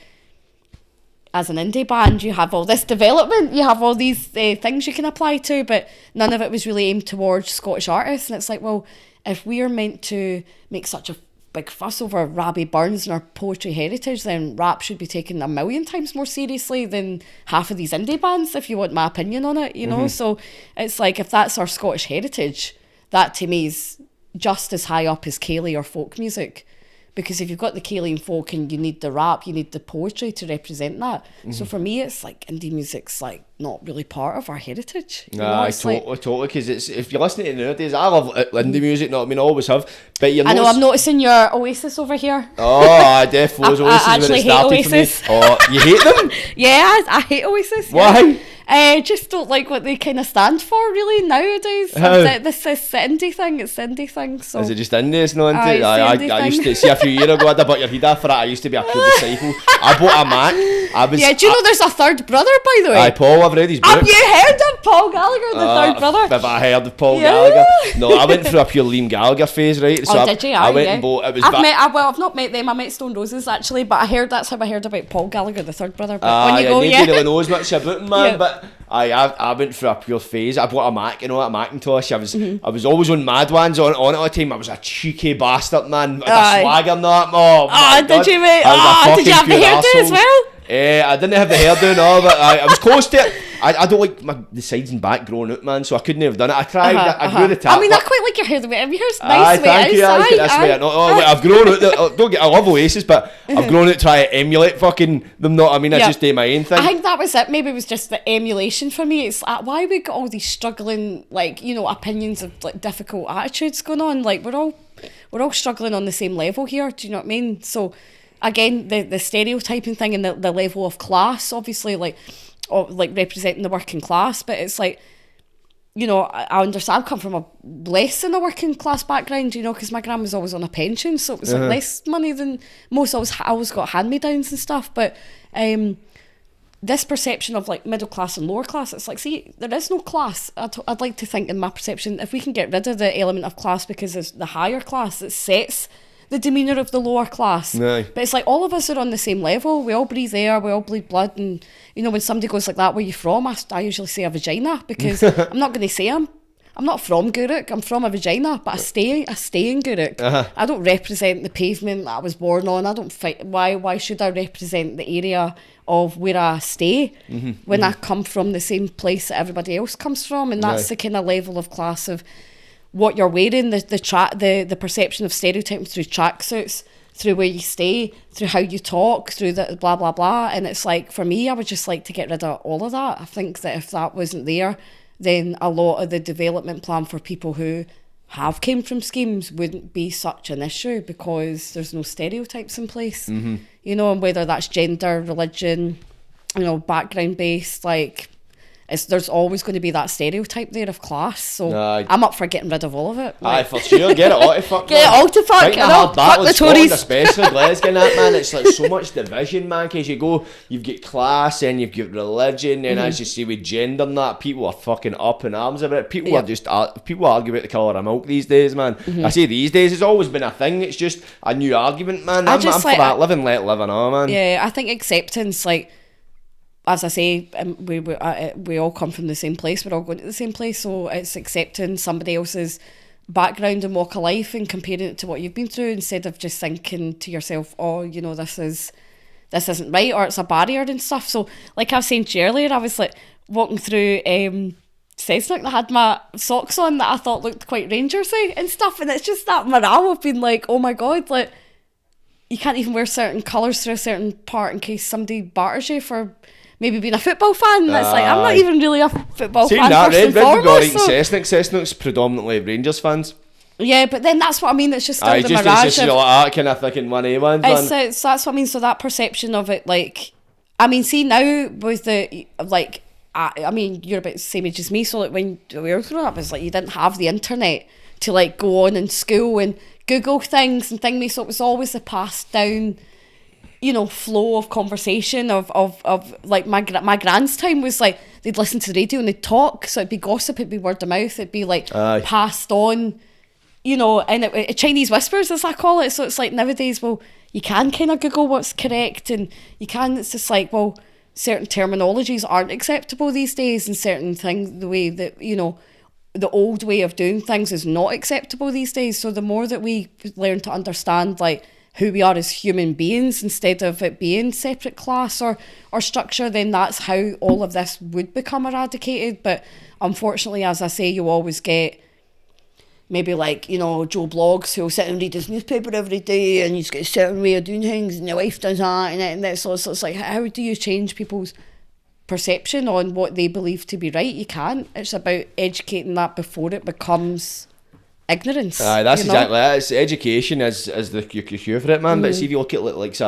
as an indie band, you have all this development, you have all these things you can apply to, but none of it was really aimed towards Scottish artists. And it's like, well, if we are meant to make such a big fuss over Rabbie Burns and our poetry heritage, then rap should be taken 1,000,000 times more seriously than half of these indie bands, if you want my opinion on it, you know. So it's like, if that's our Scottish heritage, that to me is just as high up as Ceilidh or folk music. Because if you've got the Ceilidh and folk and you need the rap, you need the poetry to represent that. So for me, it's like indie music's like not really part of our heritage. Totally. Because it's, if you're listening to it nowadays, I love indie music. Not, I mean, I always have. But I know I'm noticing your Oasis over here. Oh, I definitely Oasis. I actually hate Oasis. Oh, you hate them? Yeah, I hate Oasis. Why? Yeah. Just don't like what they kind of stand for really nowadays. This is the indie thing. It's the indie thing. So is it just indie? It's not indie. I used to thing. see a few years ago. I had a bit of head for it. I used to be a pure disciple. I bought a Mac. Yeah, do you know there's a third brother, by the way? Aye, Paul. I've read his book. Have you heard of Paul Gallagher, the third brother? Have I heard of Paul Gallagher? No, I went through a pure Liam Gallagher phase, right? So did you? I went and bought. It was. I've not met them. I met Stone Roses actually, but that's how I heard about Paul Gallagher, the third brother. But when you go, nobody really knows much about him, man. But I went through a pure phase. I bought a Mac, you know, a Macintosh. I was always on Mad Ones on at the time. I was a cheeky bastard, man. With a swagger and that. Oh, my God. Did you, mate? Did you have the hairdo as well? I didn't have the hairdo, no, but I was close to it. I don't like the sides and back growing out, man, so I couldn't have done it. I tried, I grew the top. I mean, I quite like your hair, your hair's nice. Thank you, I like it this way. I've grown out, I love Oasis, but I've grown out to try to emulate fucking them, not, I mean, I just do my own thing. I think that was it, maybe it was just the emulation for me. It's like, why we got all these struggling, like, you know, opinions of like difficult attitudes going on, like, we're all struggling on the same level here, do you know what I mean? So, again, the stereotyping thing and the level of class, obviously, like representing the working class, but it's like, you know, I understand, I come from a less than a working class background, you know, because my gran was always on a pension, so it was like less money than most. I always got hand-me-downs and stuff, but this perception of like middle class and lower class, it's like, see, there is no class. I'd like to think, in my perception, if we can get rid of the element of class, because it's the higher class that sets the demeanour of the lower class. Aye. But it's like all of us are on the same level. We all breathe air, we all bleed blood, and you know, when somebody goes like that, where you from? I usually say a vagina, because I'm not going to say I'm not from Gourock, I'm from a vagina, but I stay in Gourock. I don't represent the pavement that I was born on. I don't fight. Why should I represent the area of where I stay when I come from the same place that everybody else comes from? And that's the kind of level of class of what you're wearing, the perception of stereotyping through tracksuits, through where you stay, through how you talk, through the blah blah blah. And it's like, for me, I would just like to get rid of all of that. I think that if that wasn't there, then a lot of the development plan for people who have came from schemes wouldn't be such an issue, because there's no stereotypes in place. You know, and whether that's gender, religion, you know, background based, like, there's always going to be that stereotype there of class, so I'm up for getting rid of all of it. Aye, for sure, get it all to fuck. Get it all to fuck, you know, fuck the Tories. Especially Glasgow and that, man, it's like so much division, man, because you've got class, and you've got religion, and as you see with gender and that, people are fucking up in arms about it. People argue about the colour of milk these days, man. I say these days, it's always been a thing, it's just a new argument, man. I'm for that, live and let live and all, man. Yeah, I think acceptance, like, as I say, we all come from the same place, we're all going to the same place, so it's accepting somebody else's background and walk of life and comparing it to what you've been through, instead of just thinking to yourself, oh, you know, this isn't right, or it's a barrier and stuff. So, like I was saying to you earlier, I was like walking through Cessnock, and I had my socks on that I thought looked quite Rangersy and stuff, and it's just that morale of being like, oh my God, like, you can't even wear certain colours through a certain part in case somebody barters you for maybe being a football fan. That's like, I'm not even really a football fan. That, first and foremost, Cessnock's predominantly Rangers fans. Yeah, but then that's what I mean. It's just still the mirage. It's just like that kind of fucking 1A1. That's what I mean. So that perception of it, like, I mean, see now with the, like, I mean, you're about the same age as me, so like when we were growing up, it's like you didn't have the internet to like go on in school and Google things and thing me, so it was always the passed down, you know, flow of conversation of like my grand's time was like they'd listen to the radio and they'd talk, so it'd be gossip, it'd be word of mouth, it'd be like passed on, you know, and it Chinese whispers as I call it. So it's like nowadays, well, you can kind of Google what's correct, and you can, it's just like, well, certain terminologies aren't acceptable these days, and certain things, the way that, you know, the old way of doing things is not acceptable these days. So the more that we learn to understand like who we are as human beings instead of it being separate class or structure, then that's how all of this would become eradicated. But unfortunately, as I say, you always get maybe like, you know, Joe Blogs who'll sit and read his newspaper every day and he's got a certain way of doing things and your wife does that and that. So it's like, how do you change people's perception on what they believe to be right? You can't. It's about educating that before it becomes ignorance. That's exactly it. It's education is the cure for it, man. But see, if you look at like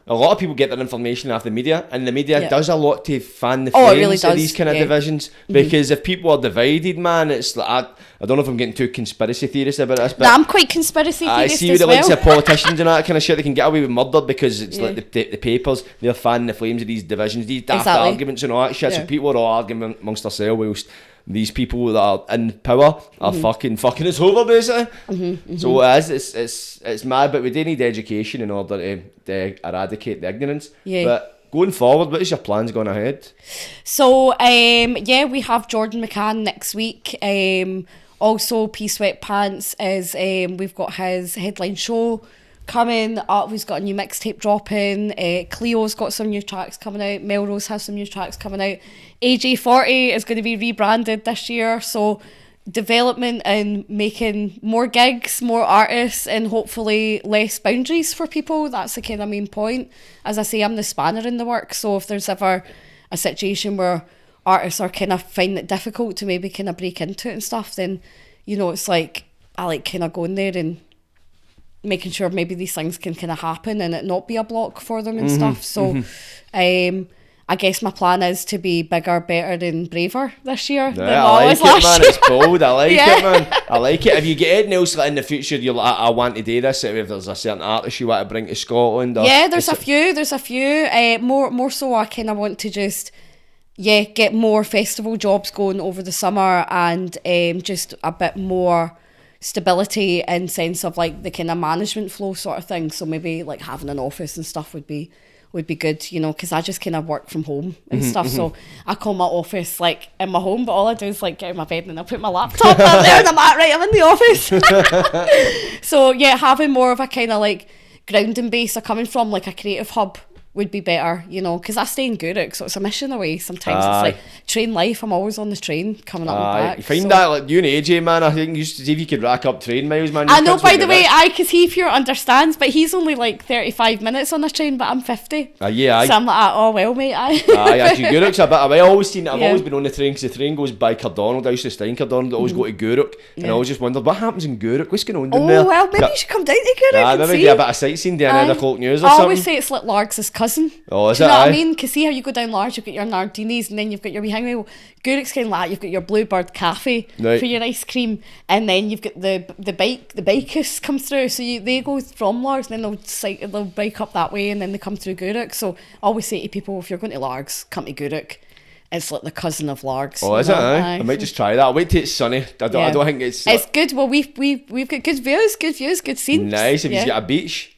a lot of people get their information off the media, and the media does a lot to fan the flames really of these kind of divisions. Because if people are divided, man, it's like I don't know if I'm getting too conspiracy theorist about this, but I'm quite conspiracy theorist. I see with the likes of politicians and that kind of shit, they can get away with murder because it's like the papers, they're fanning the flames of these divisions, these daft arguments and all that shit. So people are all arguing amongst themselves whilst these people that are in power are fucking us over, basically. So it's mad, but we do need education in order to eradicate the ignorance. But going forward, what is your plans going ahead? So we have Jordan McCann next week. Also P Sweatpants is we've got his headline show coming up. He's got a new mixtape dropping. Cleo's got some new tracks coming out. Melrose has some new tracks coming out. AJ40 is going to be rebranded this year. So development and making more gigs, more artists, and hopefully less boundaries for people. That's the kind of main point. As I say, I'm the spanner in the works. So if there's ever a situation where artists are kind of finding it difficult to maybe kind of break into it and stuff, then, you know, it's like I like kind of going there and making sure maybe these things can kind of happen and it not be a block for them and stuff. So I guess my plan is to be bigger, better and braver this year than I was last year. It's bold. I like it, man. I like it. If you get anything else like in the future, you're like, I want to do this, if there's a certain artist you want to bring to Scotland? There's a few. More so I kind of want to just get more festival jobs going over the summer and just a bit more stability in sense of like the kind of management flow sort of thing. So maybe like having an office and stuff would be good, you know, because I just kind of work from home and stuff. So I call my office like in my home, but all I do is like get out of my bed and I'll put my laptop up there and I'm at, right, I'm in the office. So yeah, having more of a kind of like grounding base or coming from like a creative hub would be better, you know, because I stay in Gourock, so it's a mission away. Sometimes it's like train life. I'm always on the train coming up and back. You find that, like you and AJ, man, I think you should see if you could rack up train miles, man. I know, by the way, because he pure understands, but he's only like 35 minutes on the train, but I'm 50. So I'm like, oh well, mate. Actually, Gourock's a bit away. I've always been on the train because the train goes by Cardonald. I used to stay in Cardonald, I always go to Gourock, and I always just wondered what happens in Gourock. What's going on down there? Oh well, maybe you should come down to Gourock and maybe see. do a bit of sightseeing down 9 o'clock news or something. I always say it's like Largs' cousin. Oh, is do you know what I mean? Because see how you go down Largs, you've got your Nardinis and then you've got your wee hangway. Gourock's kind of like you've got your Bluebird Cafe for your ice cream, and then you've got the bikers come through. So they go from Largs and then they'll bike up that way and then they come through Gourock. So I always say to people, if you're going to Largs, come to Gourock. It's like the cousin of Largs. Oh, is it? I might just try that. I'll wait till it's sunny. I don't think it's good. Well, we've got good views, good scenes. Nice. Have you got a beach?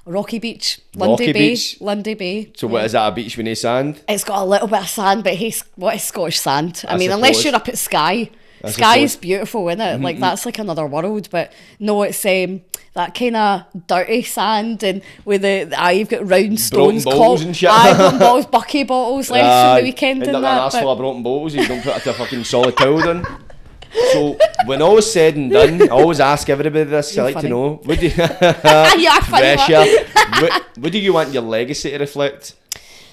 Rocky Beach, Lundy Bay. So what is that, a beach with no sand? It's got a little bit of sand, but what is Scottish sand? I mean, unless you're up at Skye. Skye is beautiful, isn't it? Like that's like another world. But no, it's that kind of dirty sand and with you've got round stones, broken balls, bucky bottles left from the weekend and that. That's full of broken bottles. You don't put it to a fucking solid towel then. So when all is said and done, I always ask everybody this. I like funny to know, what do you want your legacy to reflect?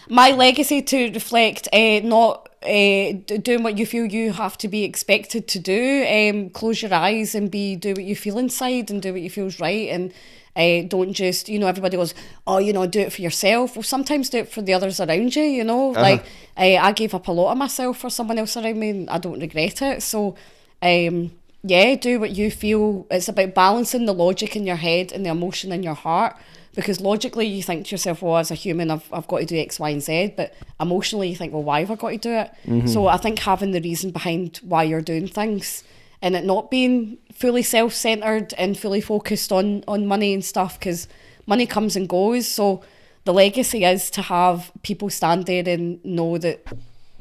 My legacy to reflect not doing what you feel you have to be expected to do. Close your eyes and do what you feel inside and do what you feel's right, and don't just, you know, everybody goes, oh, you know, do it for yourself. Well, sometimes do it for the others around you, you know. Like I gave up a lot of myself for someone else around me and I don't regret it. So do what you feel. It's about balancing the logic in your head and the emotion in your heart, because logically you think to yourself, well, as a human I've got to do X, Y and Z, but emotionally you think, well, why have I got to do it? So I think having the reason behind why you're doing things and it not being fully self-centered and fully focused on money and stuff, because money comes and goes. So the legacy is to have people stand there and know that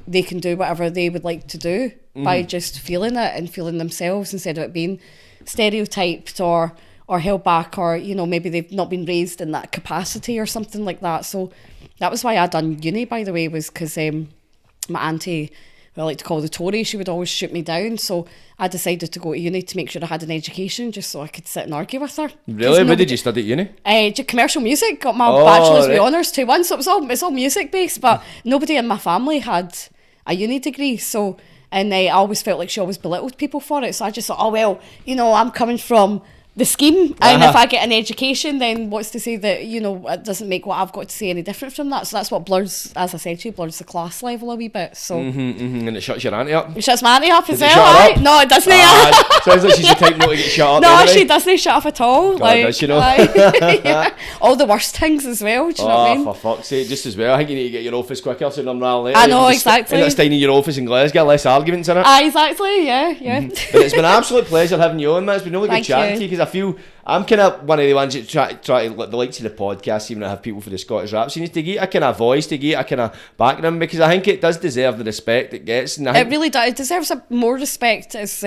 they can do whatever they would like to do by just feeling it and feeling themselves instead of it being stereotyped or held back, or maybe they've not been raised in that capacity or something like that. So that was why I done uni, by the way, was because my auntie, who I like to call the Tory, she would always shoot me down. So I decided to go to uni to make sure I had an education, just so I could sit and argue with her. Really? What did you study at uni? Commercial music. Got my bachelor's with honours 2-1, so it's all music based. But nobody in my family had a uni degree, so I always felt like she always belittled people for it. So I just thought, oh well, I'm coming from the scheme, and if I get an education, then what's to say that it doesn't make what I've got to say any different from that. So that's what blurs, as I said to you, blurs the class level a wee bit. So and it shuts your auntie up. It shuts my auntie up as Does it well, shut her right? up? No, it doesn't. Sounds like she's the type not to get shut up. No, anyway. she doesn't shut up at all. God, does she know? Yeah. All the worst things as well. Do you know what I mean? For fuck's sake, just as well. I think you need to get your office quicker sooner rather than later. I know, exactly. And it's tiny your office in Glasgow, less arguments in it. Exactly. Yeah. But it's been an absolute pleasure having you on, man. It's been really good Thank chatting you. to you, because I feel I'm kind of one of the ones that try to the likes of the podcast, even to have people for the Scottish rap scene, to get a kind of voice, to get a kind of background, because I think it does deserve the respect it gets. And It really does. It deserves more respect. It's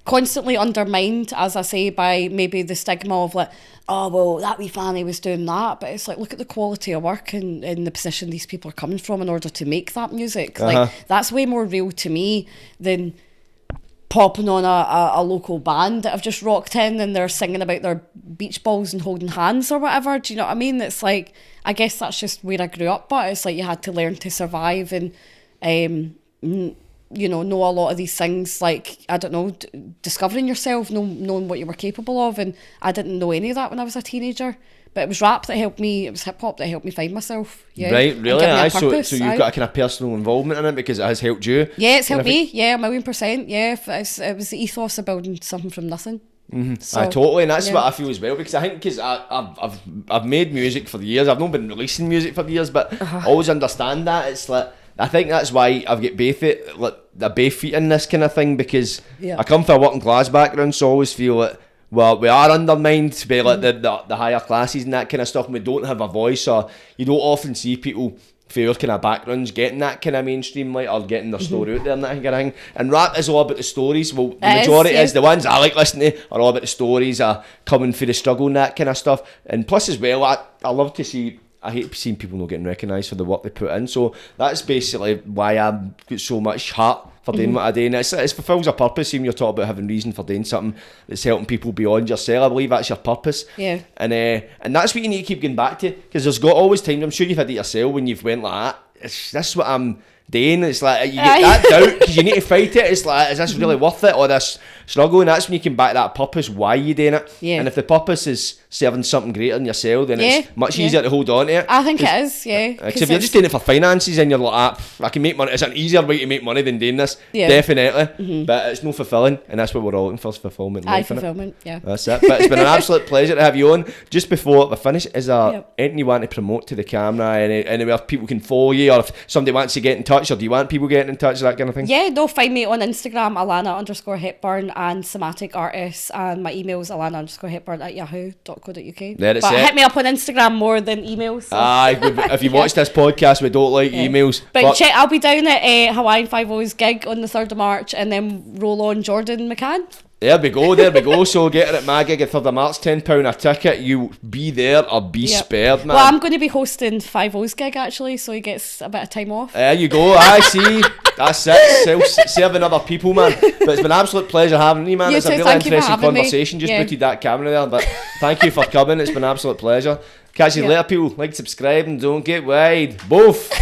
constantly undermined, as I say, by maybe the stigma of like, oh well, that wee fanny was doing that, but it's like, look at the quality of work and the position these people are coming from in order to make that music. Like, that's way more real to me than popping on a local band that have just rocked in and they're singing about their beach balls and holding hands or whatever. Do you know what I mean? It's like, I guess that's just where I grew up, but it's like you had to learn to survive and know a lot of these things, like, I don't know, discovering yourself, knowing what you were capable of. And I didn't know any of that when I was a teenager. But it was rap that helped me, it was hip hop that helped me find myself. Yeah. Right, really? Aye, So you've got a kind of personal involvement in it because it has helped you? Yeah, it's helped me. Yeah, 1,000,000%. Yeah, it was the ethos of building something from nothing. So, Totally, and that's what I feel as well, because I think I've made music for years. I've not been releasing music for years, but I always understand that. It's like, I think that's why I've got both feet in this kind of thing, because I come from a working class background, so I always feel like, well, we are undermined by like the higher classes and that kind of stuff, and we don't have a voice, or you don't often see people for your kind of backgrounds getting that kind of mainstream light or getting their story out there and that kind of thing. And rap is all about the stories. Well, the majority is the ones I like listening to are all about the stories, coming through the struggle and that kind of stuff. And plus as well, I love to see, I hate seeing people not getting recognised for the work they put in. So that's basically why I've got so much heart for doing what I do. And it fulfills a purpose. Even you're talking about having reason for doing something that's helping people beyond yourself. I believe that's your purpose. Yeah. And that's what you need to keep going back to, because there's got always times, I'm sure you've had it yourself, when you've went like that, this is what I'm doing. It's like you get that doubt because you need to fight it. It's like, is this really worth it, or this struggle? And that's when you come back to that purpose, why you doing it. Yeah. And if the purpose is serving something greater than yourself, then it's much easier to hold on to it. I think it is, yeah. Because if you're just doing it for finances and you're like, I can make money, it's an easier way to make money than doing this. Yeah. Definitely. But it's no fulfilling, and that's what we're all looking for, is fulfillment. Fulfillment, yeah. That's it. But it's been an absolute pleasure to have you on. Just before we finish, is there anything you want to promote to the camera, anywhere people can follow you, or if somebody wants to get in touch, or do you want people getting in touch, that kind of thing? Yeah, no, find me on Instagram, Alana_Hepburn, and Somatic Artists, and my email is alana_Hepburn@yahoo.co.uk. There it's but it. hit me up on Instagram more than emails. So. If you watch this podcast, we don't like emails. But check, I'll be down at Hawaiian Fivo's gig on the 3rd of March, and then roll on Jordan McCann. There we go. So get it at my gig at 3rd of March, £10 a ticket. You be there or be spared, man. Well, I'm going to be hosting Fivo's gig actually, so he gets a bit of time off. There you go. I see. That's it. Serving other people, man. But it's been an absolute pleasure having you, man. It's a really interesting conversation. Just booted that camera there. But thank you for coming. It's been an absolute pleasure. Catch you later, people. Like, subscribe, and don't get wide. Both.